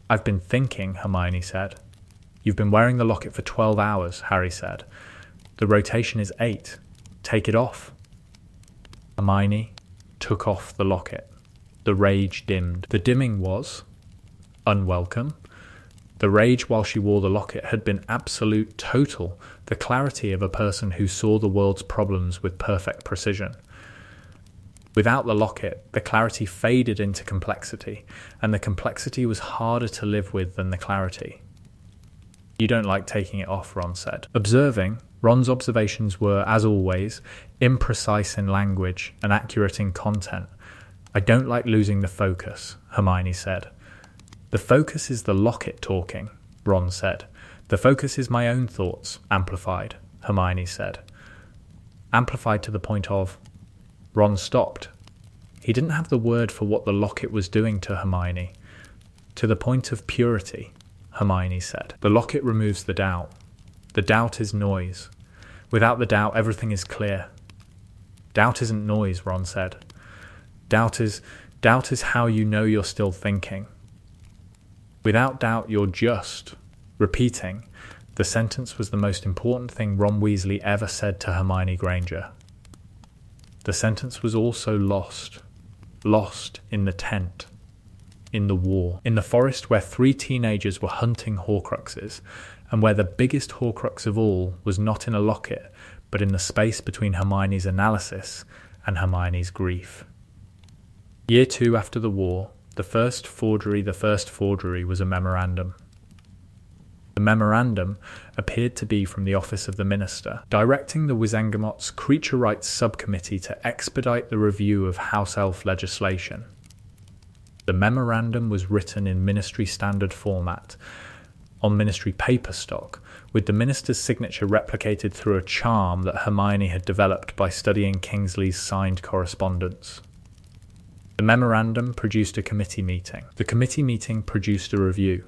"I've been thinking," Hermione said. "You've been wearing the locket for 12 hours, Harry said. "The rotation is 8. Take it off." Hermione took off the locket. The rage dimmed. The dimming was unwelcome. The rage while she wore the locket had been absolute, total, the clarity of a person who saw the world's problems with perfect precision. Without the locket, the clarity faded into complexity, and the complexity was harder to live with than the clarity. "You don't like taking it off," Ron said. Ron's observations were, as always, imprecise in language and accurate in content. "I don't like losing the focus," Hermione said. "The focus is the locket talking," Ron said. "The focus is my own thoughts, amplified," Hermione said. "Amplified to the point of..." Ron stopped. He didn't have the word for what the locket was doing to Hermione. "To the point of purity," Hermione said. "The locket removes the doubt. The doubt is noise. Without the doubt, everything is clear." "Doubt isn't noise," Ron said. Doubt is how you know you're still thinking. Without doubt, you're just repeating. The sentence was the most important thing Ron Weasley ever said to Hermione Granger. The sentence was also lost. Lost in the tent. In the war. In the forest where 3 teenagers were hunting Horcruxes, and where the biggest Horcrux of all was not in a locket, but in the space between Hermione's analysis and Hermione's grief. Year 2 after the war, the first forgery was a memorandum. The memorandum appeared to be from the office of the minister, directing the Wizengamot's Creature Rights Subcommittee to expedite the review of House Elf legislation. The memorandum was written in ministry standard format, on ministry paper stock, with the minister's signature replicated through a charm that Hermione had developed by studying Kingsley's signed correspondence. The memorandum produced a committee meeting. The committee meeting produced a review.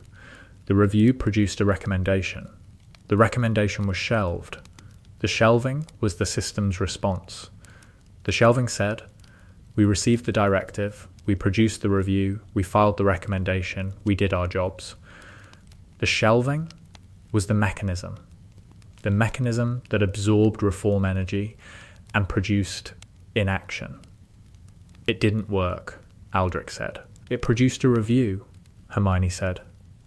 The review produced a recommendation. The recommendation was shelved. The shelving was the system's response. The shelving said, "We received the directive, we produced the review, we filed the recommendation, we did our jobs." The shelving was the mechanism that absorbed reform energy and produced inaction. "It didn't work," Aldrich said. "It produced a review," Hermione said.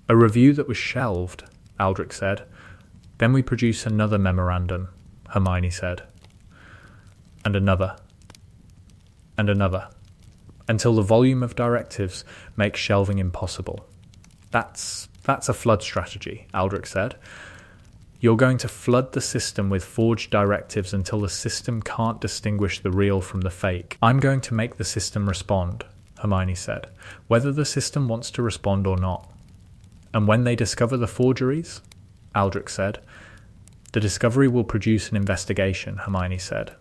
"A review that was shelved," Aldrich said. "Then we produce another memorandum," Hermione said. And another. And another. Until the volume of directives makes shelving impossible. That's a flood strategy," Aldrich said. "You're going to flood the system with forged directives until the system can't distinguish the real from the fake." "I'm going to make the system respond," Hermione said, "whether the system wants to respond or not." "And when they discover the forgeries," Aldrich said. "The discovery will produce an investigation," Hermione said.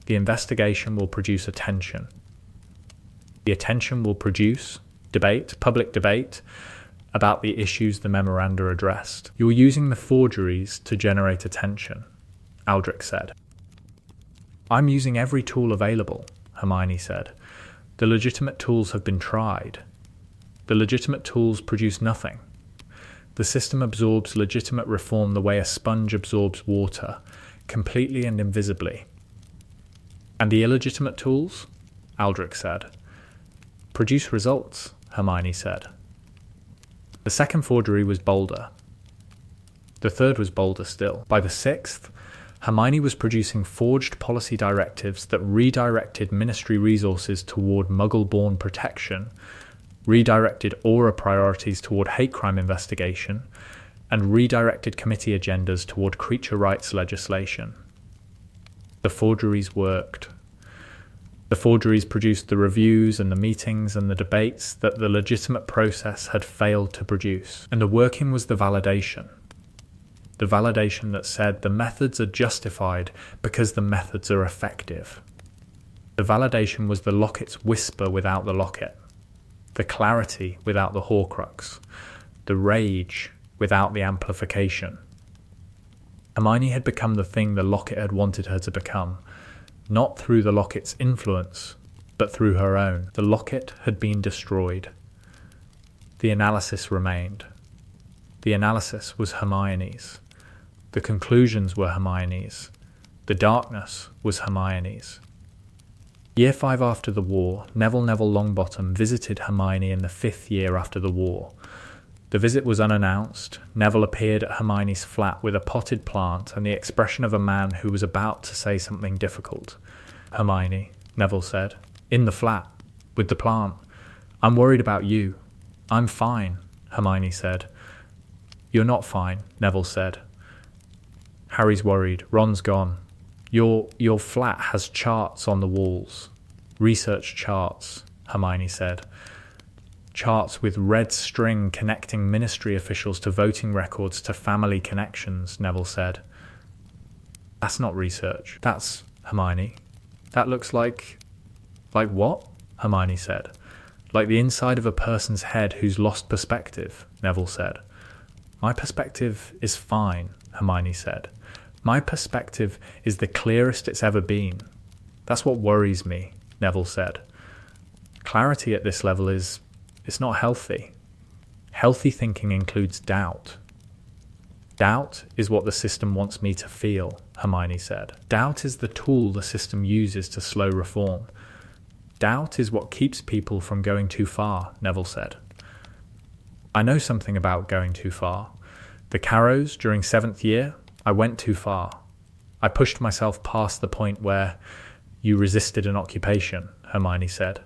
"The investigation will produce attention. The attention will produce public debate, about the issues the memoranda addressed." "You're using the forgeries to generate attention," Aldrich said. "I'm using every tool available," Hermione said. "The legitimate tools have been tried. The legitimate tools produce nothing. The system absorbs legitimate reform the way a sponge absorbs water, completely and invisibly." "And the illegitimate tools," Aldrich said. "Produce results," Hermione said. The second forgery was bolder. The third was bolder still. By the 6th, Hermione was producing forged policy directives that redirected ministry resources toward Muggle-born protection, redirected Aura priorities toward hate crime investigation, and redirected committee agendas toward creature rights legislation. The forgeries worked. The forgeries produced the reviews and the meetings and the debates that the legitimate process had failed to produce. And the working was the validation. The validation that said the methods are justified because the methods are effective. The validation was the locket's whisper without the locket. The clarity without the Horcrux. The rage without the amplification. Hermione had become the thing the locket had wanted her to become, not through the locket's influence, but through her own. The locket had been destroyed. The analysis remained. The analysis was Hermione's. The conclusions were Hermione's. The darkness was Hermione's. Year 5 after the war, Neville Longbottom visited Hermione in the 5th year after the war. The visit was unannounced. Neville appeared at Hermione's flat with a potted plant and the expression of a man who was about to say something difficult. "Hermione," Neville said, "in the flat, with the plant. I'm worried about you." "I'm fine," Hermione said. "You're not fine," Neville said. "Harry's worried. Ron's gone. Your flat has charts on the walls. Research charts," Hermione said. "Charts with red string connecting ministry officials to voting records to family connections," Neville said. "That's not research. That's Hermione. That looks like..." "Like what?" Hermione said. "Like the inside of a person's head who's lost perspective," Neville said. "My perspective is fine," Hermione said. "My perspective is the clearest it's ever been. That's what worries me," Neville said. "Clarity at this level it's not healthy. Healthy thinking includes doubt." "Doubt is what the system wants me to feel," Hermione said. "Doubt is the tool the system uses to slow reform. Doubt is what keeps people from going too far," Neville said. "I know something about going too far. The Carrows, during 7th year, I went too far. I pushed myself past the point where you resisted an occupation," Hermione said.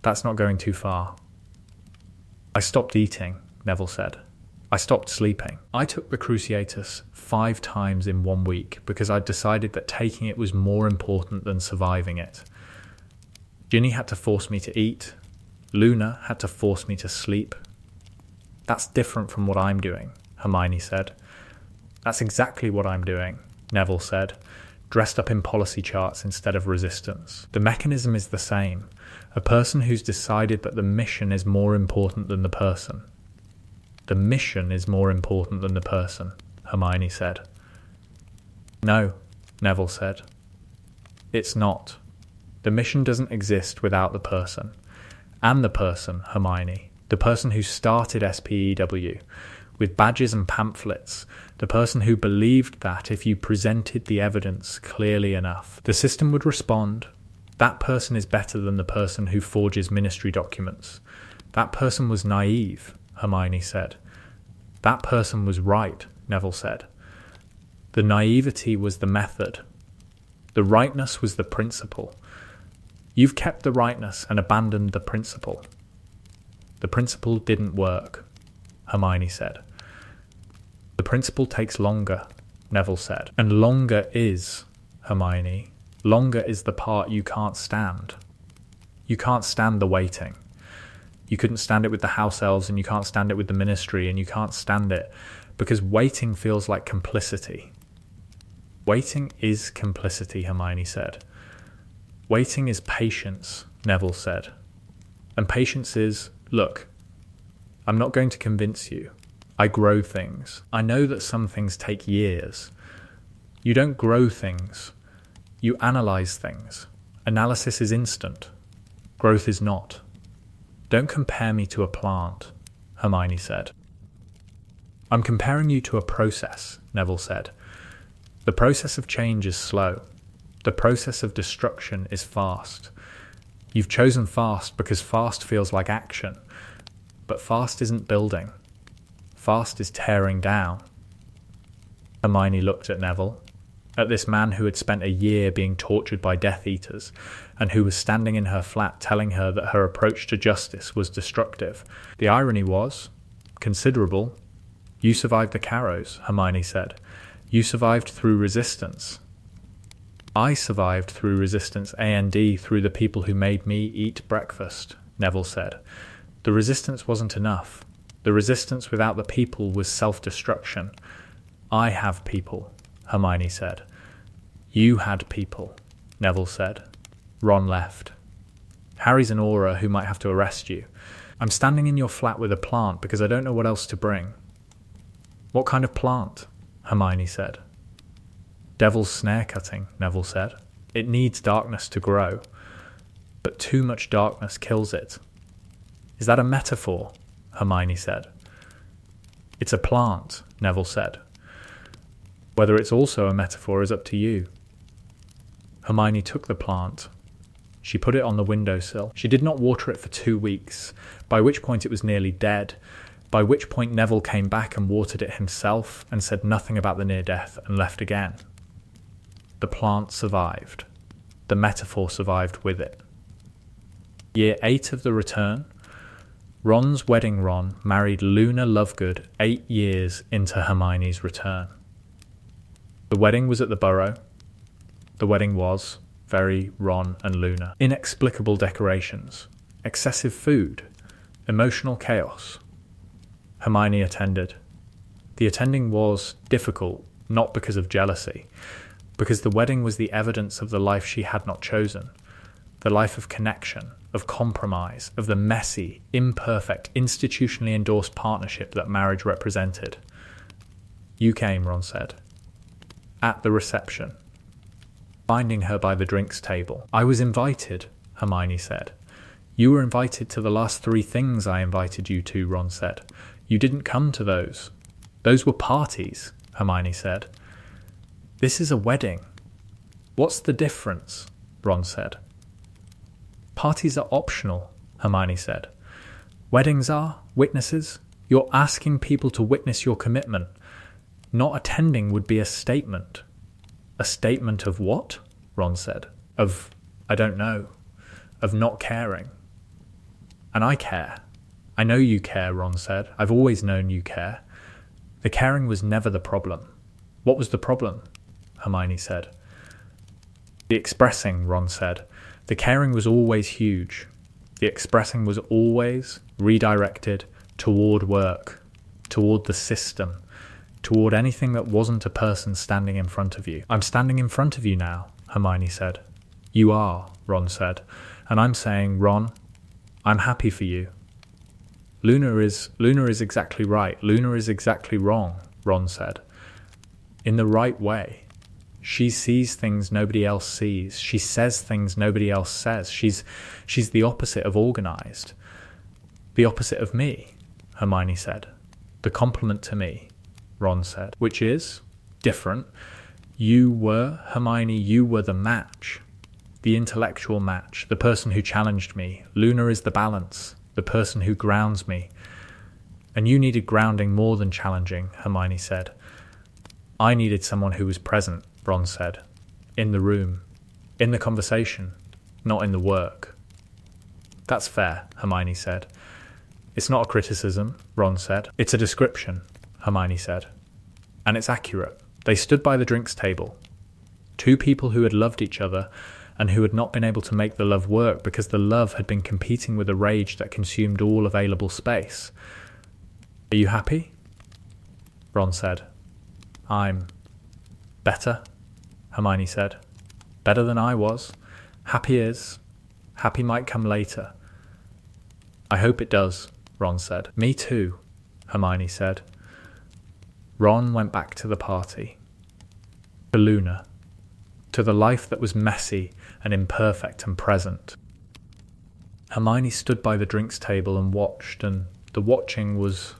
"That's not going too far." "I stopped eating," Neville said. "I stopped sleeping. I took the Cruciatus 5 times in 1 week because I decided that taking it was more important than surviving it. Ginny had to force me to eat. Luna had to force me to sleep." "That's different from what I'm doing," Hermione said. "That's exactly what I'm doing," Neville said, "dressed up in policy charts instead of resistance. The mechanism is the same. A person who's decided that the mission is more important than the person." "The mission is more important than the person," Hermione said. "No," Neville said. "It's not. The mission doesn't exist without the person. And the person, Hermione, the person who started SPEW, with badges and pamphlets, the person who believed that if you presented the evidence clearly enough, the system would respond. That person is better than the person who forges ministry documents. That person was naive," Hermione said. "That person was right," Neville said. "The naivety was the method. The rightness was the principle. You've kept the rightness and abandoned the principle." "The principle didn't work," Hermione said. "The principle takes longer," Neville said. "And longer is, Hermione, longer is the part you can't stand. You can't stand the waiting. You couldn't stand it with the house elves, and you can't stand it with the ministry, and you can't stand it because waiting feels like complicity." "Waiting is complicity," Hermione said. "Waiting is patience," Neville said. "And patience is, look, I'm not going to convince you. I grow things. I know that some things take years. You don't grow things. You analyze things. Analysis is instant. Growth is not. Don't compare me to a plant," Hermione said. "I'm comparing you to a process," Neville said. "The process of change is slow. The process of destruction is fast. You've chosen fast because fast feels like action. But fast isn't building. Fast is tearing down." Hermione looked at Neville, at this man who had spent a year being tortured by Death Eaters, and who was standing in her flat telling her that her approach to justice was destructive. The irony was considerable. "You survived the Carrows," Hermione said. "You survived through resistance." "I survived through resistance and through the people who made me eat breakfast," Neville said. "The resistance wasn't enough. The resistance without the people was self-destruction. I have people," Hermione said. "You had people," Neville said. Ron left. "Harry's an aura who might have to arrest you. I'm standing in your flat with a plant because I don't know what else to bring. What kind of plant? Hermione said. Devil's snare cutting, Neville said. It needs darkness to grow, but too much darkness kills it. Is that a metaphor? Hermione said. It's a plant, Neville said. Whether it's also a metaphor is up to you. Hermione took the plant. She put it on the windowsill. She did not water it for 2 weeks, by which point it was nearly dead, by which point Neville came back and watered it himself and said nothing about the near death and left again. The plant survived. The metaphor survived with it. Year 8 of the return, Ron's wedding Ron married Luna Lovegood 8 years into Hermione's return. The wedding was at the Burrow. The wedding was very Ron and Luna. Inexplicable decorations, excessive food, emotional chaos. Hermione attended. The attending was difficult, not because of jealousy, because the wedding was the evidence of the life she had not chosen, the life of connection, of compromise, of the messy, imperfect, institutionally endorsed partnership that marriage represented. You came, Ron said. At the reception. Finding her by the drinks table. I was invited, Hermione said. You were invited to the last 3 things I invited you to, Ron said. You didn't come to those. Those were parties, Hermione said. This is a wedding. What's the difference? Ron said. Parties are optional, Hermione said. Weddings are, witnesses. You're asking people to witness your commitment. Not attending would be a statement. A statement of what? Ron said. Of, I don't know. Of not caring. And I care. I know you care, Ron said. I've always known you care. The caring was never the problem. What was the problem? Hermione said. The expressing, Ron said. The caring was always huge. The expressing was always redirected toward work, toward the system, toward anything that wasn't a person standing in front of you. I'm standing in front of you now, Hermione said. You are, Ron said. And I'm saying, Ron, I'm happy for you. Luna is exactly right. Luna is exactly wrong, Ron said. In the right way. She sees things nobody else sees. She says things nobody else says. She's the opposite of organized. The opposite of me, Hermione said. The complement to me, Ron said. Which is different. Hermione, you were the match. The intellectual match. The person who challenged me. Luna is the balance. The person who grounds me. And you needed grounding more than challenging, Hermione said. I needed someone who was present, Ron said. In the room. In the conversation. Not in the work. That's fair, Hermione said. It's not a criticism, Ron said. It's a description, Hermione said. And it's accurate. They stood by the drinks table. 2 people who had loved each other and who had not been able to make the love work because the love had been competing with a rage that consumed all available space. Are you happy? Ron said. I'm better, Hermione said. Better than I was. Happy is. Happy might come later. I hope it does, Ron said. Me too, Hermione said. Ron went back to the party. To Luna. To the life that was messy and imperfect and present. Hermione stood by the drinks table and watched, and the watching was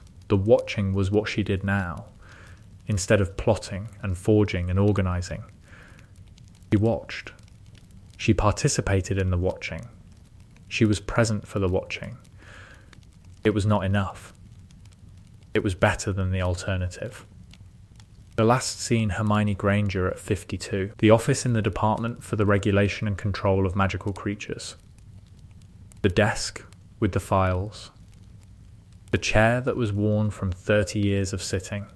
what she did now, instead of plotting and forging and organizing. She watched. She participated in the watching. She was present for the watching. It was not enough. It was better than the alternative. The last seen Hermione Granger at 52, the office in the Department for the Regulation and Control of Magical Creatures. The desk with the files. The chair that was worn from 30 years of sitting.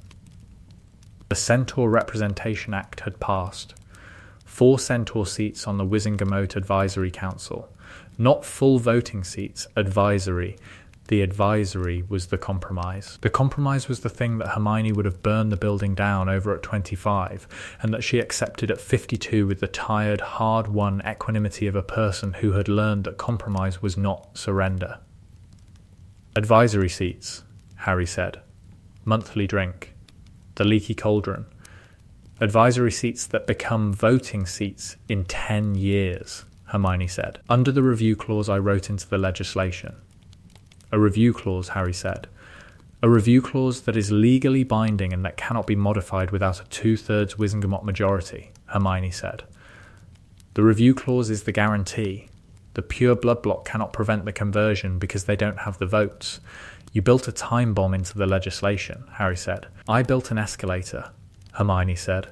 The Centaur Representation Act had passed. 4 Centaur seats on the Wizengamot Advisory Council. Not full voting seats, advisory. The advisory was the compromise. The compromise was the thing that Hermione would have burned the building down over at 25, and that she accepted at 52 with the tired, hard-won equanimity of a person who had learned that compromise was not surrender. Advisory seats, Harry said. Monthly drink. the leaky cauldron. Advisory seats that become voting seats in 10 years, Hermione said. Under the review clause I wrote into the legislation. A review clause, Harry said. A review clause that is legally binding and that cannot be modified without a 2/3 Wizengamot majority, Hermione said. The review clause is the guarantee. The pure blood block cannot prevent the conversion because they don't have the votes. You built a time bomb into the legislation, Harry said. I built an escalator, Hermione said.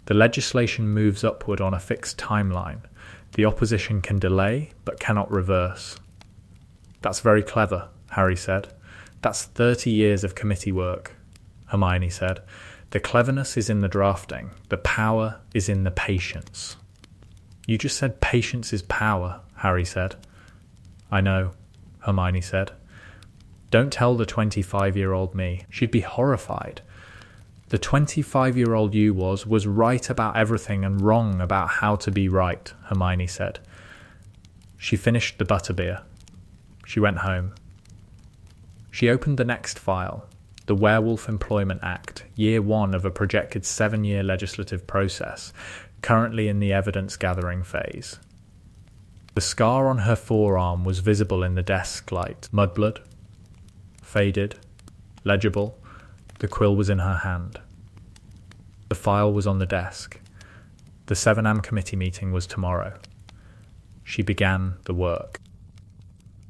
The legislation moves upward on a fixed timeline. The opposition can delay, but cannot reverse. That's very clever, Harry said. That's 30 years of committee work, Hermione said. The cleverness is in the drafting. The power is in the patience. You just said patience is power, Harry said. I know, Hermione said. Don't tell the 25-year-old me. She'd be horrified. The 25-year-old you was right about everything and wrong about how to be right, Hermione said. She finished the butterbeer. She went home. She opened the next file, the Werewolf Employment Act, year 1 of a projected 7-year legislative process, currently in the evidence-gathering phase. The scar on her forearm was visible in the desk light. Mudblood. Faded. Legible. The quill was in her hand. The file was on the desk. The 7am committee meeting was tomorrow. She began the work.